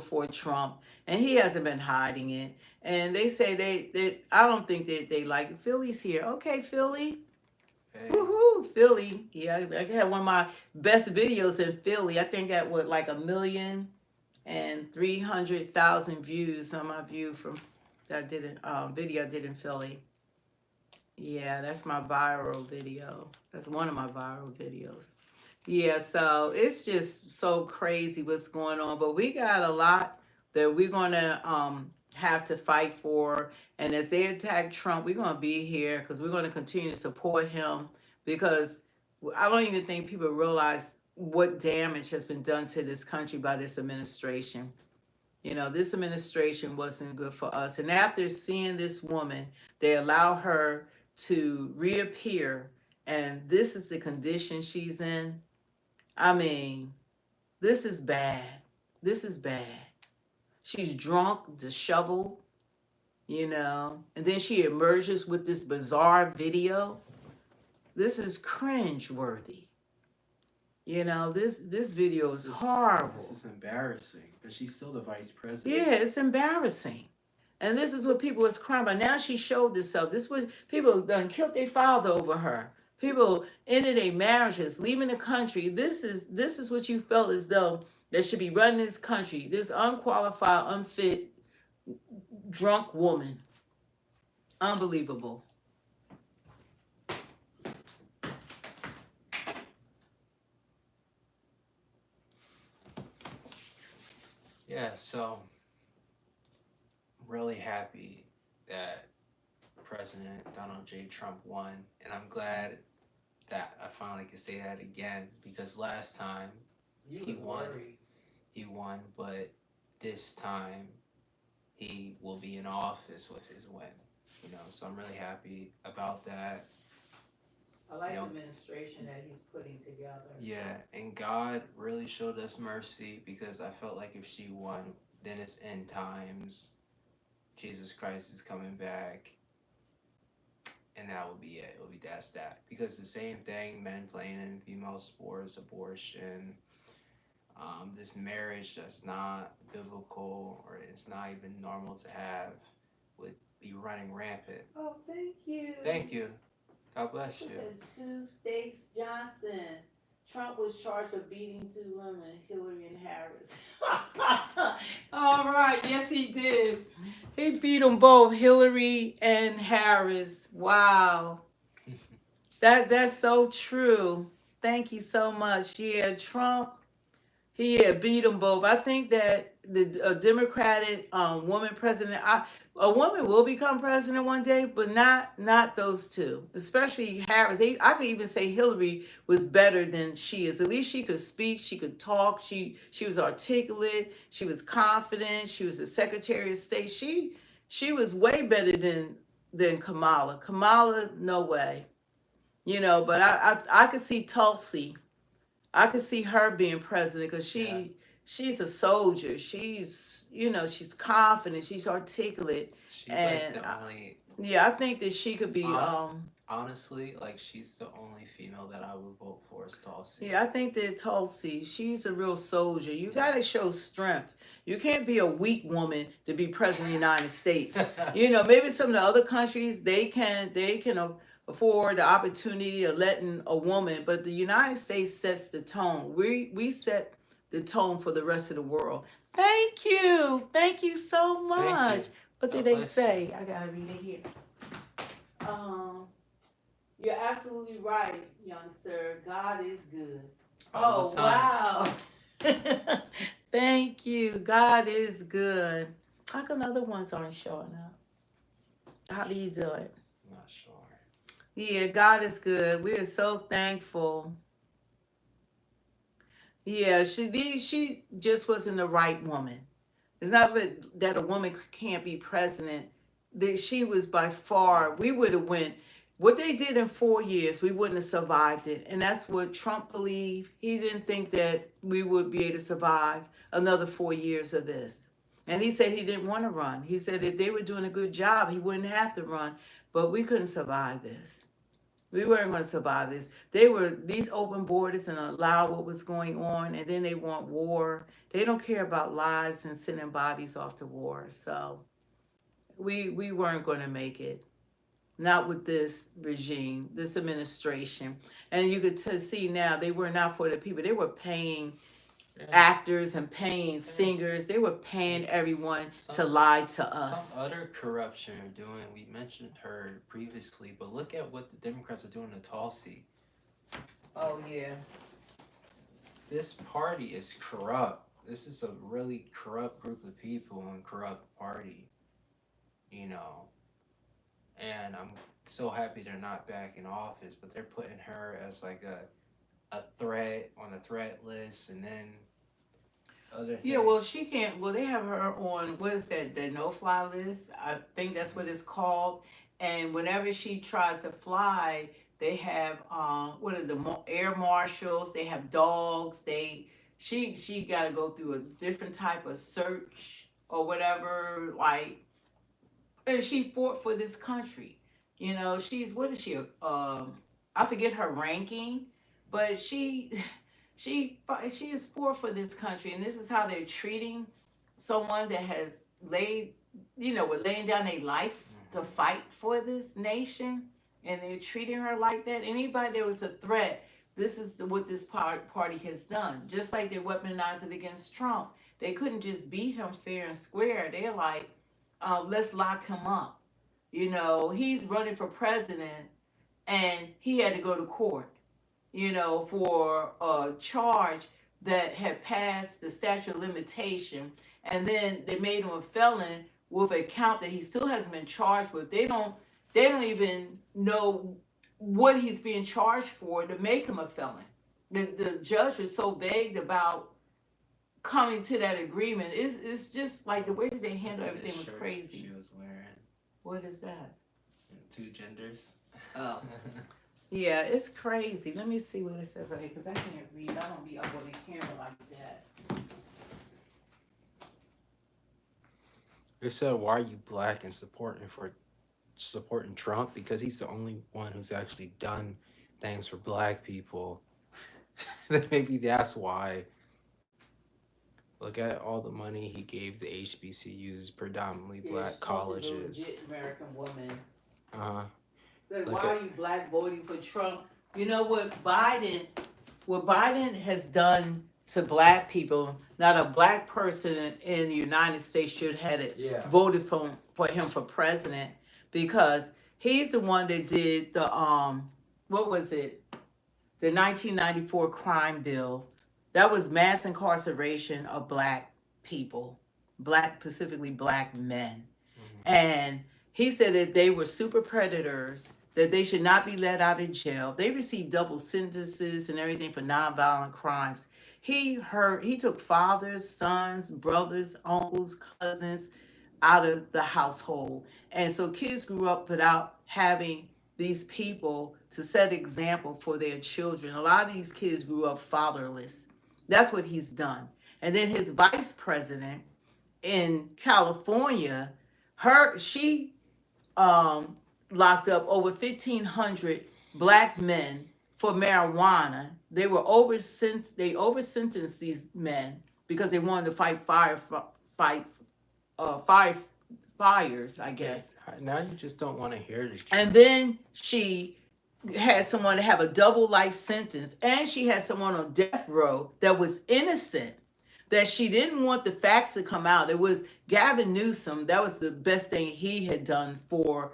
for Trump, and he hasn't been hiding it. And they say they I don't think they like it. Philly's here. Okay, Philly. Hey. Woohoo, Philly. Yeah, I had one of my best videos in Philly. I think that was like 1,300,000 views on my video I did in Philly. Yeah, that's my viral video. That's one of my viral videos. Yeah, so it's just so crazy what's going on. But we got a lot that we're going to have to fight for. And as they attack Trump, we're going to be here because we're going to continue to support him, because I don't even think people realize what damage has been done to this country by this administration. You know, this administration wasn't good for us. And after seeing this woman, they allow her to reappear, and this is the condition she's in. I mean, this is bad. This is bad. She's drunk, disheveled, you know, and then she emerges with this bizarre video. This is cringe-worthy. You know, this video is horrible. This is embarrassing, but she's still the vice president. Yeah, it's embarrassing. And this is what people was crying about. Now she showed herself. This was, people done killed their father over her. People ended their marriages, leaving the country. This is what you felt as though that should be running this country. This unqualified, unfit, drunk woman. Unbelievable. Yeah, so I'm really happy that President Donald J. Trump won, and I'm glad that I finally can say that again, because last time he won, but this time he will be in office with his win, you know, so I'm really happy about that. I like the administration that he's putting together. Yeah, and God really showed us mercy, because I felt like if she won, then it's end times. Jesus Christ is coming back, and that would be it. It would be that. Because the same thing, men playing in female sports, abortion, this marriage that's not biblical, or it's not even normal to have, would be running rampant. Oh, thank you. Thank you. God bless you. 2 Stakes Johnson. Trump was charged with beating 2 women, Hillary and Harris. All right. Yes, he did. He beat them both, Hillary and Harris. Wow. That's so true. Thank you so much. Yeah, Trump, he beat them both. I think that the Democratic woman president, a woman will become president one day, but not those two, especially Harris. I could even say Hillary was better than she is. At least she could speak, she could talk, she was articulate, she was confident, she was the Secretary of State. She was way better than Kamala. Kamala, no way. You know, but I could see Tulsi. I could see her being president, because she's a soldier. She's, you know, she's confident. She's articulate. She's like the only. Yeah, I think that she could be. Honestly, like, she's the only female that I would vote for is Tulsi. Yeah, I think that Tulsi, she's a real soldier. You gotta show strength. You can't be a weak woman to be president of the United States. You know, maybe some of the other countries they can afford the opportunity of letting a woman, but the United States sets the tone. We set the tone for the rest of the world. Thank you so much. What did they say? I gotta read it here. You're absolutely right, young sir. God is good. All the time. Wow. Thank you. God is good. How come other ones aren't showing up? How do you do it? I'm not sure. Yeah, God is good. We are so thankful. Yeah, she just wasn't the right woman. It's not that a woman can't be president. That she was by far. We would have went. What they did in 4 years, we wouldn't have survived it, and that's what Trump believed. He didn't think that we would be able to survive another 4 years of this. And he said he didn't want to run. He said if they were doing a good job, he wouldn't have to run. But we couldn't survive this. We weren't going to survive this. They were these open borders and allow what was going on, and then they want war. They don't care about lives and sending bodies off to war. So we weren't going to make it. Not with this regime, this administration. And you could see now they were not for the people. They were paying actors and paying singers. They were paying everyone to lie to us. Some other corruption are doing. We mentioned her previously, but look at what the Democrats are doing to Tulsi. Oh yeah. This party is corrupt. This is a really corrupt group of people and corrupt party. You know. And I'm so happy they're not back in office, but they're putting her as like a threat on the threat list, and then other things. Yeah, well, she can't. Well, they have her on what is that? The no-fly list. I think that's what it's called. And whenever she tries to fly, they have what are the air marshals? They have dogs. She got to go through a different type of search or whatever. Like, and she fought for this country. You know, she's what is she? I forget her ranking, but she is for this country, and this is how they're treating someone that has laid, we're laying down their life to fight for this nation, and they're treating her like that. Anybody that was a threat, this is what this party has done. Just like they weaponized it against Trump, they couldn't just beat him fair and square. They're like, let's lock him up. He's running for president, and he had to go to court. For a charge that had passed the statute of limitation, and then they made him a felon with a count that he still hasn't been charged with. They don't even know what he's being charged for to make him a felon. The judge was so vague about coming to that agreement. It's just like the way that they handle everything was crazy. She was wearing. What is that? 2 genders. Oh. Yeah, it's crazy. Let me see what it says over here, because I can't read. I don't be up on the camera like that. They said, why are you black and supporting Trump? Because he's the only one who's actually done things for black people. Maybe that's why. Look at all the money he gave the HBCUs, predominantly black colleges. She's a legit American woman. Uh-huh. Why are you black voting for Trump? You know what Biden has done to black people, not a black person in the United States should have voted for him for president, because he's the one that did the what was it? The 1994 crime bill. That was mass incarceration of black people, specifically black men. Mm-hmm. And he said that they were super predators, that they should not be let out of jail. They received double sentences and everything for nonviolent crimes. He took fathers, sons, brothers, uncles, cousins out of the household. And so kids grew up without having these people to set example for their children. A lot of these kids grew up fatherless. That's what he's done. And then his vice president in California, she locked up over 1,500 black men for marijuana. They over-sentenced these men because they wanted to fight fires, I guess. Now you just don't want to hear this. And then she had someone to have a double life sentence, and she had someone on death row that was innocent, that she didn't want the facts to come out. It was Gavin Newsom. That was the best thing he had done for,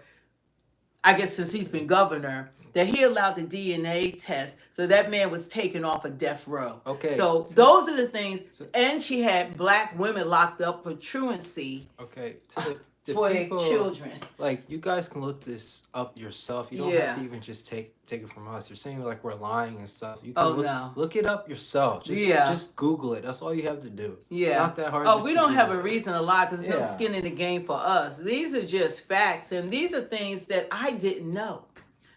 I guess, since he's been governor. that he allowed the DNA test, so that man was taken off of death row. Okay. So those are the things. And she had black women locked up for truancy. Okay. To the for people, their children. Like, you guys can look this up yourself. You don't have to even just take it from us. You're saying like we're lying and stuff. You can look it up yourself. Just Google it. That's all you have to do. Yeah. Not that hard. Oh, we don't have a reason to lie because there's no skin in the game for us. These are just facts, and these are things that I didn't know.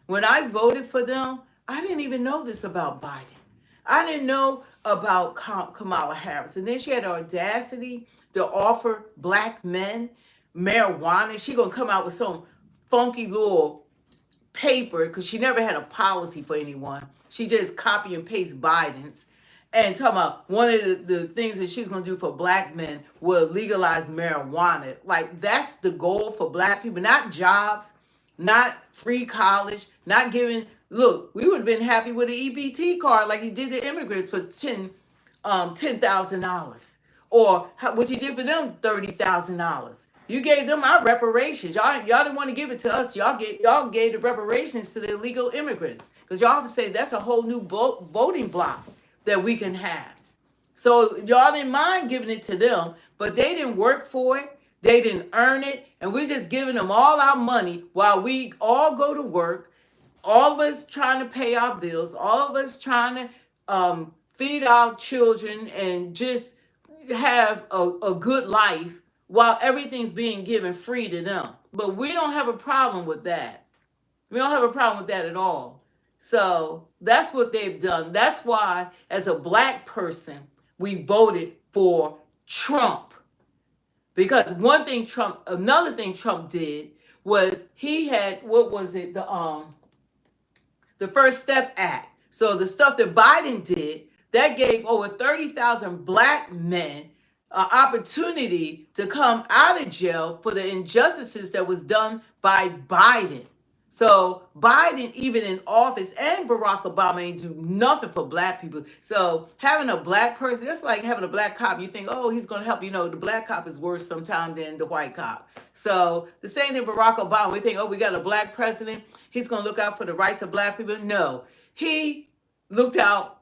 When I voted for them, I didn't even know this about Biden. I didn't know about Kamala Harris. And then she had the audacity to offer black men marijuana. She gonna come out with some funky little paper because she never had a policy for anyone. She just copy and paste Biden's. And talking about one of the things that she's going to do for black men will legalize marijuana. Like, that's the goal for black people. Not jobs, not free college, not giving. Look, we would have been happy with an EBT card like he did the immigrants for $10,000. Or what you did for them, $30,000. You gave them our reparations. Y'all didn't want to give it to us. Y'all gave the reparations to the illegal immigrants. Because y'all have to say that's a whole new voting block that we can have. So y'all didn't mind giving it to them, but they didn't work for it. They didn't earn it. And we're just giving them all our money while we all go to work. All of us trying to pay our bills. All of us trying to feed our children and just have a good life while everything's being given free to them. But we don't have a problem with that. We don't have a problem with that at all. So that's what they've done. That's why, as a black person, we voted for Trump. Because another thing Trump did was he had, what was it? The First Step Act. So the stuff that Biden did, that gave over 30,000 black men an opportunity to come out of jail for the injustices that was done by Biden. So Biden, even in office, and Barack Obama ain't do nothing for black people. So having a black person, that's like having a black cop. You think, oh, he's going to help. You know, the black cop is worse sometimes than the white cop. So the same thing Barack Obama. We think, oh, we got a black president. He's going to look out for the rights of black people. No, he looked out.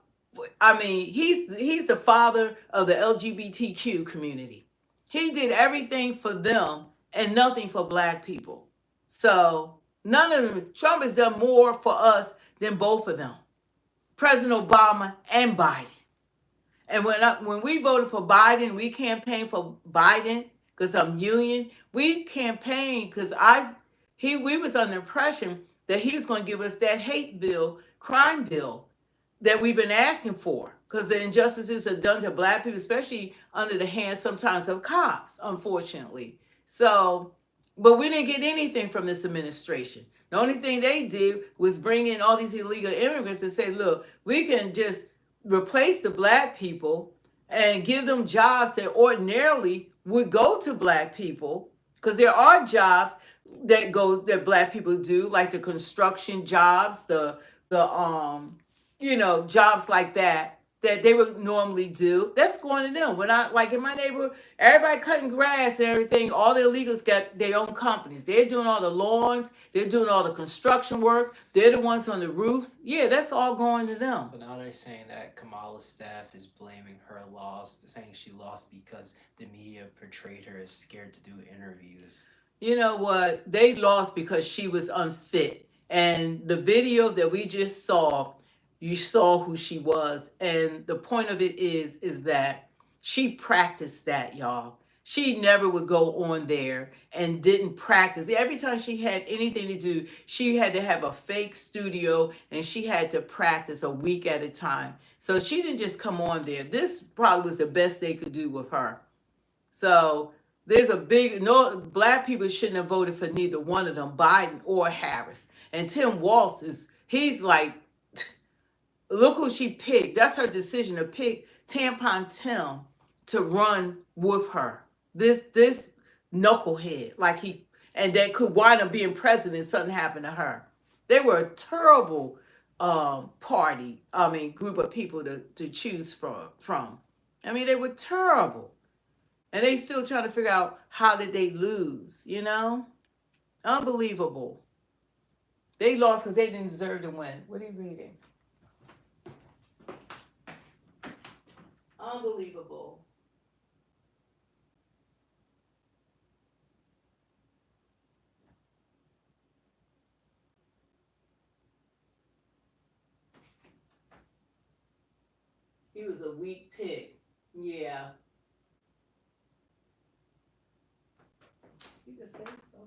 I mean, he's the father of the LGBTQ community. He did everything for them and nothing for black people. So none of them. Trump has done more for us than both of them, President Obama and Biden. And when we voted for Biden, we campaigned for Biden because I'm union. We campaigned because we was under the impression that he was going to give us that hate bill, crime bill that we've been asking for, because the injustices are done to black people, especially under the hands sometimes of cops, unfortunately. So, but we didn't get anything from this administration. The only thing they did was bring in all these illegal immigrants and say, look, we can just replace the black people and give them jobs that ordinarily would go to black people, because there are jobs that black people do, like the construction jobs, the jobs like that they would normally do. That's going to them. When like in my neighborhood, everybody cutting grass and everything, all the illegals got their own companies. They're doing all the lawns. They're doing all the construction work. They're the ones on the roofs. Yeah, that's all going to them. So now they're saying that Kamala's staff is blaming her loss, saying she lost because the media portrayed her as scared to do interviews. You know what? They lost because she was unfit. And the video that we just saw, you saw who she was. And the point of it is that she practiced that, y'all. She never would go on there and didn't practice. Every time she had anything to do, she had to have a fake studio and she had to practice a week at a time. So she didn't just come on there. This probably was the best they could do with her. So there's black people shouldn't have voted for neither one of them, Biden or Harris. And Tim Walz he's like, look who she picked. That's her decision to pick Tampon Tim to run with her. This knucklehead, and that could wind up being president if something happened to her. They were a terrible group of people to choose from. I mean, they were terrible. And they still trying to figure out how did they lose, Unbelievable. They lost because they didn't deserve to win. What are you reading? Unbelievable. He was a weak pick. Yeah. You can say so.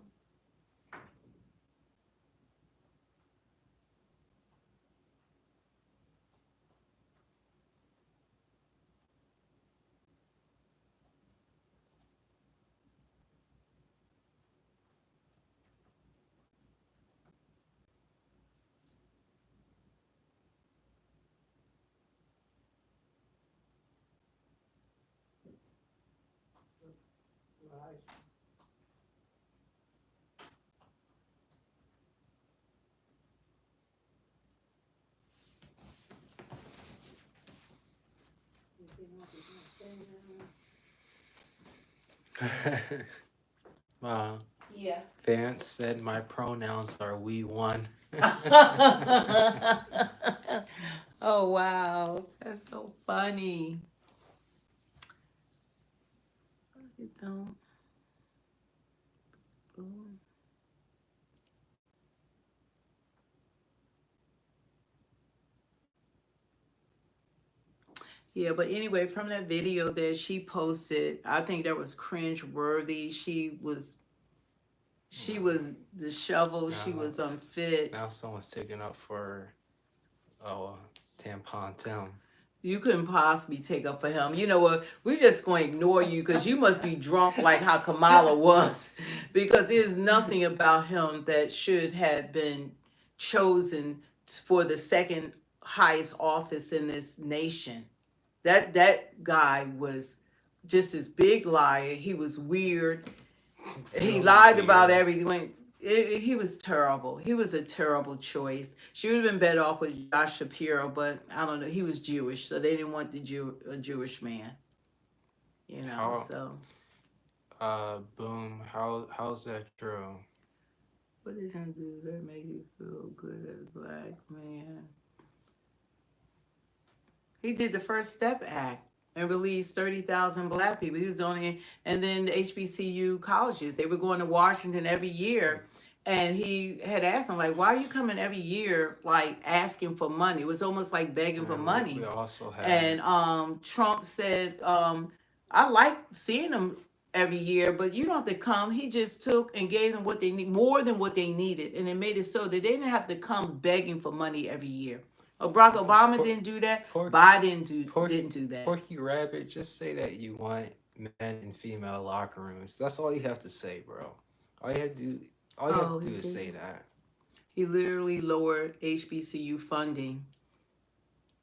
Right. Wow. Yeah. Vance said my pronouns are we one. Oh wow, that's so funny. You don't. Ooh. Yeah, but anyway, from that video that she posted, I think that was cringe worthy. She was disheveled. She was unfit. Now someone's taking up for Tampon Tim. You couldn't possibly take up for him. You know what? We're just going to ignore you because you must be drunk like how Kamala was. Because there's nothing about him that should have been chosen for the second highest office in this nation. That guy was just this big liar. He was weird. He lied about everything. He was terrible. He was a terrible choice. She would have been better off with Josh Shapiro, but I don't know. He was Jewish, so they didn't want a Jewish man. You know, so. Boom. How's that true? What is gonna do that make you feel good as a black man? He did the First Step Act and released 30,000 black people. He was only, and then the HBCU colleges, they were going to Washington every year. And he had asked them, like, why are you coming every year, like, asking for money? It was almost like begging for money. We also had... And Trump said, I like seeing them every year, but you don't have to come. He just took and gave them what they need, more than what they needed. And it made it so that they didn't have to come begging for money every year. Barack Obama didn't do that. Biden didn't do that. Porky Rabbit, just say that you want men and female locker rooms. That's all you have to say, bro. All you have to do is say that. He literally lowered HBCU funding.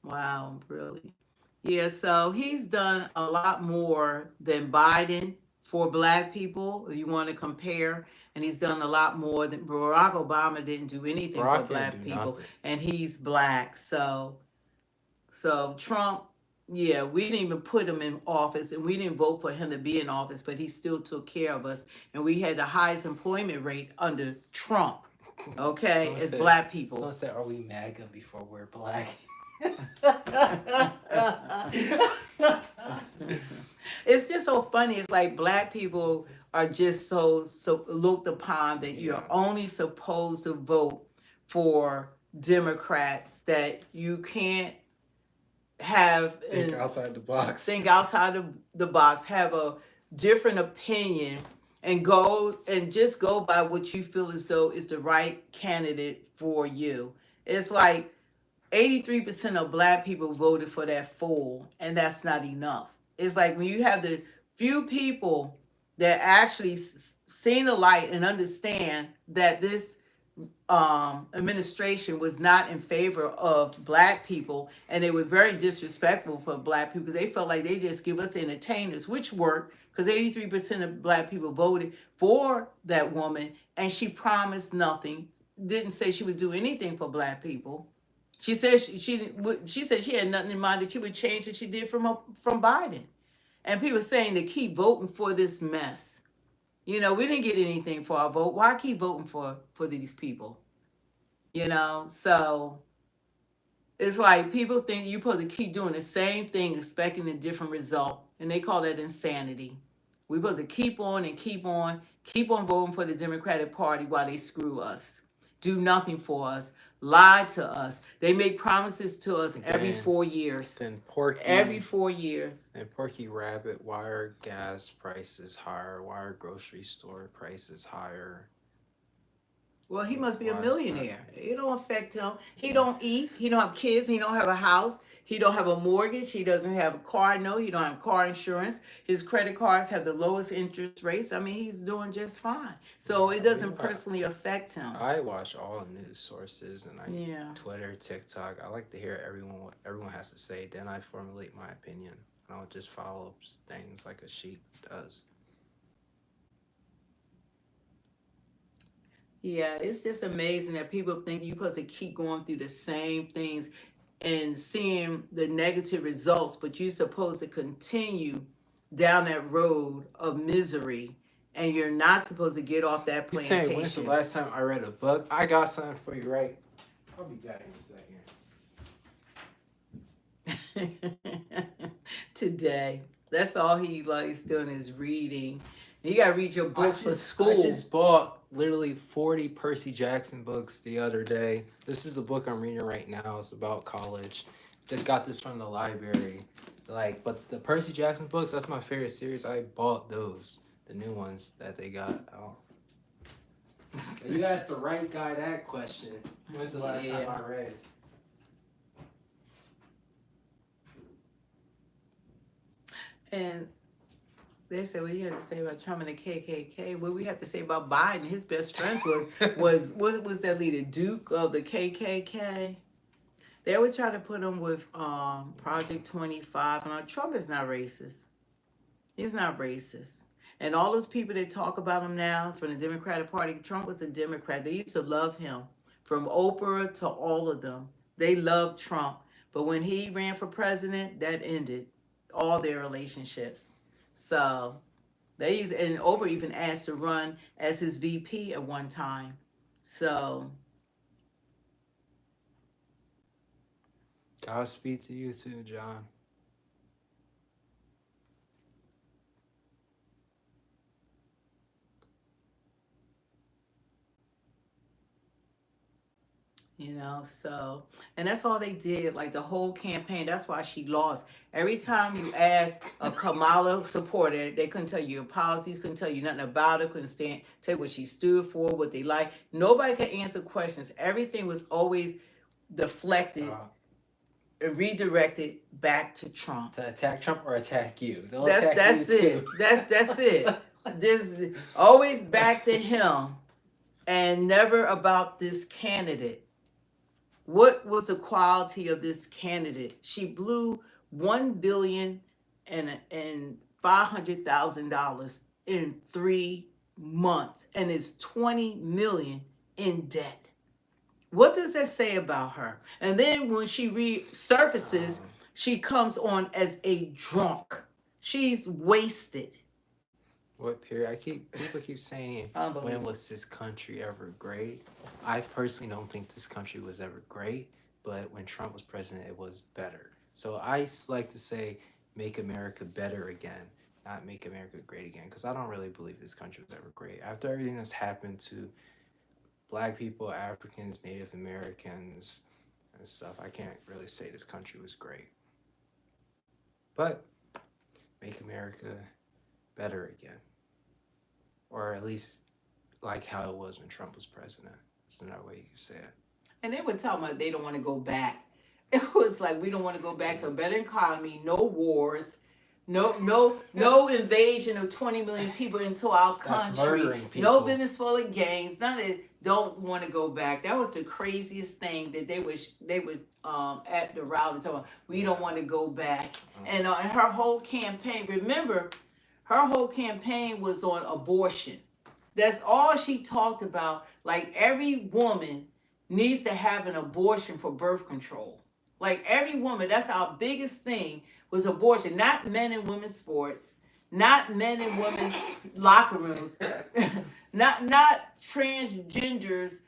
Wow, really? Yeah, so he's done a lot more than Biden for black people, if you want to compare. And he's done a lot more than Barack Obama didn't do anything for black people. Nothing. And he's black. So Trump, yeah, we didn't even put him in office and we didn't vote for him to be in office, but he still took care of us. And we had the highest employment rate under Trump, okay, as black people. Someone said, are we MAGA before we're black? It's just so funny. It's like black people are just so looked upon that you're only supposed to vote for Democrats, that you can't think outside the box. Think outside the box, have a different opinion, and just go by what you feel as though is the right candidate for you. It's like 83% of black people voted for that fool, and that's not enough. It's like when you have the few people that actually seen the light and understand that this administration was not in favor of black people, and they were very disrespectful for black people because they felt like they just give us entertainers, which worked because 83% of black people voted for that woman, and she promised nothing, didn't say she would do anything for black people. She said she said she had nothing in mind that she would change that she did from Biden. And people saying to keep voting for this mess. You know, we didn't get anything for our vote. Why keep voting for these people? You know, so it's like people think you're supposed to keep doing the same thing, expecting a different result, and they call that insanity. We're supposed to keep on and keep on voting for the Democratic Party while they screw us, do nothing for us, lie to us. They make promises to us every 4 years. Then Porky. Every 4 years. And Porky Rabbit, why are gas prices higher? Why are grocery store prices higher? Well, he must be a millionaire. It don't affect him. He don't eat. He don't have kids. He don't have a house. He don't have a mortgage. He doesn't have a car note. He don't have car insurance. His credit cards have the lowest interest rates. I mean, he's doing just fine. So it doesn't personally affect him. I watch all news sources and Twitter, TikTok. I like to hear what everyone has to say. Then I formulate my opinion. I don't just follow things like a sheep does. Yeah, it's just amazing that people think you're supposed to keep going through the same things and seeing the negative results, but you're supposed to continue down that road of misery, and you're not supposed to get off that plantation. You're saying, when's the last time I read a book? I got something for you, right? I'll be back in a second. Today. That's all he likes doing is reading. You gotta read your books for school. I just bought literally 40 Percy Jackson books the other day. This is the book I'm reading right now. It's about college. Just got this from the library. But the Percy Jackson books, that's my favorite series. I bought those, the new ones that they got out. You asked the right guy that question. When's the last time I read it? And they said, "What you had to say about Trump and the KKK?" What we have to say about Biden? His best friends was that leader, Duke of the KKK. They always try to put him with Project 25, and Trump is not racist. He's not racist. And all those people that talk about him now from the Democratic Party, Trump was a Democrat. They used to love him, from Oprah to all of them. They loved Trump, but when he ran for president, that ended all their relationships. So and Oprah even asked to run as his VP at one time. So Godspeed to you too, John. You know, so, and that's all they did, like the whole campaign. That's why she lost. Every time you ask a Kamala supporter, they couldn't tell you her policies, couldn't tell you nothing about it, couldn't tell you what she stood for, what they like. Nobody could answer questions. Everything was always deflected and redirected back to Trump. To attack Trump or attack you. That's it. That's it. Just always back to him and never about this candidate. What was the quality of this candidate? She blew $1,500,000 in 3 months and is $20 million in debt. What does that say about her? And then when she resurfaces, she comes on as a drunk. She's wasted. What period? People keep saying, when was this country ever great? I personally don't think this country was ever great, but when Trump was president, it was better. So I like to say, make America better again, not make America great again, because I don't really believe this country was ever great. After everything that's happened to Black people, Africans, Native Americans, and stuff, I can't really say this country was great. But make America better again. Or at least like how it was when Trump was president. That's another way you can say it. And they were talking about they don't want to go back. It was like, we don't want to go back to a better economy, no wars, no invasion of 20 million people into our country, no Venezuela gangs, none of it. Don't want to go back. That was the craziest thing that they were at the rally talking about. We don't want to go back. And her whole campaign, remember, her whole campaign was on abortion. That's all she talked about. Like, every woman needs to have an abortion for birth control. Like, every woman, that's our biggest thing was abortion. Not men and women's sports, not men and women's locker rooms, not transgenders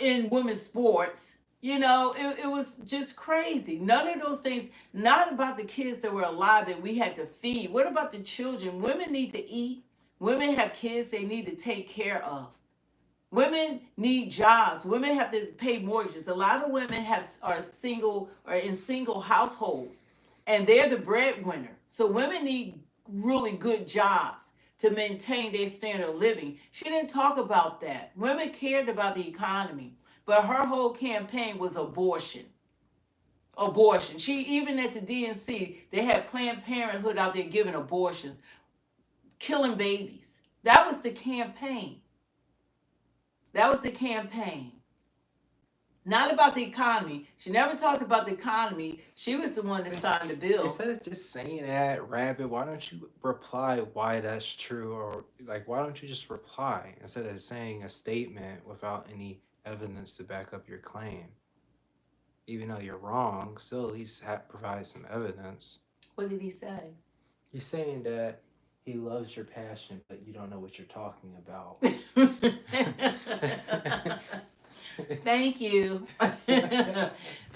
in women's sports. It was just crazy. None of those things, not about the kids that were alive that we had to feed. What about the children? Women need to eat. Women have kids they need to take care of. Women need jobs. Women have to pay mortgages. A lot of women are single or in single households, and they're the breadwinner. So women need really good jobs to maintain their standard of living. She didn't talk about that. Women cared about the economy, but her whole campaign was abortion. Abortion. She even at the DNC, they had Planned Parenthood out there giving abortions, killing babies. That was the campaign. That was the campaign. Not about the economy. She never talked about the economy. She was the one that signed the bill. Instead of just saying that, Rabbit, why don't you reply why that's true? Or, like, why don't you just reply instead of saying a statement without any evidence to back up your claim? Even though you're wrong, still at least provide some evidence. What did he say? You're saying that he loves your passion, but you don't know what you're talking about. Thank you.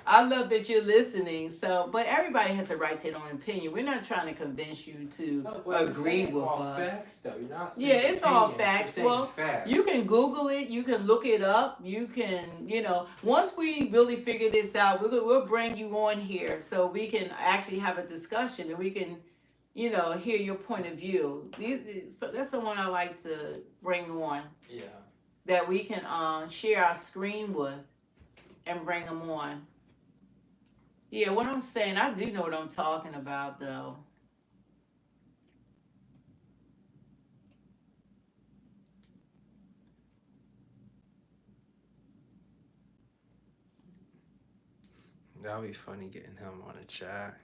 I love that you're listening. So, but everybody has a right to their own opinion. We're not trying to convince you to agree with us. Facts, though. You're not yeah, it's all facts. Well, facts. You can Google it. You can look it up. You can, once we really figure this out, we'll bring you on here so we can actually have a discussion and we can, hear your point of view. So that's the one I like to bring on. Yeah. That we can share our screen with and bring them on. Yeah, what I'm saying, I do know what I'm talking about, though. That would be funny getting him on a chat.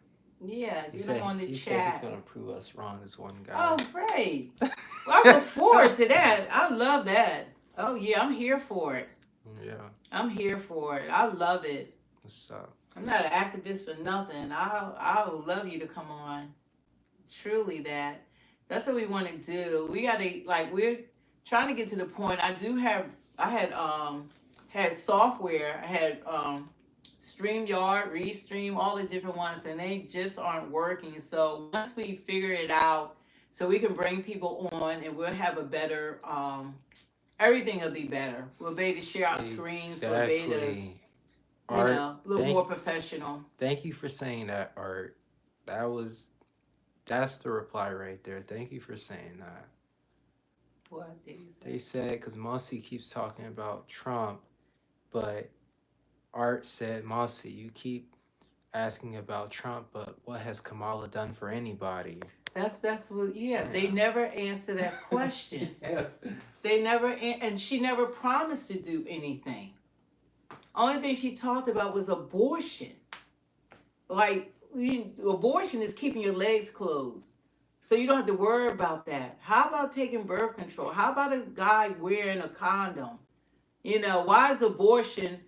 Yeah, get him on the chat. He said he's going to prove us wrong, this one guy. Oh, great. Well, I look forward to that. I love that. Oh, yeah, I'm here for it. Yeah. I'm here for it. I love it. What's up? I'm not an activist for nothing. I would love you to come on. Truly that. That's what we want to do. We got to, we're trying to get to the point. I had software. I had StreamYard, Restream, all the different ones, and they just aren't working. So once we figure it out, so we can bring people on and we'll have a better, everything will be better. We'll be able to share our screens. We'll be able to, Art, a little more professional. Thank you for saying that, Art. That's the reply right there. Thank you for saying that. What did he say? They said, because Mossy keeps talking about Trump, but Art said, Mossy, you keep asking about Trump, but what has Kamala done for anybody? That's what, yeah. They never answer that question. Yeah. They never, and she never promised to do anything. Only thing she talked about was abortion. Abortion is keeping your legs closed. So you don't have to worry about that. How about taking birth control? How about a guy wearing a condom? Why is abortion,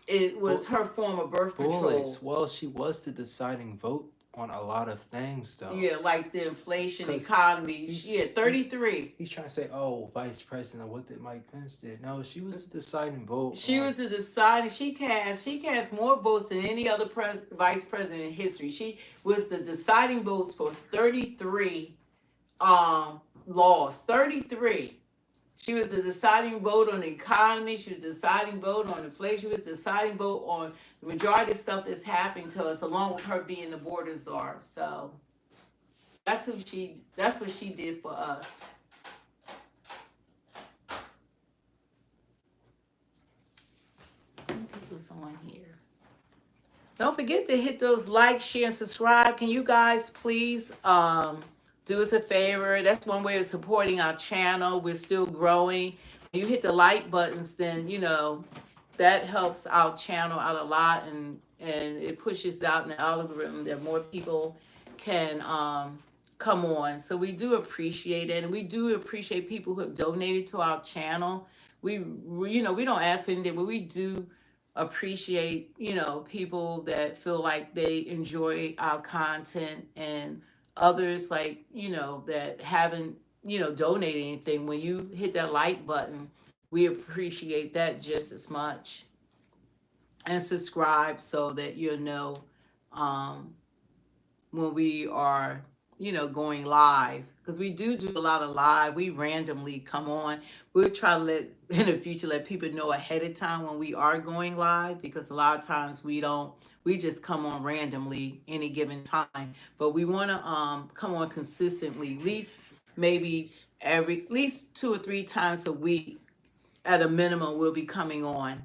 it was her form of birth control? Well, she was the deciding vote on a lot of things, though. Yeah, like the inflation, economy. 33. He's trying to say, oh, vice president, what did Mike Pence did? No, she was the deciding vote. She was the deciding. She cast more votes than any other vice president in history. She was the deciding votes for 33 laws. 33. She was the deciding vote on the economy. She was the deciding vote on inflation. She was the deciding vote on the majority of stuff that's happening to us, along with her being the border czar. So that's what she did for us. Let me put this on here. Don't forget to hit those like, share, and subscribe. Can you guys please do us a favor? That's one way of supporting our channel. We're still growing. When you hit the like buttons, then that helps our channel out a lot, and it pushes out in the algorithm that more people can come on. So we do appreciate it, and we do appreciate people who have donated to our channel. We don't ask for anything, but we do appreciate people that feel like they enjoy our content, and others that haven't donated anything. When you hit that like button, We appreciate that just as much. And subscribe so that you'll know um, when we are, going live. Because we do a lot of live. We randomly come on. We'll try to in the future, let people know ahead of time when we are going live. Because a lot of times we don't, we just come on randomly any given time. But we want to come on consistently, at least maybe at least 2 or 3 times a week at a minimum we'll be coming on.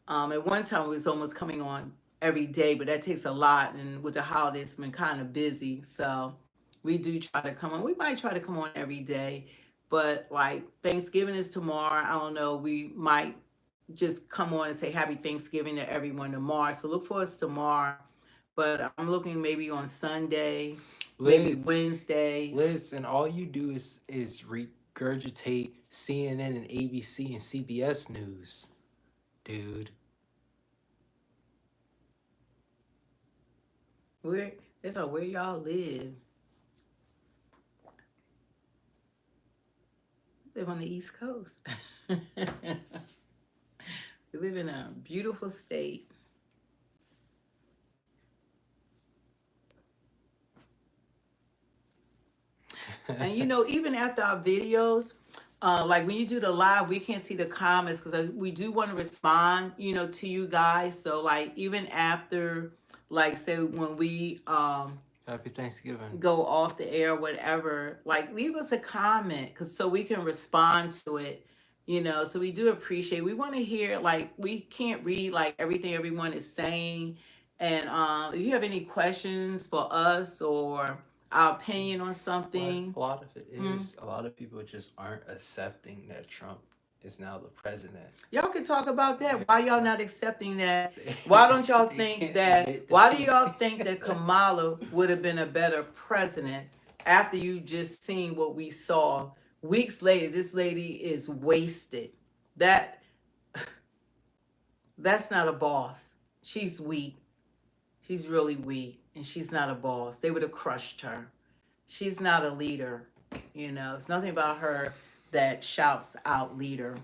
At one time we was almost coming on every day, but that takes a lot, and with the holidays it's been kind of busy. So we do try to come on. We might try to come on every day, but like Thanksgiving is tomorrow. I don't know. We might just come on and say happy Thanksgiving to everyone tomorrow. So look for us tomorrow. But I'm looking maybe on Sunday, maybe Wednesday. Liz, and all you do is regurgitate CNN and ABC and CBS News, dude. Where y'all live? Live on the East Coast. We live in a beautiful state. And even after our videos, like when you do the live, we can't see the comments because we do want to respond, to you guys. So like even after, like say when we Happy Thanksgiving go off the air, whatever, like leave us a comment so we can respond to it. So we do appreciate. We want to hear, like we can't read like everything everyone is saying, and if you have any questions for us or our opinion on something. A lot of it is a lot of people just aren't accepting that Trump is now the president. Y'all can talk about that. Why y'all not accepting that? Why don't y'all think that? Why do y'all think that Kamala would have been a better president after you just seen what we saw? Weeks later, this lady is wasted. That's not a boss. She's weak. She's really weak, and she's not a boss. They would have crushed her. She's not a leader. It's nothing about her that shouts out leader.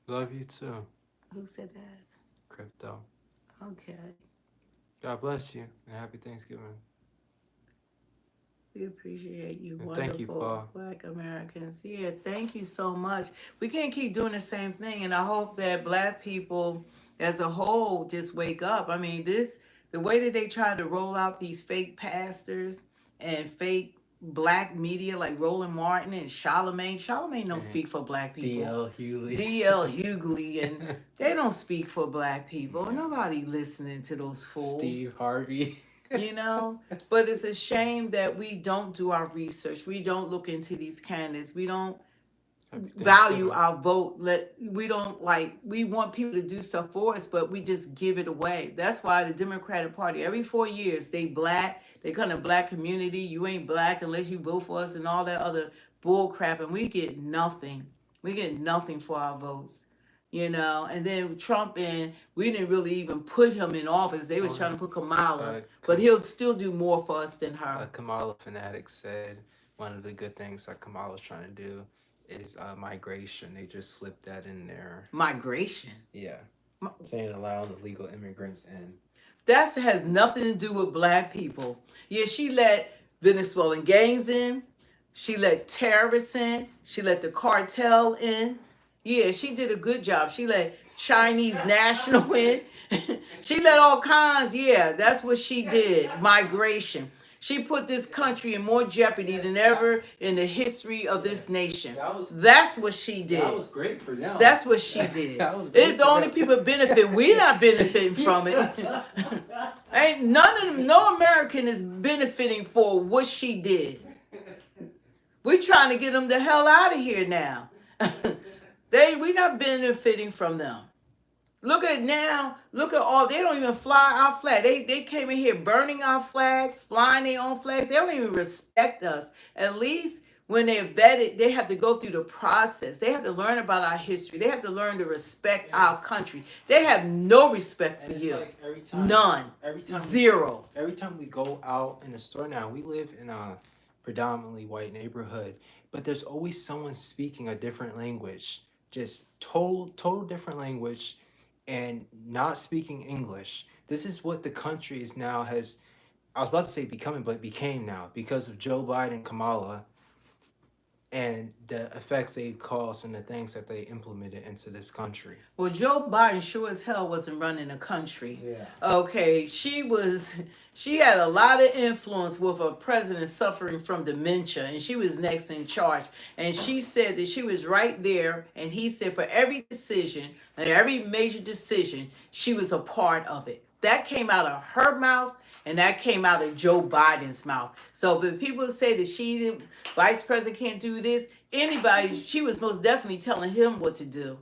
Love you too. Who said that? Crypto. Okay. God bless you and happy Thanksgiving. We appreciate you, and wonderful thank you, Paul. Black Americans. Yeah, thank you so much. We can't keep doing the same thing, and I hope that Black people as a whole just wake up. I mean, the way that they try to roll out these fake pastors and fake Black media like Roland Martin and Charlemagne. Charlemagne don't speak for Black people. D.L. Hughley, and they don't speak for Black people. Nobody listening to those fools. Steve Harvey. But it's a shame that we don't do our research. We don't look into these candidates. We don't value our vote. We don't we want people to do stuff for us, but we just give it away. That's why the Democratic Party, every 4 years, they kind of Black community. You ain't Black unless you vote for us and all that other bull crap, and we get nothing. We get nothing for our votes. And then Trump, and we didn't really even put him in office. They was trying to put Kamala, but he'll still do more for us than her. Kamala fanatic said one of the good things that Kamala's trying to do is migration. They just slipped that in there. Migration? Yeah. Saying allowing illegal immigrants in. That has nothing to do with Black people. Yeah, she let Venezuelan gangs in. She let terrorists in. She let the cartel in. Yeah, she did a good job. She let Chinese national in. She let all kinds. Yeah, that's what she did. Migration. She put this country in more jeopardy than ever in the history of this nation. That's what she did. That was great for them. That's what she did. It's the only people benefit. We're not benefiting from it. Ain't none of them. No American is benefiting for what she did. We're trying to get them the hell out of here now. We're not benefiting from them. Look at all, they don't even fly our flag. They came in here burning our flags, flying their own flags. They don't even respect us. At least when they're vetted, they have to go through the process. They have to learn about our history. They have to learn to respect our country. They have no respect for you. Like None. Every time Zero. Every time we go out in the store now, we live in predominantly white neighborhood, but there's always someone speaking a different language, just total different language, and not speaking English. This is what the country is now has. I was about to say becoming, but became now because of Joe Biden, Kamala, and the effects they caused and the things that they implemented into this country. Well, Joe Biden sure as hell wasn't running the country. Yeah. Okay, she had a lot of influence with a president suffering from dementia, and she was next in charge. And she said that she was right there, and he said for every decision and every major decision, she was a part of it. That came out of her mouth, and that came out of Joe Biden's mouth. So when people say that the vice president can't do this, anybody, she was most definitely telling him what to do.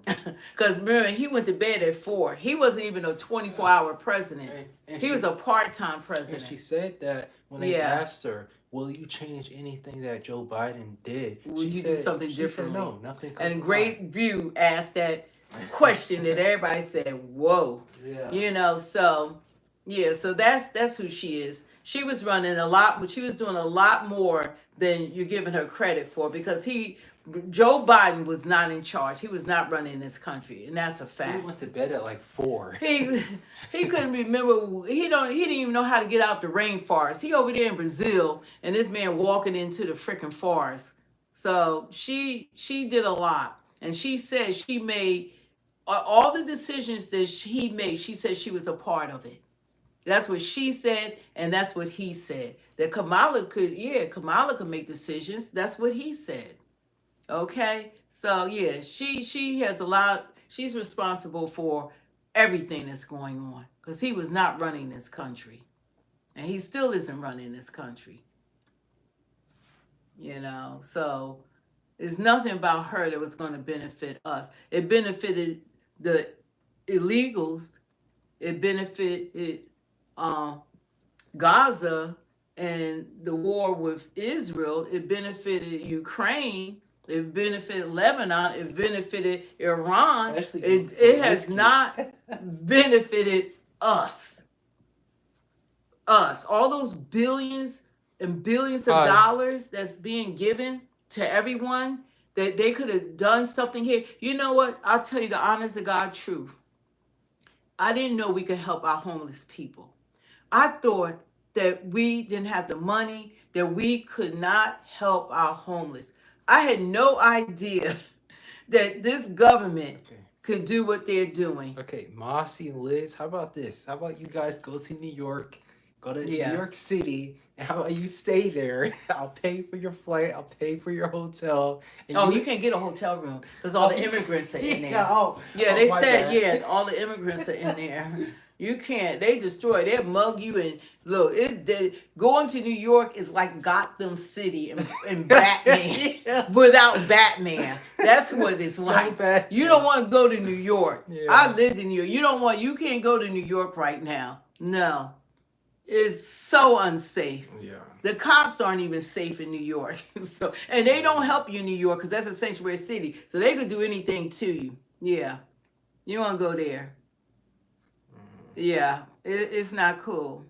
Because remember, he went to bed at 4. He wasn't even a 24-hour president. He was a part-time president. And she said that when they asked her, will you change anything that Joe Biden did? Will you do something differently? No, nothing. And Great View asked that question that everybody said, whoa. Yeah. You know, so that's who she is. She was running a lot, but she was doing a lot more than you're giving her credit for, because Joe Biden was not in charge. He was not running this country, and that's a fact. He went to bed at like 4. He couldn't remember. He didn't even know how to get out the rainforest. He over there in Brazil, and this man walking into the freaking forest. So she did a lot, and she said she made all the decisions that he made. She said she was a part of it. That's what she said, and that's what he said. That Kamala could make decisions. That's what he said. Okay? So, yeah, she has a lot. She's responsible for everything that's going on, because he was not running this country. And he still isn't running this country. You know? So, there's nothing about her that was going to benefit us. It benefited the illegals. It benefited Gaza and the war with Israel. It benefited Ukraine. It benefited Lebanon. It benefited Iran. It has not benefited us. All those billions and billions of dollars that's being given to everyone, that they could have done something here. You know what? I'll tell you the honest to God truth. I didn't know we could help our homeless people. I thought that we didn't have the money, that we could not help our homeless. I had no idea that this government could do what they're doing. Okay, Mossy and Liz, how about this? How about you guys go to New York, go to New York City, and how about you stay there? I'll pay for your flight, I'll pay for your hotel. And you can't get a hotel room because all the immigrants are in there. They said, all the immigrants are in there. You can't. They destroy. They'll mug you, and look, going to New York is like Gotham City and Batman without Batman. That's what it's like. You don't want to go to New York. Yeah. I lived in New York. You can't go to New York right now. No. It's so unsafe. Yeah. The cops aren't even safe in New York. And they don't help you in New York because that's a sanctuary city. So they could do anything to you. Yeah. You want to go there. Yeah, it's not cool.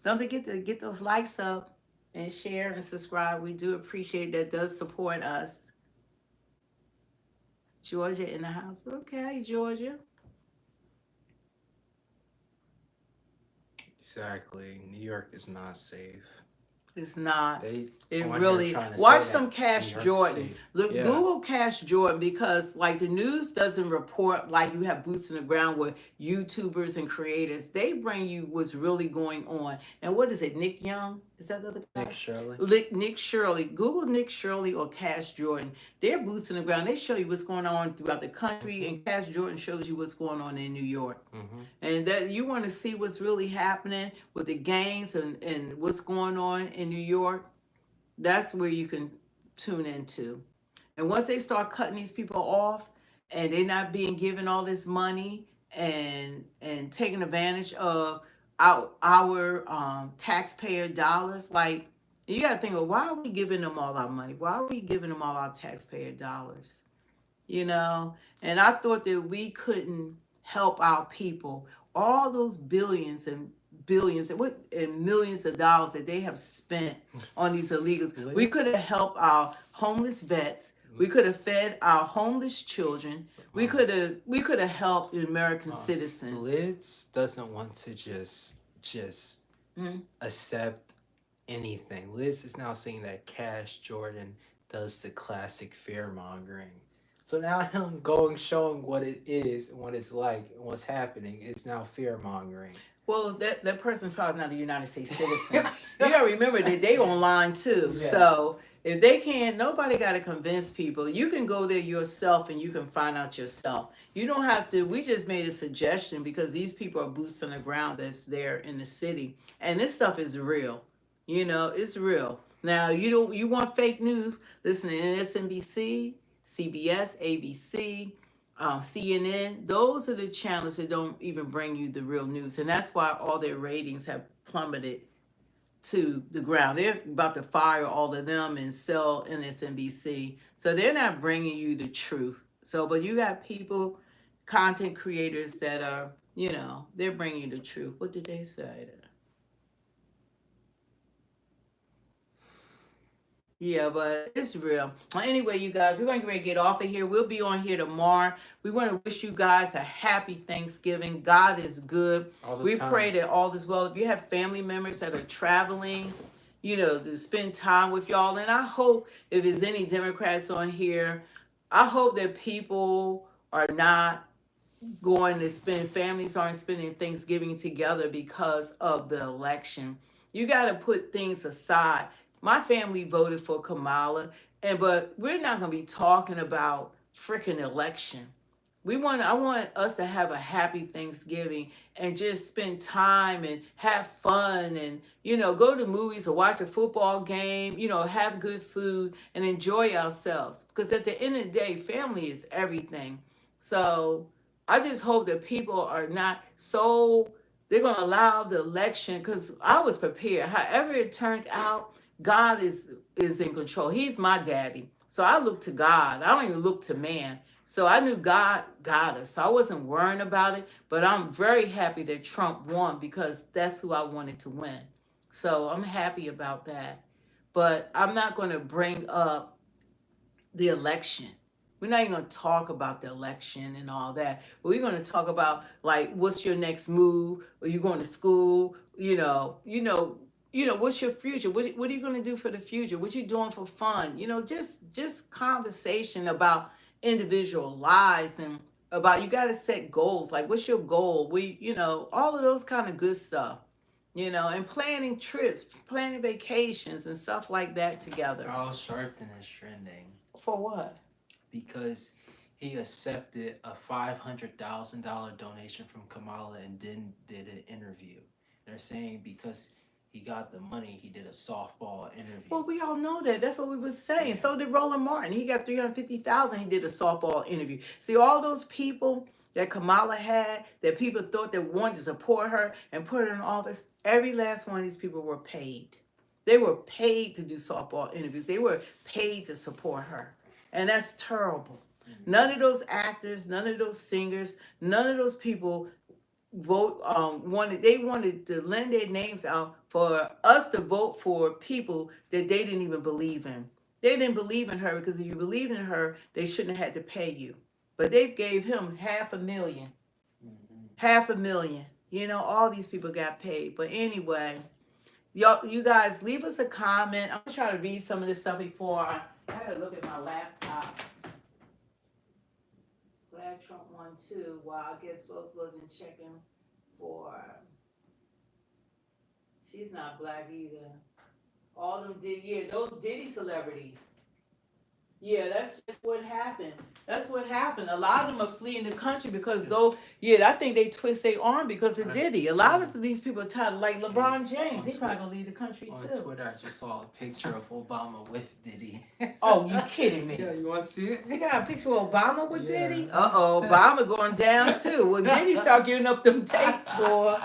Don't forget to get those likes up and share and subscribe. We do appreciate that. Does support us. Georgia in the house. Okay, Georgia. Exactly. New York is not safe. It's not. Watch some Cash Jordan. Look, Google Cash Jordan, because like the news doesn't report like you have boots on the ground with YouTubers and creators. They bring you what's really going on. And what is it? Nick Young? Is that the other guy? Nick Shirley. Nick Shirley. Google Nick Shirley or Cash Jordan. They're boots on the ground. They show you what's going on throughout the country, and Cash Jordan shows you what's going on in New York. Mm-hmm. And that you want to see what's really happening with the gangs and what's going on in New York. That's where you can tune into. And once they start cutting these people off, and they're not being given all this money and taking advantage of our taxpayer dollars, like, you got to think of, why are we giving them all our money? Why are we giving them all our taxpayer dollars? You know, and I thought that we couldn't help our people. All those billions and billions and millions of dollars that they have spent on these illegals. We could have helped our homeless vets. We could have fed our homeless children. We could have helped the American citizens. Liz doesn't want to just accept anything. Liz is now saying that Cash Jordan does the classic fear mongering. So now him showing what it is and what it's like and what's happening is now fear mongering. Well, that person's probably not a United States citizen. You gotta remember that they online too. Yeah. So if they can't, nobody gotta convince people. You can go there yourself and you can find out yourself. You don't have to. We just made a suggestion because these people are boots on the ground that's there in the city, and this stuff is real. You know, it's real. Now you want fake news? Listen to MSNBC, CBS, ABC, CNN. Those are the channels that don't even bring you the real news, and that's why all their ratings have plummeted to the ground. They're about to fire all of them and sell MSNBC, so they're not bringing you the truth. So, but you got people, content creators that are, you know, they're bringing you the truth. What did they say? Yeah, but it's real. Anyway, you guys, we're going to get off of here. We'll be on here tomorrow. We want to wish you guys a happy Thanksgiving. God is good. We pray that all is well. If you have family members that are traveling, you know, to spend time with y'all. And I hope if there's any Democrats on here, I hope that people are not going to families aren't spending Thanksgiving together because of the election. You got to put things aside. My family voted for Kamala, but we're not going to be talking about freaking election. I want us to have a happy Thanksgiving and just spend time and have fun and, you know, go to movies or watch a football game, you know, have good food and enjoy ourselves. Because at the end of the day, family is everything. So I just hope that people are not so, they're going to allow the election, because I was prepared. However it turned out, God is in control. He's my daddy. So I look to God. I don't even look to man. So I knew God got us. So I wasn't worrying about it. But I'm very happy that Trump won because that's who I wanted to win. So I'm happy about that. But I'm not going to bring up the election. We're not even going to talk about the election and all that. We're going to talk about, like, what's your next move? Are you going to school? You know, what's your future? What are you going to do for the future? What you doing for fun? You know, just conversation about individual lives and about, you got to set goals. Like, what's your goal? All of those kind of good stuff, you know, and planning trips, planning vacations and stuff like that together. Al Sharpton is trending. For what? Because he accepted a $500,000 donation from Kamala and then did an interview. They're saying because he got the money, he did a softball interview. Well, we all know that. That's what we was saying. Yeah. So did Roland Martin. He got $350,000. He did a softball interview. See, all those people that Kamala had, that people thought that wanted to support her and put her in office, every last one of these people were paid. They were paid to do softball interviews. They were paid to support her. And that's terrible. Mm-hmm. None of those actors, none of those singers, none of those people wanted to lend their names out for us to vote for people that they didn't even believe in. They didn't believe in her because if you believed in her, they shouldn't have had to pay you. But they gave him $500,000. Mm-hmm. $500,000. You know, all these people got paid. But anyway, you guys leave us a comment. I'm gonna try to read some of this stuff before I gotta look at my laptop. Glad Trump won too. Well, I guess folks wasn't checking for. She's not black either. All them those Diddy celebrities. Yeah, that's just what happened. That's what happened. A lot of them are fleeing the country because I think they twist their arm because of Diddy. A lot of these people are tired, like LeBron James. He's probably gonna leave the country too. On Twitter, I just saw a picture of Obama with Diddy. Oh, you kidding me? Yeah, you want to see it? You got a picture of Obama with Diddy? Obama going down too. Well, Diddy start giving up them tapes, boy.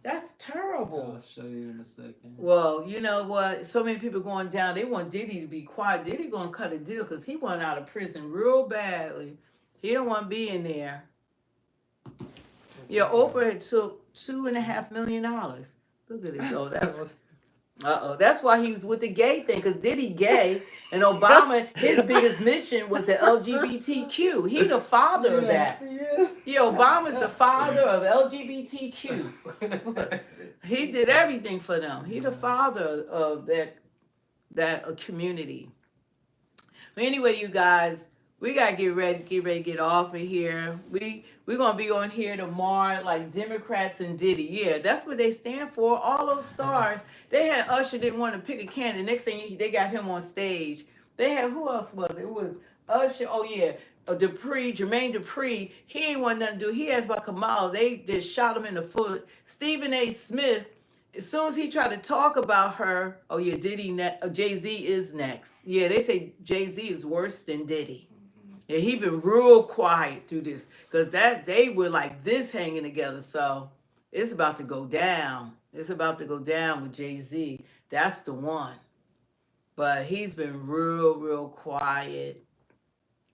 That's terrible. I'll show you in a second. Well, you know what? So many people going down. They want Diddy to be quiet. Diddy going to cut a deal because he went out of prison real badly. He don't want to be in there. Yeah, Oprah had took $2.5 million. Look at this. Oh, that's that's why he was with the gay thing, because Diddy gay, and Obama, his biggest mission was the LGBTQ. He the father of that. Yeah, Obama's the father of LGBTQ. He did everything for them. He the father of that community. But anyway, you guys, we gotta get ready to get off of here. We're gonna be on here tomorrow, like Democrats and Diddy. Yeah, that's what they stand for. All those stars. They had Usher didn't want to pick a candidate. Next thing they got him on stage. They had, who else was it? It was Usher. Oh yeah. Jermaine Dupri, he ain't want nothing to do. He asked about Kamala. They just shot him in the foot. Stephen A. Smith, as soon as he tried to talk about her, oh yeah, Jay-Z is next. Yeah, they say Jay-Z is worse than Diddy. Yeah, he been real quiet through this, because they were like this hanging together. So it's about to go down. It's about to go down with Jay-Z. That's the one. But he's been real quiet.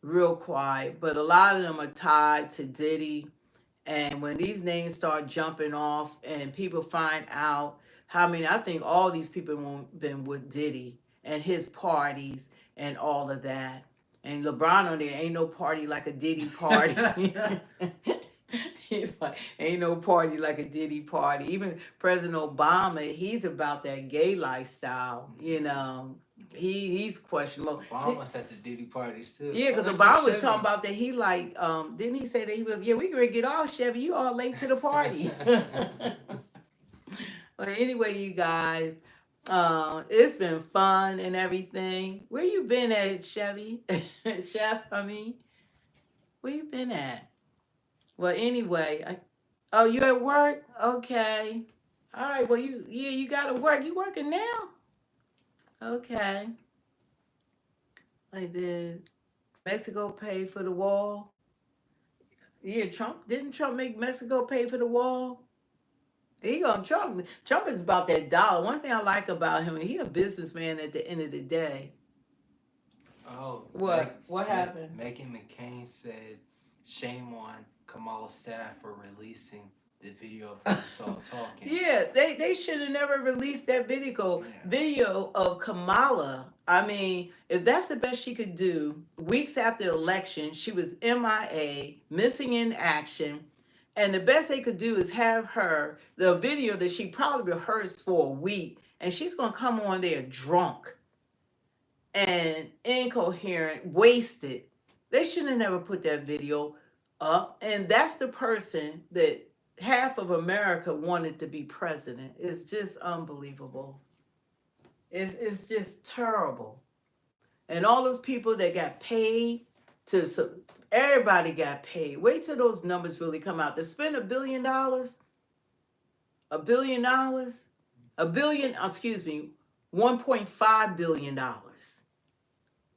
Real quiet. But a lot of them are tied to Diddy. And when these names start jumping off and people find out, I think all these people have been with Diddy and his parties and all of that. And LeBron on there, ain't no party like a Diddy party. He's like, ain't no party like a Diddy party. Even President Obama, he's about that gay lifestyle, He's questionable. Obama's at the Diddy parties too. Yeah, because Obama was talking about that. He didn't he say that he was? Yeah, we gonna get off, Chevy. You all late to the party. Well, anyway, you guys, it's been fun and everything. Where you been at, Chevy? Chef, where you been at? Well, anyway, you at work? Okay. All right. Well, you gotta work. You working now? Okay. I did. Mexico pay for the wall. Yeah, didn't Trump make Mexico pay for the wall? Trump is about that dollar. One thing I like about him, he a businessman at the end of the day. Oh, what happened? Meghan McCain said, "Shame on Kamala's staff for releasing the video of her talking." Yeah, they should have never released that video of Kamala. If that's the best she could do, weeks after the election, she was MIA, missing in action, and the best they could do is have the video that she probably rehearsed for a week, and she's gonna come on there drunk and incoherent, wasted. They should have never put that video up, and that's the person that half of America wanted to be president. It's just unbelievable. It's just terrible. And all those people that got paid everybody got paid. Wait till those numbers really come out. To spend $1 billion, $1.5 billion.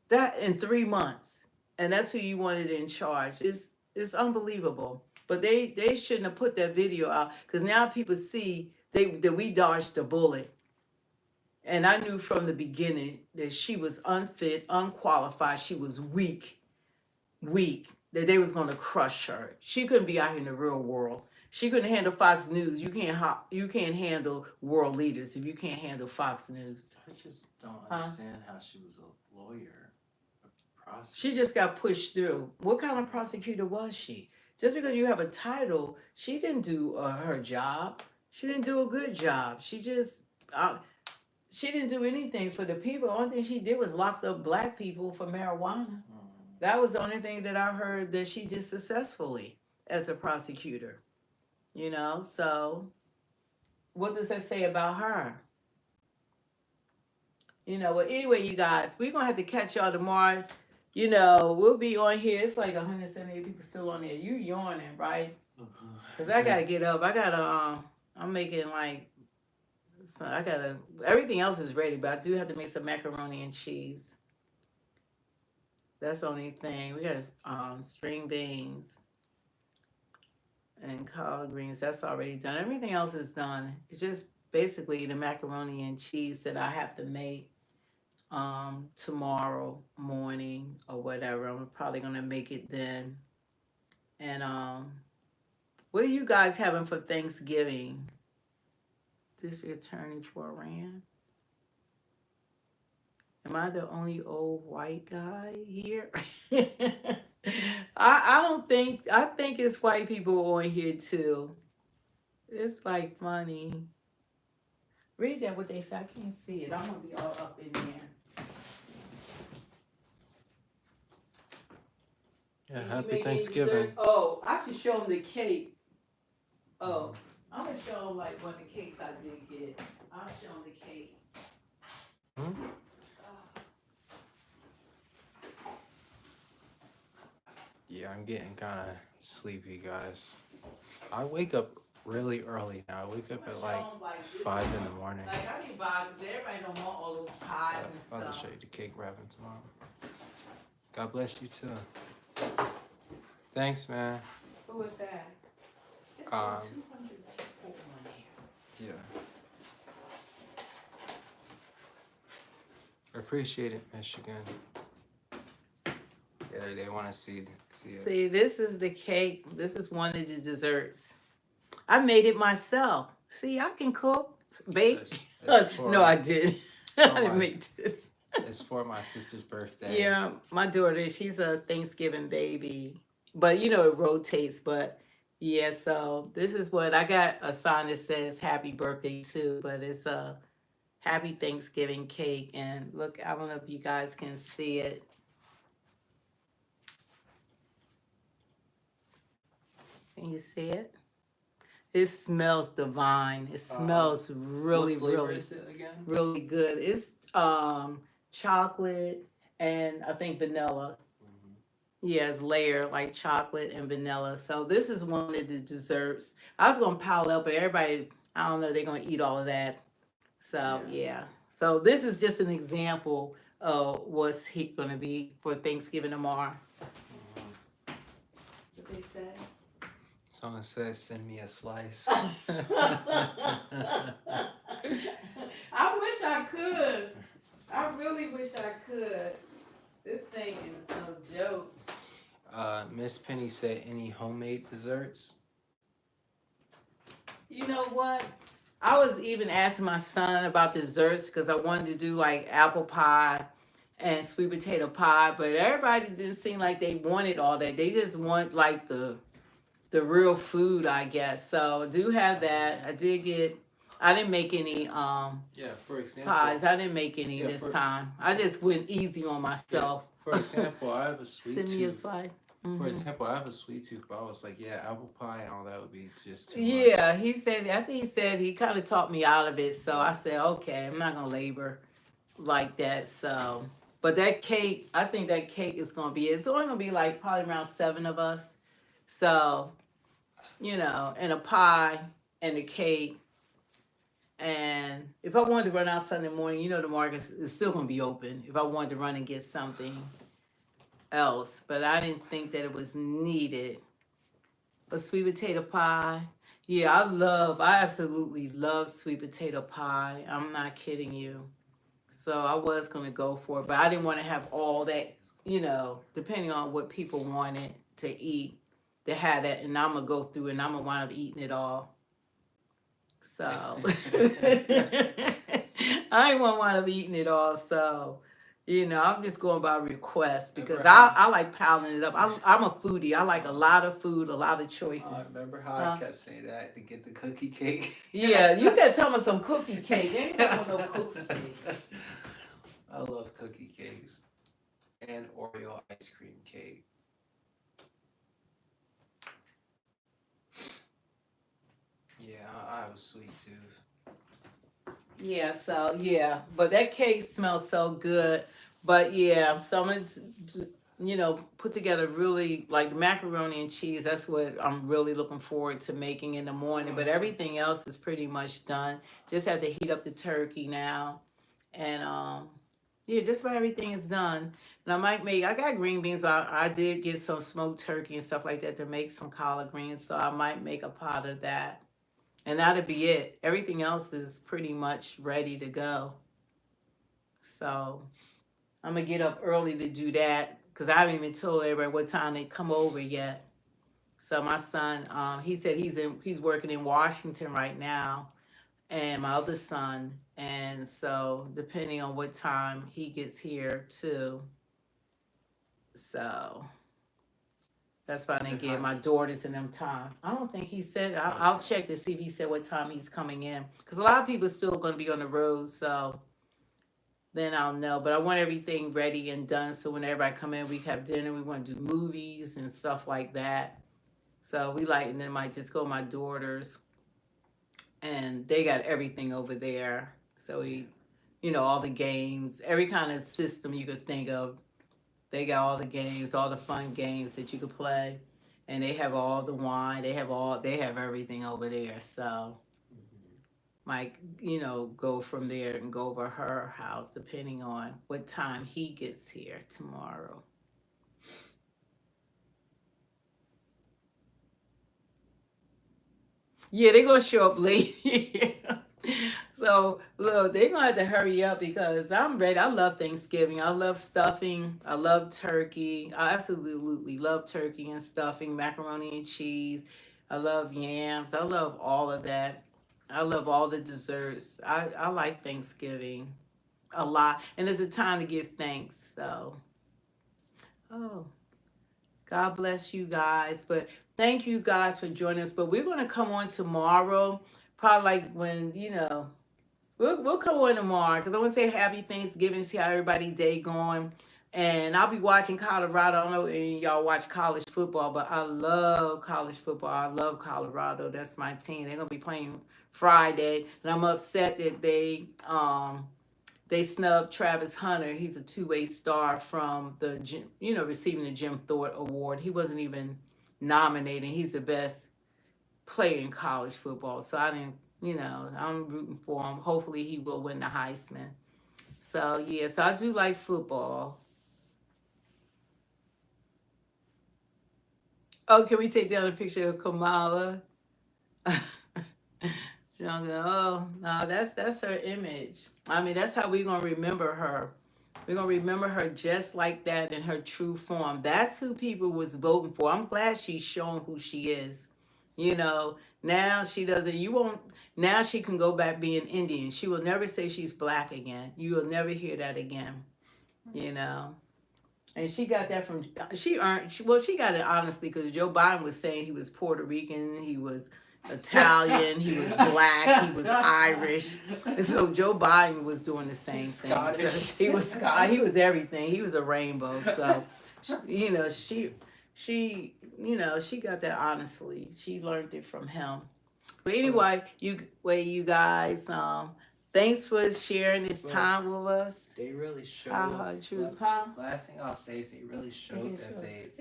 That in 3 months. And that's who you wanted in charge. It's unbelievable. But they shouldn't have put that video out, because now people see that we dodged a bullet. And I knew from the beginning that she was unfit, unqualified. She was weak, that they was going to crush her. She couldn't be out here in the real world. She couldn't handle Fox News. You can't handle world leaders if you can't handle Fox News. I just don't understand how she was a lawyer. She just got pushed through. What kind of prosecutor was she? Just because you have a title, she didn't do her job. She didn't do a good job. She didn't do anything for the people. The only thing she did was lock up black people for marijuana. That was the only thing that I heard that she did successfully as a prosecutor. So what does that say about her? Well, anyway, you guys, we're going to have to catch y'all tomorrow. We'll be on here. It's like 178 people still on there. You yawning, right? Because I got to get up. I'm making everything else is ready, but I do have to make some macaroni and cheese. That's the only thing. We got string beans and collard greens. That's already done. Everything else is done. It's just basically the macaroni and cheese that I have to make tomorrow morning or whatever. I'm probably gonna make it then, and What are you guys having for Thanksgiving? This your attorney for Iran? Am I the only old white guy here? I don't think, I think it's white people on here too. It's like funny. Read that what they say. I can't see it. I'm gonna be all up in there. Yeah, happy Thanksgiving. Oh, I should show them the cake. Oh, I'm gonna show them like one of the cakes I did get. I'll show them the cake. Hmm? Yeah, I'm getting kind of sleepy, guys. I wake up really early now. I wake up at like 5 in the morning. Like I didn't buy because everybody don't want all those pies and stuff. I'll show you the cake wrapping tomorrow. God bless you too. Thanks, man. Who was that? It's 200 people on here. Yeah. I appreciate it, Michigan. Yeah, they want to see it. See, this is the cake. This is one of the desserts. I made it myself. See, I can cook, bake. No, I didn't. I didn't make this. It's for my sister's birthday. Yeah, my daughter, she's a Thanksgiving baby. But, you know, it rotates. But, yeah, so this is what I got a sign that says happy birthday, too. But it's a happy Thanksgiving cake. And look, I don't know if you guys can see it. Can you see it? It smells divine. It smells really, really, is it again? really good. It's chocolate and I think vanilla. Mm-hmm. Yeah, it's layered like chocolate and vanilla. So this is one of the desserts. I was gonna pile up, but everybody, I don't know, they're gonna eat all of that. So yeah. So this is just an example of what's gonna be for Thanksgiving tomorrow. Mm-hmm. What they say? Someone says, send me a slice. I wish I could. I really wish I could. This thing is no joke. Miss Penny said, any homemade desserts? You know what? I was even asking my son about desserts because I wanted to do like apple pie and sweet potato pie, but everybody didn't seem like they wanted all that. They just want like the real food, I guess. So I do have that. I didn't make any for example, pies. I didn't make any this time. I just went easy on myself. Yeah, for example, I have a sweet tooth. Send me a slide. Mm-hmm. For example, I have a sweet tooth, but I was like, yeah, apple pie and all that would be just too much. He said, I think he said he kind of talked me out of it. So I said, okay, I'm not going to labor like that. So, but that cake, I think that cake is going to be, it's only going to be like probably around 7 of us. So, you know, and a pie and a cake. And if I wanted to run out Sunday morning, you know, the market is still going to be open if I wanted to run and get something else. But I didn't think that it was needed. But sweet potato pie. Yeah, I absolutely love sweet potato pie. I'm not kidding you. So I was going to go for it. But I didn't want to have all that, you know, depending on what people wanted to eat. To have that, and I'm gonna go through and I'm gonna wind up eating it all. So I ain't gonna wind up eating it all. So, you know, I'm just going by request because I like piling it up. I'm a foodie. I like a lot of food, a lot of choices. Remember how I kept saying that to get the cookie cake? Yeah, you gotta tell me some cookie cake. Ain't no cookie cake. I love cookie cakes and Oreo ice cream cake. Yeah, I have a sweet tooth. Yeah, so yeah, but that cake smells so good. But yeah, so I'm gonna, you know, put together really like macaroni and cheese. That's what I'm really looking forward to making in the morning. But everything else is pretty much done. Just have to heat up the turkey now, and yeah, just about everything is done. And I got green beans, but I did get some smoked turkey and stuff like that to make some collard greens. So I might make a pot of that. And that'll be it. Everything else is pretty much ready to go. So I'm going to get up early to do that because I haven't even told everybody what time they come over yet. So my son, he said he's working in Washington right now, and my other son, and so depending on what time he gets here too, so that's why I didn't give my daughters and them time. I don't think he said. I'll check to see if he said what time he's coming in, because a lot of people are still going to be on the road, so then I'll know. But I want everything ready and done so when everybody come in, we have dinner. We want to do movies and stuff like that. So we like, and then might just go with my daughters, and they got everything over there. So we, all the games, every kind of system you could think of. They got all the games, all the fun games that you could play, and they have all the wine. They have everything over there. So might go from there and go over her house depending on what time he gets here tomorrow. Yeah, they're gonna show up late. So look, they're gonna have to hurry up because I'm ready. I love Thanksgiving. I love stuffing. I love turkey. I absolutely love turkey and stuffing, macaroni and cheese. I love yams. I love all of that. I love all the desserts. I like Thanksgiving a lot. And it's a time to give thanks. So, oh, God bless you guys. But thank you guys for joining us. But we're going to come on tomorrow. Probably like when, we'll come on tomorrow because I want to say happy Thanksgiving, see how everybody's day going. And I'll be watching Colorado. I don't know if any of y'all watch college football, but I love college football. I love Colorado. That's my team. They're going to be playing Friday. And I'm upset that they snubbed Travis Hunter. He's a two-way star from receiving the Jim Thorpe Award. He wasn't even nominated. He's the best player in college football. So I didn't, I'm rooting for him. Hopefully he will win the Heisman. So yeah, so I do like football. Oh, can we take down a picture of Kamala? Oh, no, that's her image. I mean, that's how we're gonna remember her. We're gonna remember her just like that in her true form. That's who people was voting for. I'm glad she's shown who she is. Now she doesn't. You won't. Now she can go back being Indian. She will never say she's black again. You will never hear that again. And she got that from she got it honestly because Joe Biden was saying he was Puerto Rican, he was Italian, he was black, he was Irish. And so Joe Biden was doing the same thing. So he was everything. He was a rainbow. So she got that honestly. She learned it from him. But anyway, you guys, thanks for sharing this time with us. They really showed. Last thing I'll say is they really showed that they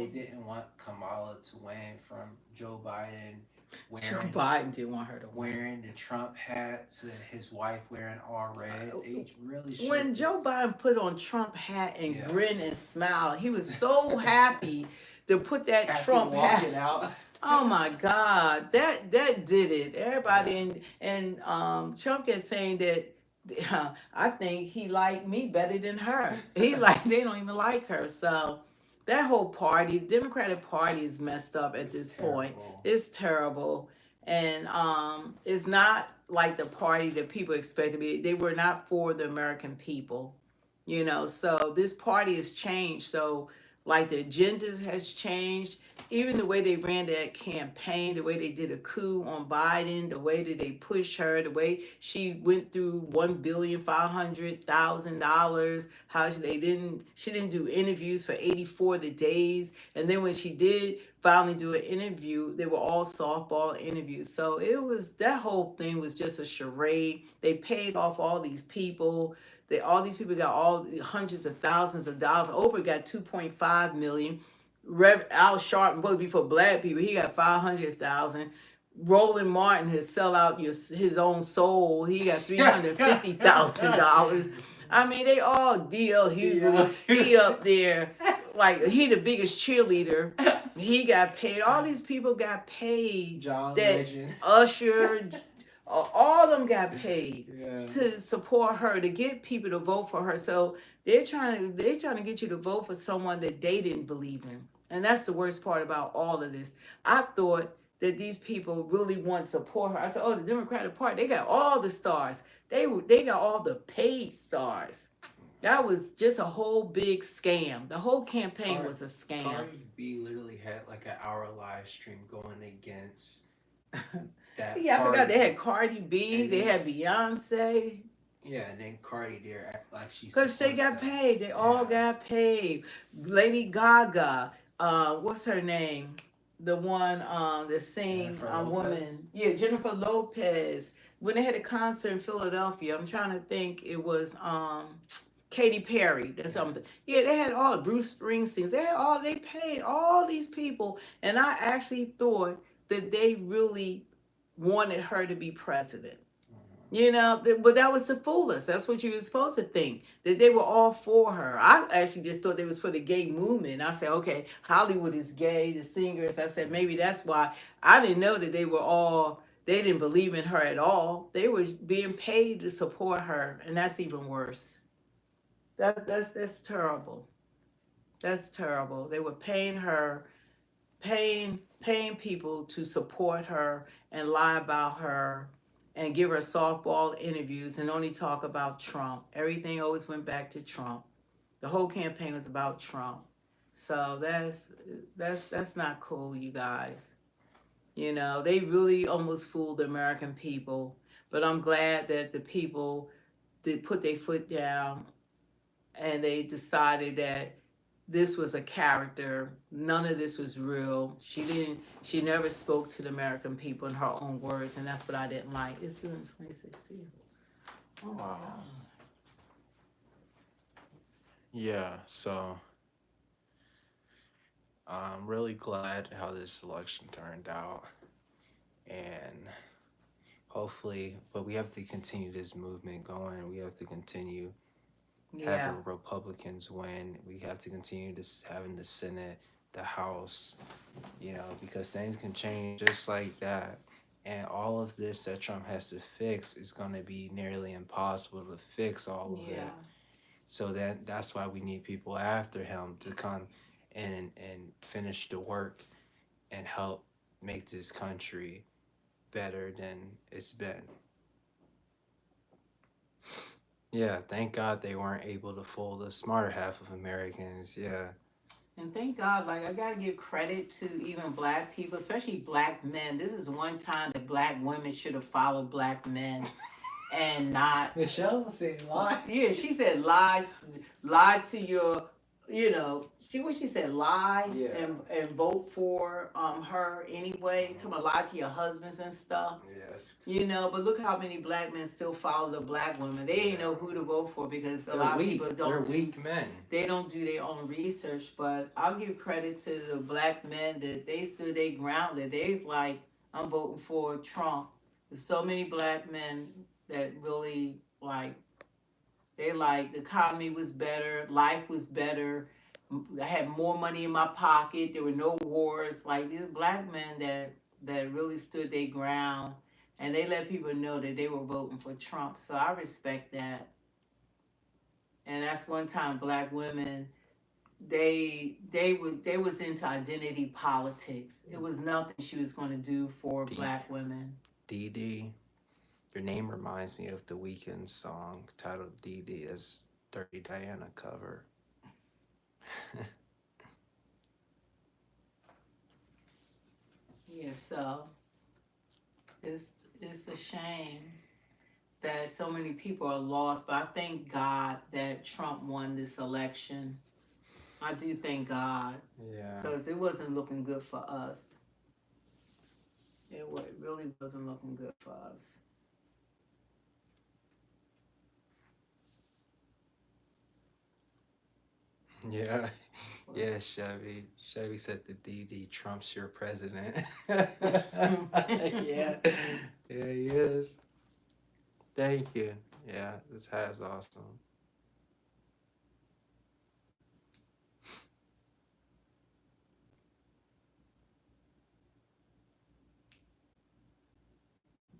didn't want Kamala to win from Joe Biden. Joe Biden didn't want her to win. Wearing the Trump hat to his wife wearing all red. They really showed. When Joe Biden put on Trump hat and grinned and smiled, he was so happy to put that Trump hat out. Oh my God, that did it. Everybody and Trump is saying that I think he liked me better than her. They don't even like her. So that whole party, the Democratic Party, is messed up at this point. It's terrible, and it's not like the party that people expect to be. They were not for the American people, So this party has changed. So like the agendas has changed. Even the way they ran that campaign, the way they did a coup on Biden, the way that they pushed her, the way she went through $1,500,000, how she didn't do interviews for 84 days, and then when she did finally do an interview, they were all softball interviews. So that whole thing was just a charade. They paid off all these people. All these people got all hundreds of thousands of dollars. Oprah got $2.5 million. Al Sharpton supposed to be for black people. He got $500,000. Roland Martin has sell out his own soul. He got $350,000. I mean, they all DL Hughley. He up there like he the biggest cheerleader. He got paid. All these people got paid. John Legend. Usher. All of them got paid to support her, to get people to vote for her. So they're trying to get you to vote for someone that they didn't believe in. And that's the worst part about all of this. I thought that these people really want to support her. I said, oh, the Democratic Party, they got all the stars. They got all the paid stars. That was just a whole big scam. The whole campaign was a scam. Cardi B literally had like an hour live stream going against that. Yeah, I forgot they had Cardi B, they had Beyonce. Yeah, and then Cardi there act like she's because they got paid. They all got paid. Lady Gaga, what's her name? The one that sing woman. Yeah, Jennifer Lopez. When they had a concert in Philadelphia, I'm trying to think. It was Katy Perry. That's something. Yeah, they had all Bruce Springsteen. They paid all these people, and I actually thought that they really wanted her to be president. You know, but that was to fool us. That's what you were supposed to think, that they were all for her. I actually just thought they was for the gay movement. I said, okay, Hollywood is gay, the singers. I said, maybe that's why. I didn't know that they didn't believe in her at all. They were being paid to support her, and that's even worse. That's terrible. That's terrible. They were paying her, paying people to support her and lie about her and give her softball interviews and only talk about Trump. Everything always went back to Trump. The whole campaign was about Trump. So that's not cool, you guys. You know, they really almost fooled the American people. But I'm glad that the people did put their foot down and they decided that this was a character. None of this was real. She never spoke to the American people in her own words, and that's what I didn't like. It's 226 people. Oh wow. God. Yeah, so I'm really glad how this election turned out. And hopefully, but we have to continue this movement going. We have to continue having Republicans win. We have to continue this having the Senate, the House, you know, because things can change just like that. And all of this that Trump has to fix is going to be nearly impossible to fix all of it. So that's why we need people after him to come and finish the work and help make this country better than it's been. Yeah, thank God they weren't able to fool the smarter half of Americans. Yeah. And thank God, like, I got to give credit to even black people, especially black men. This is one time that black women should have followed black men and not. Michelle said lie. Yeah, she said lie to your, you know, she said lie and vote for her anyway. To lie to your husbands and stuff. Yes. You know, but look how many black men still follow the black women. They ain't know who to vote for because a lot of people don't. They're weak men. They don't do their own research. But I'll give credit to the black men that they stood their ground. That they's like, I'm voting for Trump. There's so many black men that really like. They like the economy was better, life was better. I had more money in my pocket. There were no wars. Like these black men that really stood their ground, and they let people know that they were voting for Trump. So I respect that. And that's one time black women, they was into identity politics. It was nothing she was going to do for black women. DD. Your name reminds me of the Weeknd song titled DD as Dirty Diana cover. Yeah, so it's a shame that so many people are lost, but I thank God that Trump won this election. I do thank God. Yeah. Because it wasn't looking good for us. It really wasn't looking good for us. Yeah, yeah, Chevy. Chevy said the DD Trump's your president. Yeah, yeah, he is. Thank you. Yeah, this hat is awesome.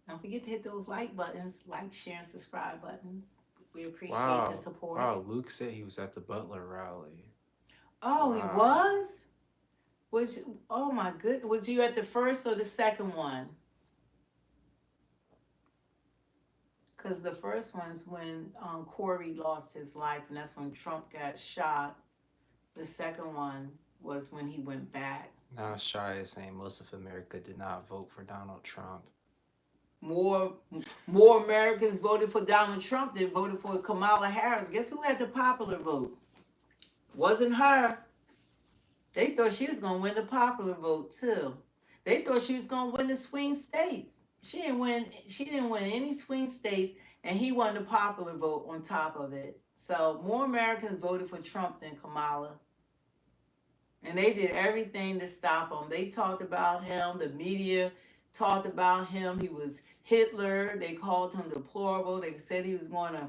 Don't forget to hit those like buttons, like, share, and subscribe buttons. We appreciate the support. Wow, Luke said he was at the Butler rally. Oh, wow. He was? Was oh my goodness, was you at the first or the second one? Because the first one's when Corey lost his life, and that's when Trump got shot. The second one was when he went back. Now Shai is saying most of America did not vote for Donald Trump. More Americans voted for Donald Trump than voted for Kamala Harris. Guess who had the popular vote? Wasn't her. They thought she was going to win the popular vote too. They thought she was going to win the swing states. She didn't win any swing states, and he won the popular vote on top of it. So more Americans voted for Trump than Kamala. And they did everything to stop him. They talked about him. The media talked about him. He was Hitler. They called him deplorable. They said he was going to,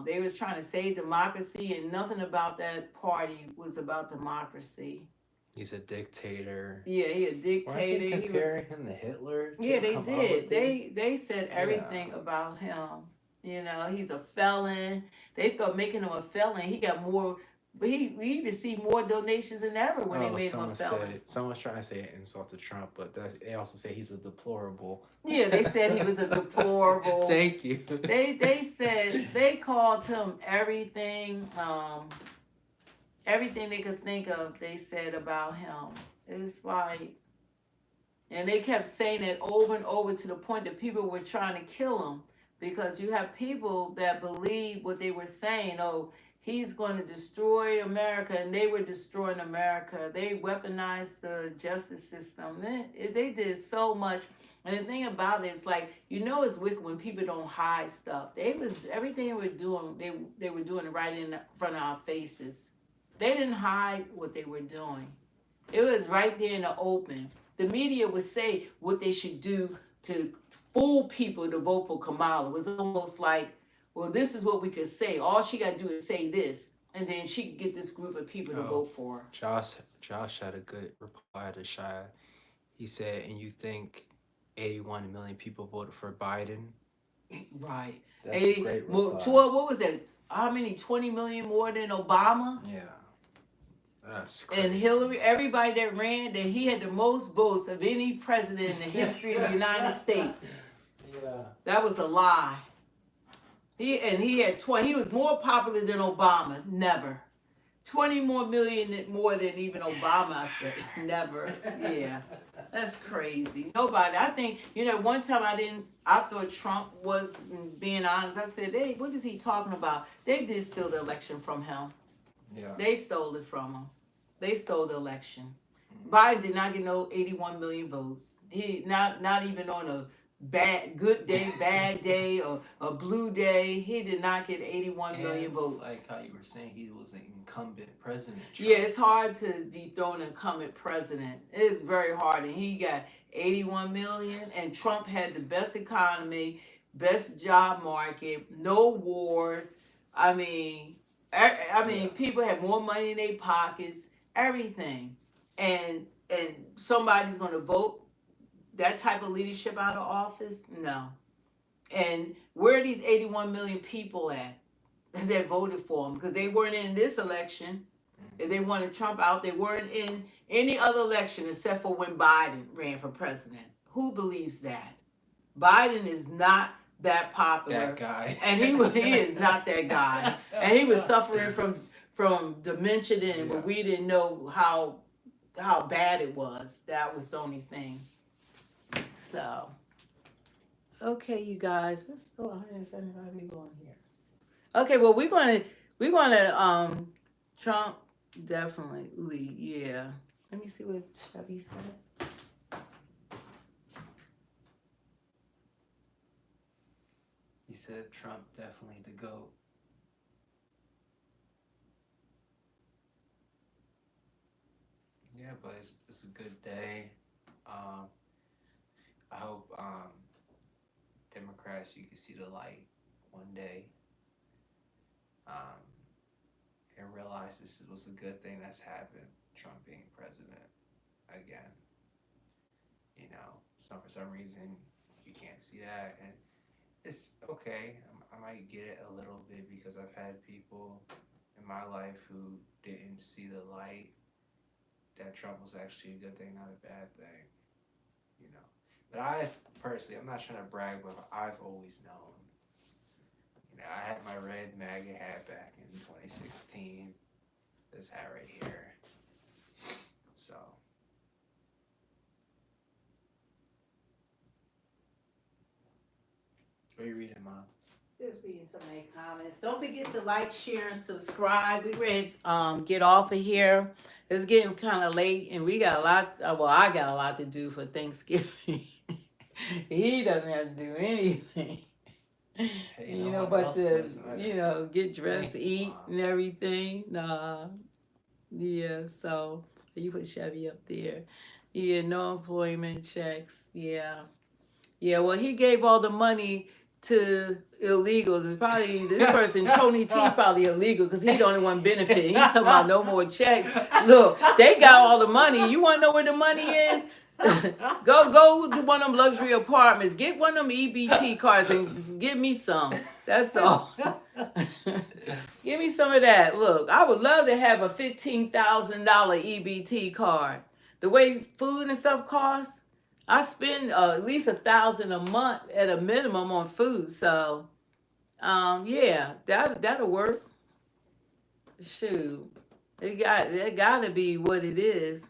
they was trying to save democracy, and nothing about that party was about democracy. He's a dictator. Yeah, he a dictator. Weren't they comparing him to Hitler? Yeah, they did. They said everything about him. You know, he's a felon. They thought making him a felon, he got more. But he received more donations than ever when they made him a felon. Someone's trying to say an insult to Trump, but they also say he's a deplorable. Yeah, they said he was a deplorable. Thank you. They said they called him everything, everything they could think of. They said about him. It's like, and they kept saying it over and over to the point that people were trying to kill him, because you have people that believe what they were saying. Oh, he's going to destroy America, and they were destroying America. They weaponized the justice system. They did so much. And the thing about it is, like, you know, it's wicked when people don't hide stuff. Everything they were doing, they were doing it right in front of our faces. They didn't hide what they were doing. It was right there in the open. The media would say what they should do to fool people to vote for Kamala. It was almost like, well, this is what we could say. All she got to do is say this, and then she could get this group of people to vote for her. Josh had a good reply to Shia. He said, and you think 81 million people voted for Biden? Right. That's a great reply. 12, what was that? How many? 20 million more than Obama? Yeah. That's crazy. And Hillary, everybody that ran, that he had the most votes of any president in the history of the United States. Yeah. That was a lie. He had 20. He was more popular than Obama. Never. 20 more million more than even Obama, I think. Never. Yeah. That's crazy. Nobody. I think, you know, one time I thought Trump was being honest. I said, hey, what is he talking about? They did steal the election from him. Yeah. They stole it from him. They stole the election. Biden did not get no 81 million votes. He not even on a good day, bad day, or a blue day. He did not get 81 million votes. Like how you were saying, he was an incumbent president. Trump. Yeah, it's hard to dethrone an incumbent president. It is very hard. And he got 81 million, and Trump had the best economy, best job market, no wars. I mean, people had more money in their pockets, everything. And somebody's going to vote that type of leadership out of office? No. And where are these 81 million people at that voted for him? Because they weren't in this election. If they wanted Trump out, they weren't in any other election except for when Biden ran for president. Who believes that? Biden is not that popular. That guy. And he is not that guy. And he was suffering from dementia then, but we didn't know how bad it was. That was the only thing. So, okay, you guys, let's go 175 people on here. Okay, well, we're gonna Trump definitely, yeah. Let me see what Chevy said. He said Trump definitely the GOAT. Yeah, but it's a good day. I hope Democrats, you can see the light one day, and realize this was a good thing that's happened. Trump being president again. You know, for some reason you can't see that, and it's okay. I might get it a little bit because I've had people in my life who didn't see the light that Trump was actually a good thing, not a bad thing. You know, but I personally, I'm not trying to brag, but I've always known. You know, I had my red MAGA hat back in 2016. This hat right here. So. What are you reading, Mom? Just reading some of their comments. Don't forget to like, share, and subscribe. We ready get off of here. It's getting kind of late, and we got a lot. Well, I got a lot to do for Thanksgiving. He doesn't have to do anything. Hey, You know, but to get dressed, eat, and everything. Nah, yeah. So you put Chevy up there. Yeah, no employment checks. Yeah. Yeah, well, he gave all the money to illegals. It's probably this person, Tony T, probably illegal because he the only one benefiting. He's talking about no more checks. Look, they got all the money. You want to know where the money is? go to one of them luxury apartments. Get one of them EBT cards and just give me some. That's all. Give me some of that. Look, I would love to have a $15,000 EBT card. The way food and stuff costs. I spend at least $1,000 a month at a minimum on food, so yeah, that'll work. Shoot, it got to be what it is.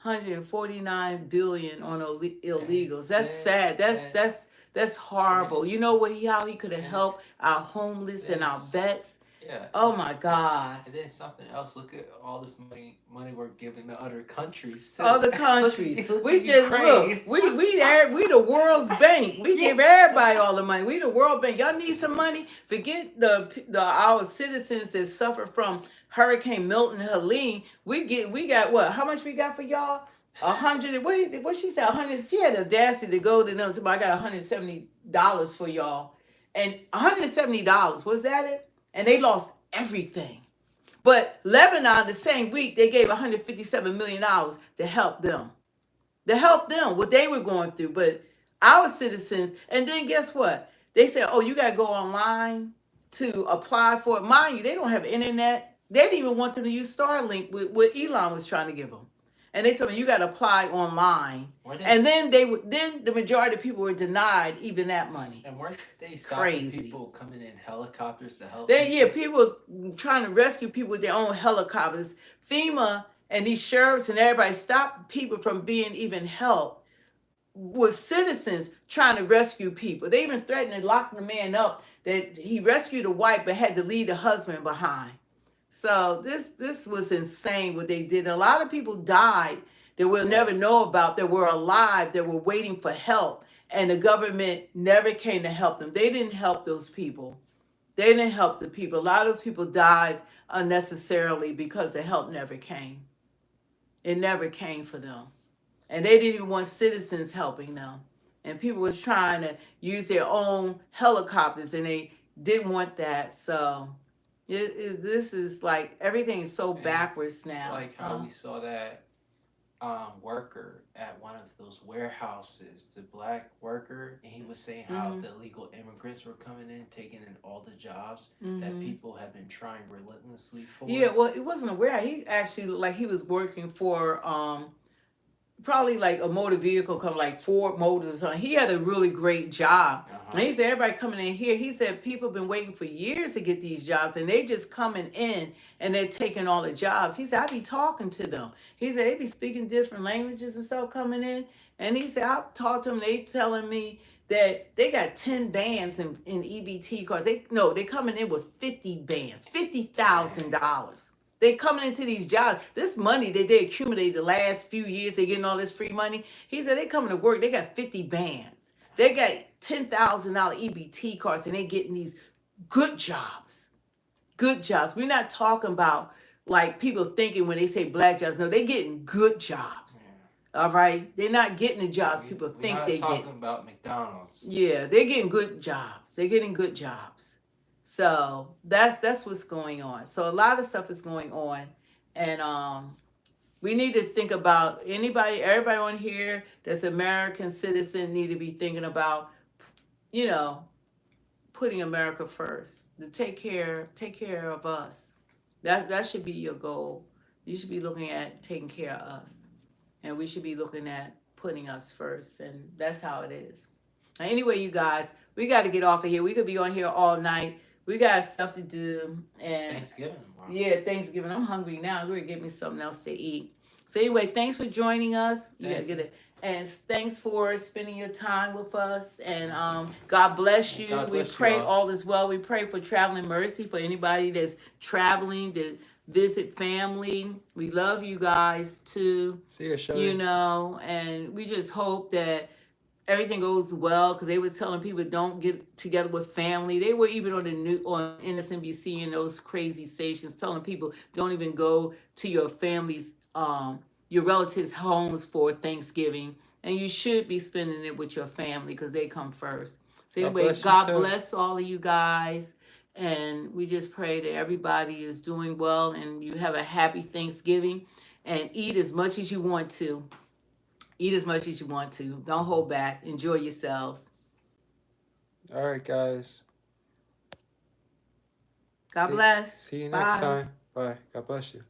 149 billion on illegals. That's sad. That's horrible. You know how he could have helped our homeless and our vets. Yeah. Oh my God. And then something else. Look at all this money we're giving to other countries too. Other countries. We just look. We the world's bank. We give everybody all the money. We the World Bank. Y'all need some money? Forget our citizens that suffer from Hurricane Milton and Helene. We got what? How much we got for y'all? 100. What she said? 100. She had the audacity to go to them. I got $170 for y'all, and $170. Was that it? And they lost everything. But Lebanon, the same week, they gave $157 million to help them. What they were going through. But our citizens, and then guess what? They said, oh, you got to go online to apply for it. Mind you, they don't have internet. They didn't even want them to use Starlink, what Elon was trying to give them. And they told me you got to apply online, and then the majority of people were denied even that money. And weren't they stopping people coming in helicopters to help? People trying to rescue people with their own helicopters. FEMA and these sheriffs and everybody stopped people from being even helped. With citizens trying to rescue people, they even threatened to lock the man up that he rescued a wife but had to leave the husband behind. So this was insane what they did. A lot of people died that we'll never know about, that were alive, that were waiting for help. And the government never came to help them. They didn't help those people. They didn't help the people. A lot of those people died unnecessarily because the help never came. It never came for them. And they didn't even want citizens helping them. And people was trying to use their own helicopters and they didn't want that. So... this is like everything is so backwards now. Like how we saw that worker at one of those warehouses, the black worker, and he was saying how the illegal immigrants were coming in, taking in all the jobs that people have been trying relentlessly for. Yeah, well, it wasn't a warehouse. He actually looked like he was working for probably like a motor vehicle company, like Ford Motors or something. He had a really great job. And he said, everybody coming in here, he said, people have been waiting for years to get these jobs and they just coming in and they're taking all the jobs. He said, I be talking to them. He said, they be speaking different languages and stuff coming in. And he said, I've talked to them. They telling me that they got 10 bands in EBT cards. They coming in with 50 bands, $50,000. They coming into these jobs. This money that they accumulated the last few years, they getting all this free money. He said they coming to work. They got 50 bands. They got $10,000 EBT cards, and they getting these good jobs. Good jobs. We're not talking about like people thinking when they say black jobs. No, they getting good jobs. All right, they're not getting the jobs people think they get. We're not talking about McDonald's. Yeah, they're getting good jobs. They're getting good jobs. So that's what's going on. So a lot of stuff is going on, and we need to think about everybody on here that's American citizen need to be thinking about, putting America first, to take care of us. That should be your goal. You should be looking at taking care of us. And we should be looking at putting us first. And that's how it is. Anyway, you guys, we got to get off of here. We could be on here all night. We got stuff to do. And it's Thanksgiving tomorrow. Yeah, Thanksgiving. I'm hungry now. I'm going to get me something else to eat. So anyway, thanks for joining us. You got to get it. And thanks for spending your time with us. And God bless you. God bless we pray you all is well. We pray for traveling mercy for anybody that's traveling to visit family. We love you guys too. See you, Shelly. You know, and we just hope that everything goes well, because they were telling people don't get together with family. They were even on MSNBC and those crazy stations telling people don't even go to your family's your relatives' homes for Thanksgiving, and you should be spending it with your family because they come first. So anyway, God bless all of you guys, and we just pray that everybody is doing well and you have a happy Thanksgiving, and eat as much as you want to. Eat as much as you want to. Don't hold back. Enjoy yourselves. All right, guys. God bless. See you next Bye. time. Bye. God bless you.